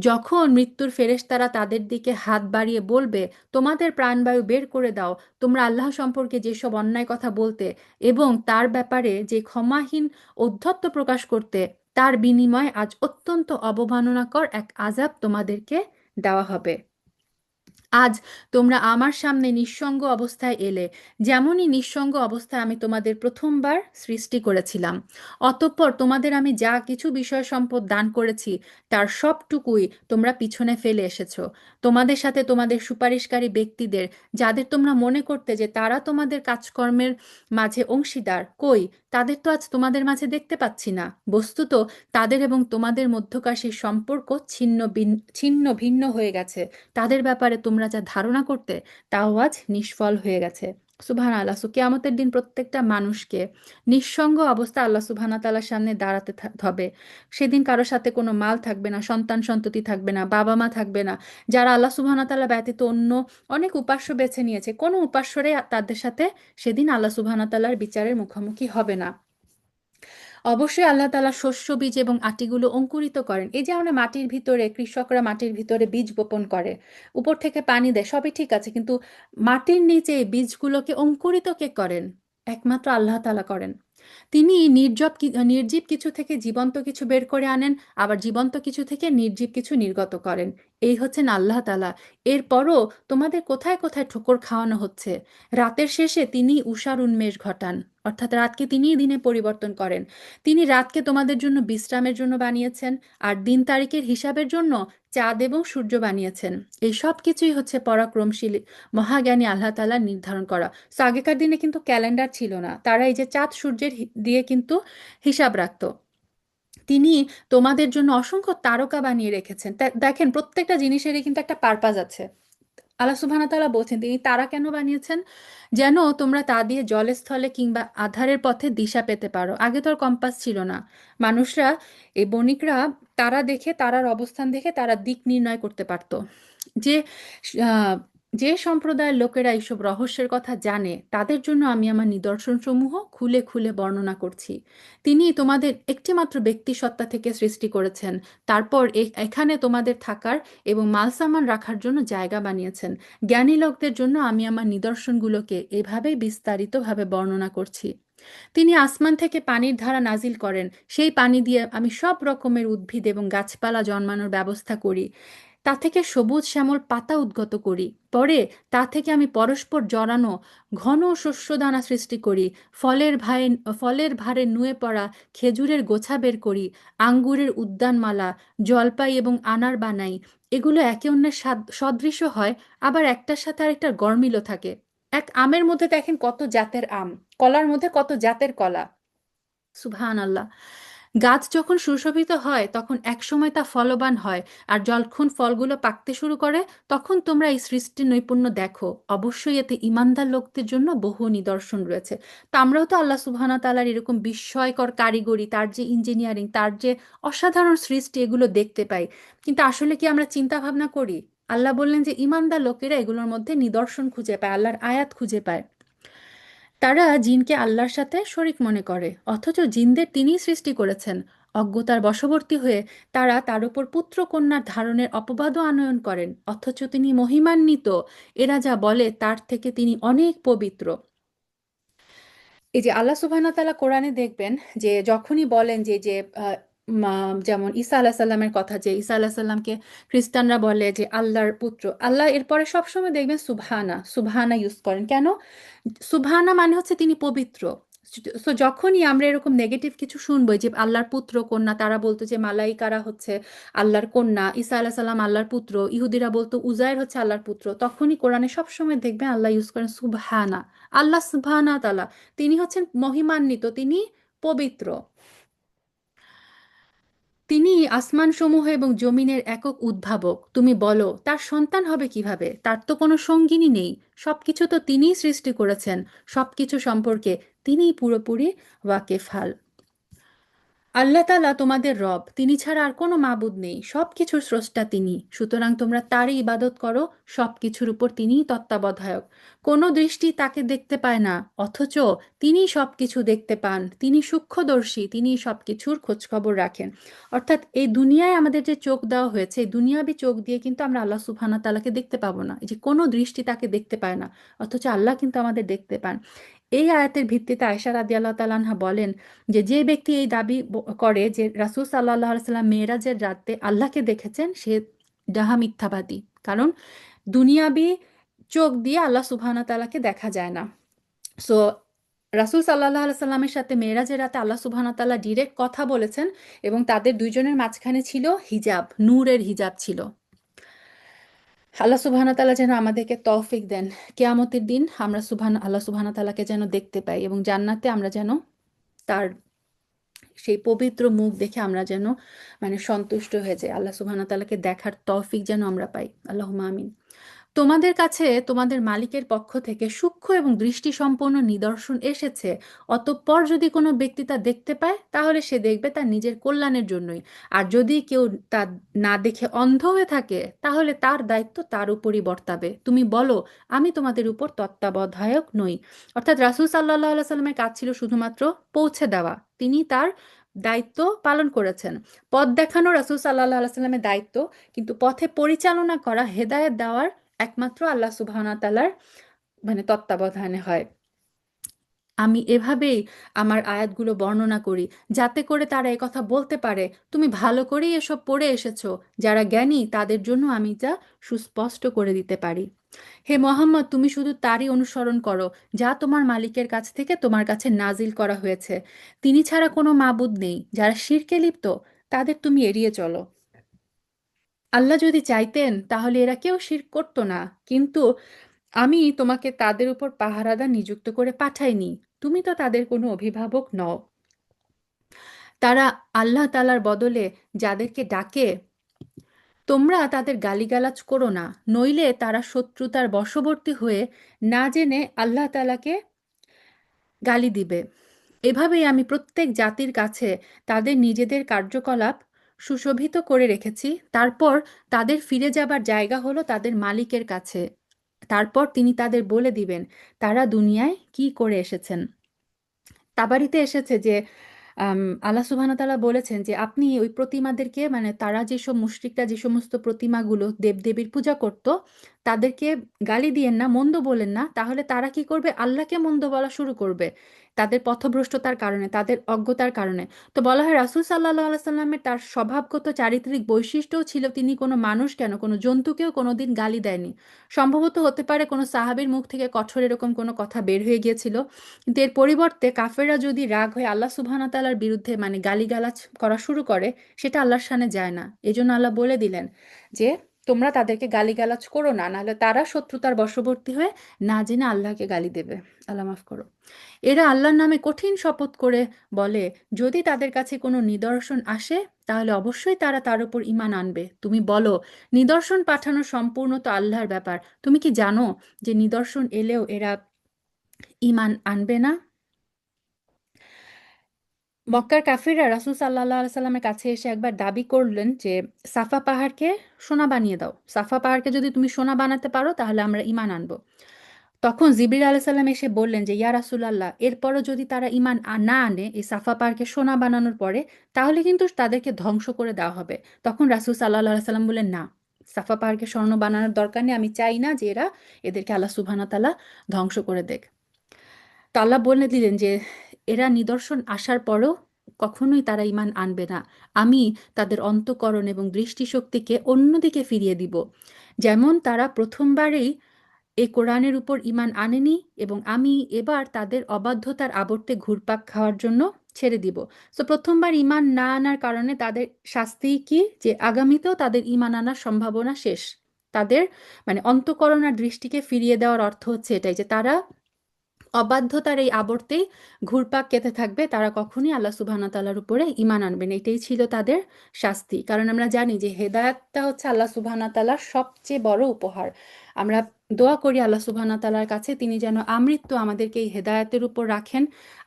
যখন মৃত্যুর ফেরেশতারা তাদের দিকে হাত বাড়িয়ে বলবে, তোমাদের প্রাণবায়ু বের করে দাও, তোমরা আল্লাহ সম্পর্কে যেসব অন্যায় কথা বলতে এবং তার ব্যাপারে যে ক্ষমাহীন ঔদ্ধত্য প্রকাশ করতে, তার বিনিময়ে আজ অত্যন্ত অবমাননাকর এক আযাব তোমাদেরকে দেওয়া হবে। আজ তোমরা আমার সামনে নিঃসঙ্গ অবস্থায় এলে, যেমনই নিঃসঙ্গ অবস্থায় আমি তোমাদের প্রথমবার সৃষ্টি করেছিলাম। অতঃপর তোমাদের আমি যা কিছু বিষয় সম্পদ দান করেছি তার সবটুকুই তোমরা পিছনে ফেলে এসেছো। তোমাদের সাথে তোমাদের সুপারিশকারী ব্যক্তিদের, যাদের তোমরা মনে করতে যে তারা তোমাদের কাজকর্মের মাঝে অংশীদার, কই, তাদের তো আজ তোমাদের মাঝে দেখতে পাচ্ছি না। বস্তুত তাদের এবং তোমাদের মধ্যকার সেই সম্পর্ক ছিন্ন ভিন্ন হয়ে গেছে। তাদের ব্যাপারে তোমরা যা ধারণা করতে তাও আজ নিষ্ফল হয়ে গেছে। সুবহানাল্লাহ। সো কিয়ামতের দিন প্রত্যেকটা মানুষকে নিঃসঙ্গ অবস্থা আল্লাহ সুবহানাহু তাআলার সামনে দাঁড়াতে হবে। সেদিন কারোর সাথে কোনো মাল থাকবে না, সন্তান সন্ততি থাকবে না, বাবা মা থাকবে না। যারা আল্লাহ সুবহানাহু তাআলা ব্যতীত অন্য অনেক উপাস্য বেছে নিয়েছে, কোনো উপাস্যরাই তাদের সাথে সেদিন আল্লাহ সুবহানাহু তাআলার বিচারের মুখোমুখি হবে না। অবশ্যই আল্লাহ তাআলা শস্য বীজ এবং আটিগুলো অঙ্কুরিত করেন। এই যে আমরা মাটির ভিতরে, কৃষকরা মাটির ভিতরে বীজ বপন করে, উপর থেকে পানি দেয়, সবই ঠিক আছে, কিন্তু মাটির নিচে এই বীজগুলোকে অঙ্কুরিত কে করেন? একমাত্র আল্লাহ তাআলা করেন। তিনি নির্জীব কিছু থেকে জীবন্ত কিছু বের করে আনেন, আবার জীবন্ত কিছু থেকে নির্জীব কিছু নির্গত করেন। এই হচ্ছেন আল্লাহ তাআলা। এরপরও তোমাদের কোথায় কোথায় ঠোকর খাওয়ানো হচ্ছে। রাতের শেষে তিনি উষার উন্মেষ ঘটান, অর্থাৎ রাতকে তিনিই দিনে পরিবর্তন করেন। তিনি রাতকে তোমাদের জন্য বিশ্রামের জন্য বানিয়েছেন, আর দিন তারিখের হিসাবের জন্য চাঁদ এবং সূর্য বানিয়েছেন। এই সব কিছুই হচ্ছে পরাক্রমশীল মহাজ্ঞানী আল্লাহ তাআলা নির্ধারণ করা। তো আগেকার দিনে কিন্তু ক্যালেন্ডার ছিল না, তারা এই যে চাঁদ সূর্যের দিয়ে কিন্তু হিসাব রাখতো। তিনি তোমাদের জন্য অসংখ্য তারকা বানিয়ে রেখেছেন। দেখেন প্রত্যেকটা জিনিসেরই কিন্তু একটা পারপাজ আছে। আল্লাহ সুবহানাহু ওয়া তাআলা বলছেন তিনি তারা কেন বানিয়েছেন, যেন তোমরা তা দিয়ে জলে স্থলে কিংবা আধারের পথে দিশা পেতে পারো। আগে তো আর কম্পাস ছিল না। মানুষরা, এই বণিকরা, তারা দেখে, তারার অবস্থান দেখে তারা দিক নির্ণয় করতে পারতো। যে আহ, যে সম্প্রদায়ের লোকেরা এইসব রহস্যের কথা জানে তাদের জন্য আমি আমার নিদর্শনসমূহ খুলে খুলে বর্ণনা করছি। তিনি তোমাদের একটিমাত্র ব্যক্তি সত্তা থেকে সৃষ্টি করেছেন, তারপর এখানে তোমাদের থাকার এবং মালসামান রাখার জন্য জায়গা বানিয়েছেন। জ্ঞানী লোকদের জন্য আমি আমার নিদর্শনগুলোকে এভাবেই বিস্তারিতভাবে বর্ণনা করছি। তিনি আসমান থেকে পানির ধারা নাজিল করেন, সেই পানি দিয়ে আমি সব রকমের উদ্ভিদ এবং গাছপালা জন্মানোর ব্যবস্থা করি। তা থেকে সবুজ শ্যামল পাতা উদ্গত করি। পরে তা থেকে আমি পরস্পর জড়ানো ঘন শস্যদানা সৃষ্টি করি। ফলের ভারে নুয়ে পড়া খেজুরের গোছা বের করি। আঙ্গুরের উদ্যানমালা, জলপাই এবং আনার বানাই। এগুলো একে অন্যের সদৃশ্য হয়, আবার একটার সাথে আরেকটার গরমিলও থাকে। এক আমের মধ্যে দেখেন কত জাতের আম, কলার মধ্যে কত জাতের কলা। সুবহান আল্লাহ। গাছ যখন সুশোভিত হয় তখন একসময় তা ফলবান হয়, আর যখন ফলগুলো পাকতে শুরু করে তখন তোমরা এই সৃষ্টির নৈপুণ্য দেখো। অবশ্যই এতে ইমানদার লোকদের জন্য বহু নিদর্শন রয়েছে। তো আমরাও তো আল্লাহ সুবহানাহু ওয়া তাআলার এরকম বিস্ময়কর কারিগরি, তার যে ইঞ্জিনিয়ারিং, তার যে অসাধারণ সৃষ্টি, এগুলো দেখতে পাই। কিন্তু আসলে কি আমরা চিন্তা ভাবনা করি? আল্লাহ বললেন যে ইমানদার লোকেরা এগুলোর মধ্যে নিদর্শন খুঁজে পায়, আল্লাহর আয়াত খুঁজে পায়। তারা জিনকে আল্লাহর সাথে শরিক মনে করে, অথচ জিনদের তিনিই সৃষ্টি করেছেন। অজ্ঞতার বশবর্তী হয়ে তারা তার উপর পুত্র কন্যার ধারণের অপবাদও আনয়ন করেন, অথচ তিনি মহিমান্বিত। এরা যা বলে তার থেকে তিনি অনেক পবিত্র। এই যে আল্লাহ সুবহানাহু ওয়া তাআলা কোরআনে দেখবেন যে যখনই বলেন যে যে যেমন ঈসা আলাহ সাল্লামের কথা, যে ঈসা আলাহ সাল্লামকে খ্রিস্টানরা বলে যে আল্লাহর পুত্র, আল্লাহ এরপরে সবসময় দেখবেন সুবহানা সুবহানা ইউজ করেন কেন? সুবহানা মানে হচ্ছে তিনি পবিত্র। তো যখনই আমরা এরকম নেগেটিভ কিছু শুনবো যে আল্লাহর পুত্র কন্যা, তারা বলতো যে মালাইকারা হচ্ছে আল্লাহর কন্যা, ঈসা আলাহ সাল্লাম আল্লাহর পুত্র, ইহুদিরা বলতো উজায়ের হচ্ছে আল্লাহর পুত্র, তখনই কোরআনে সবসময় দেখবেন আল্লাহ ইউজ করেন সুবহানা। আল্লাহ সুবহানা তাআলা তিনি হচ্ছেন মহিমান্বিত, তিনি পবিত্র। তিনি আসমানসমূহ এবং জমিনের একক উদ্ভাবক। তুমি বলো তার সন্তান হবে কিভাবে? তার তো কোনো সঙ্গিনী নেই। সবকিছু তো তিনিই সৃষ্টি করেছেন। সবকিছু সম্পর্কে তিনিই পুরোপুরি ওয়াকেফাল। আল্লাহ তাআলা তোমাদের রব, তিনি ছাড়া আর কোনো মাবুদ নেই। সবকিছুর স্রষ্টা তিনি, সুতরাং তোমরা তারই ইবাদত করো। সবকিছুর উপর তিনিই তত্ত্বাবধায়ক। কোনো দৃষ্টি তাকে দেখতে পায় না, অথচ তিনি সবকিছু দেখতে পান। তিনি সূক্ষ্মদর্শী, তিনি সবকিছুর খোঁজখবর রাখেন। অর্থাৎ এই দুনিয়ায় আমাদের যে চোখ দেওয়া হয়েছে, এই দুনিয়াবি চোখ দিয়ে কিন্তু আমরা আল্লাহ সুবহানাহু ওয়া তাআলাকে দেখতে পাবো না। এই যে কোনো দৃষ্টি তাকে দেখতে পায় না, অথচ আল্লাহ কিন্তু আমাদের দেখতে পান। এই আয়াতের ভিত্তিতে আয়েশা রাদিয়াল্লাহু তাআলা আনহা বলেন যে যে ব্যক্তি এই দাবি করে যে রাসূল সাল্লাল্লাহু আলাইহি সাল্লাম মেরাজের রাতে আল্লাহকে দেখেছেন, সে ডাহা মিথ্যাবাদী। কারণ দুনিয়াবি চোখ দিয়ে আল্লাহ সুবহানাহু ওয়া তাআলাকে দেখা যায় না। সো রাসূল সাল্লাল্লাহু আলাইহি সাল্লামের সাথে মেরাজের রাতে আল্লাহ সুবহানাহু ওয়া তাআলা ডিরেক্ট কথা বলেছেন, এবং তাদের দুইজনের মাঝখানে ছিল হিজাব, নূরের হিজাব ছিল। আল্লাহ সুবহানাহু ওয়া তাআলা যেন আমাদেরকে তৌফিক দেন, কিয়ামতের দিন আমরা আল্লাহ সুবহানাহু ওয়া তাআলাকে যেন দেখতে পাই, এবং জান্নাতে আমরা যেন তার সেই পবিত্র মুখ দেখে আমরা যেন মানে সন্তুষ্ট হয়ে যাই। আল্লাহ সুবহানাহু ওয়া তাআলাকে দেখার তৌফিক যেন আমরা পাই। আল্লাহুম্মা আমিন। তোমাদের কাছে তোমাদের মালিকের পক্ষ থেকে সূক্ষ্ম এবং দৃষ্টিসম্পন্ন নিদর্শন এসেছে। অতঃপর যদি কোনো ব্যক্তি তা দেখতে পায়, তাহলে সে দেখবে তার নিজের কল্যাণের জন্যই। আর যদি কেউ তা না দেখে অন্ধ হয়ে থাকে, তাহলে তার দায়িত্ব তার উপরই বর্তাবে। তুমি বলো আমি তোমাদের উপর তত্ত্বাবধায়ক নই। অর্থাৎ রাসূল সাল্লাল্লাহু আলাইহি সাল্লামের কাজ ছিল শুধুমাত্র পৌঁছে দেওয়া। তিনি তার দায়িত্ব পালন করেছেন। পথ দেখানো রাসূল সাল্লাল্লাহু আলাইহি সাল্লামের দায়িত্ব, কিন্তু পথে পরিচালনা করা, হেদায়েত দেওয়ার একমাত্র আল্লাহ সুবহানাহু ওয়া তাআলার মানে তত্ত্বাবধানে হয়। আমি এভাবেই আমার আয়াতগুলো বর্ণনা করি, যাতে করে তারা কথা বলতে পারে তুমি ভালো করেই এসব পড়ে এসেছো। যারা জ্ঞানী তাদের জন্য আমি তা সুস্পষ্ট করে দিতে পারি। হে মোহাম্মদ, তুমি শুধু তারই অনুসরণ করো যা তোমার মালিকের কাছ থেকে তোমার কাছে নাজিল করা হয়েছে। তিনি ছাড়া কোনো মাবুদ নেই। যারা শিরকে লিপ্ত তাদের তুমি এড়িয়ে চলো। আল্লাহ যদি চাইতেন তাহলে এরা কেউ শিরক করতো না, কিন্তু আমি তোমাকে তাদের উপর পাহারাদার নিযুক্ত করে পাঠাইনি। তুমি তো তাদের কোনো অভিভাবক নও। তারা আল্লাহ তাআলার বদলে যাদেরকে ডাকে তোমরা তাদের গালিগালাজ করো না, নইলে তারা শত্রুতার বশবর্তী হয়ে না জেনে আল্লাহ তাআলাকে গালি দিবে। এভাবেই আমি প্রত্যেক জাতির কাছে তাদের নিজেদের কার্যকলাপ সুশোভিত করে রেখেছি। তারপর তাদের ফিরে যাবার জায়গা হলো তাদের মালিকের কাছে। তারপর তিনি তাদের বলে দিবেন তারা দুনিয়ায় কি করে এসেছেন। তাবারিতে এসেছে যে আল্লাহ সুবহানাহু ওয়া তাআলা বলেছেন যে আপনি ওই প্রতিমাদেরকে, মানে তারা যেসব মুশরিকরা যে সমস্ত প্রতিমাগুলো দেবদেবীর পূজা করত, তাদেরকে গালি দিয়েন না, মন্দ বলেন না, তাহলে তারা কি করবে? আল্লাহকে মন্দ বলা শুরু করবে তাদের পথভ্রষ্টতার কারণে, তাদের অজ্ঞতার কারণে। তো বলা হয় রাসূল সাল্লাল্লাহু আলাইহি সাল্লামের তার স্বভাবগত চারিত্রিক বৈশিষ্ট্যও ছিল তিনি কোনো মানুষ কেন কোনো জন্তুকেও কোনোদিন গালি দেয়নি। সম্ভবত হতে পারে কোনো সাহাবীর মুখ থেকে কঠোর এরকম কোনো কথা বের হয়ে গিয়েছিল, কিন্তু এর পরিবর্তে কাফেররা যদি রাগ হয়ে আল্লাহ সুবহানাহু ওয়া তাআলার বিরুদ্ধে মানে গালিগালাজ করা শুরু করে, সেটা আল্লাহর শানে যায় না। এজন্য আল্লাহ বলে দিলেন যে তোমরা তাদেরকে গালিগালাজ করো না, নাহলে তারা শত্রুতার বশবর্তী হয়ে না জেনে আল্লাহকে গালি দেবে। আল্লাহ মাফ করো। এরা আল্লাহর নামে কঠিন শপথ করে বলে যদি তাদের কাছে কোনো নিদর্শন আসে তাহলে অবশ্যই তারা তার উপর ঈমান আনবে। তুমি বলো নিদর্শন পাঠানো সম্পূর্ণ তো আল্লাহর ব্যাপার। তুমি কি জানো যে নিদর্শন এলেও এরা ঈমান আনবে না? মক্কার কাফিররা রাসূল সাল্লাল্লাহু আলাইহি সাল্লামের কাছে এসে একবার দাবি করলেন যে সাফা পাহাড়কে সোনা বানিয়ে দাও। সাফা পাহাড়কে যদি তুমি সোনা বানাতে পারো তাহলে আমরা ঈমান আনবো। তখন জিবরিল আলাইহিস সালাম এসে বললেন যে ইয়া রাসূলুল্লাহ, এরপরও যদি তারা ঈমান না আনে এই সাফা পাহাড়কে সোনা বানানোর পরে, তাহলে কিন্তু তাদেরকে ধ্বংস করে দেওয়া হবে। তখন রাসূল সাল্লাল্লাহু আলাইহি সাল্লাম বললেন না, সাফা পাহাড়কে স্বর্ণ বানানোর দরকার নেই। আমি চাই না যে এদেরকে আল্লাহ সুবহানাহু ওয়া তাআলা ধ্বংস করে দেখ। তো আল্লাহ বলে দিলেন যে এরা নিদর্শন আসার পরও কখনোই তারা ঈমান আনবে না। আমি তাদের অন্তঃকরণ এবং দৃষ্টিশক্তিকে অন্যদিকে ফিরিয়ে দিব, যেমন তারা প্রথমবারেই এই কোরআনের উপর ঈমান আনেনি, এবং আমি এবার তাদের অবাধ্যতার আবর্তে ঘুরপাক খাওয়ার জন্য ছেড়ে দিব। সো প্রথমবার ঈমান না আনার কারণে তাদের শাস্তি কি? যে আগামীতেও তাদের ঈমান আনার সম্ভাবনা শেষ। তাদের মানে অন্তঃকরণ আর দৃষ্টিকে ফিরিয়ে দেওয়ার অর্থ হচ্ছে এটাই যে তারা অবাধ্যতার এই আবর্তেই ঘুরপাক খেতে থাকবে, তারা কখনোই আল্লাহ সুবহানাহু ওয়া তাআলার উপরে ঈমান আনবে না। এটাই ছিল তাদের শাস্তি। কারণ আমরা জানি যে হেদায়েতটা হচ্ছে আল্লাহ সুবহানাহু ওয়া তাআলার সবচেয়ে বড় উপহার। আমরা দোয়া করি আল্লাহ সুবহানাহু ওয়া তাআলার কাছে তিনি যেন আমৃত্যু আমাদেরকে এই হেদায়েতের উপর রাখেন,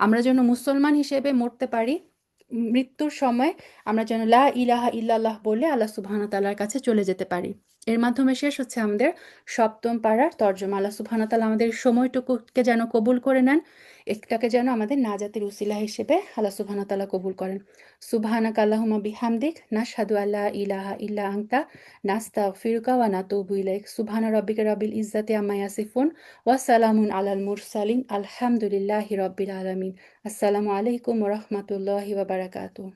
আমরা যেন মুসলমান হিসেবে মরতে পারি। মৃত্যুর সময় আমরা যেন লা ইলাহা ইল্লাল্লাহ বলে আল্লাহ সুবহানাহু ওয়া তাআলার কাছে চলে যেতে পারি। এর মাধ্যমে শেষ হচ্ছে আমাদের সপ্তম পারার তর্জমা। আল্লাহ সুবহানাহু ওয়া তাআলা আমাদের এই সময়টুকুকে যেন কবুল করে নেন, এটাকে যেন আমাদের নাজাতের উসিলা হিসেবে আল্লাহ সুবহানাহু ওয়া তাআলা কবুল করেন। সুবহানাকা আল্লাহুম্মা বিহামদিক নাশহাদু আল্লা ইলাহা ইল্লা আনতা নাস্তাগফিরুকা ওয়া নাতুবু ইলাইক। সুবহানা রাব্বিকা রাব্বিল ইজ্জাতি আম্মা ইয়াসিফুন ওয়া সালামুন আলাল মুরসালিন আলহামদুলিল্লাহি রাব্বিল আলামিন। আসসালামু আলাইকুম ওয়া রাহমাতুল্লাহি ওয়া বারাকাতুহু।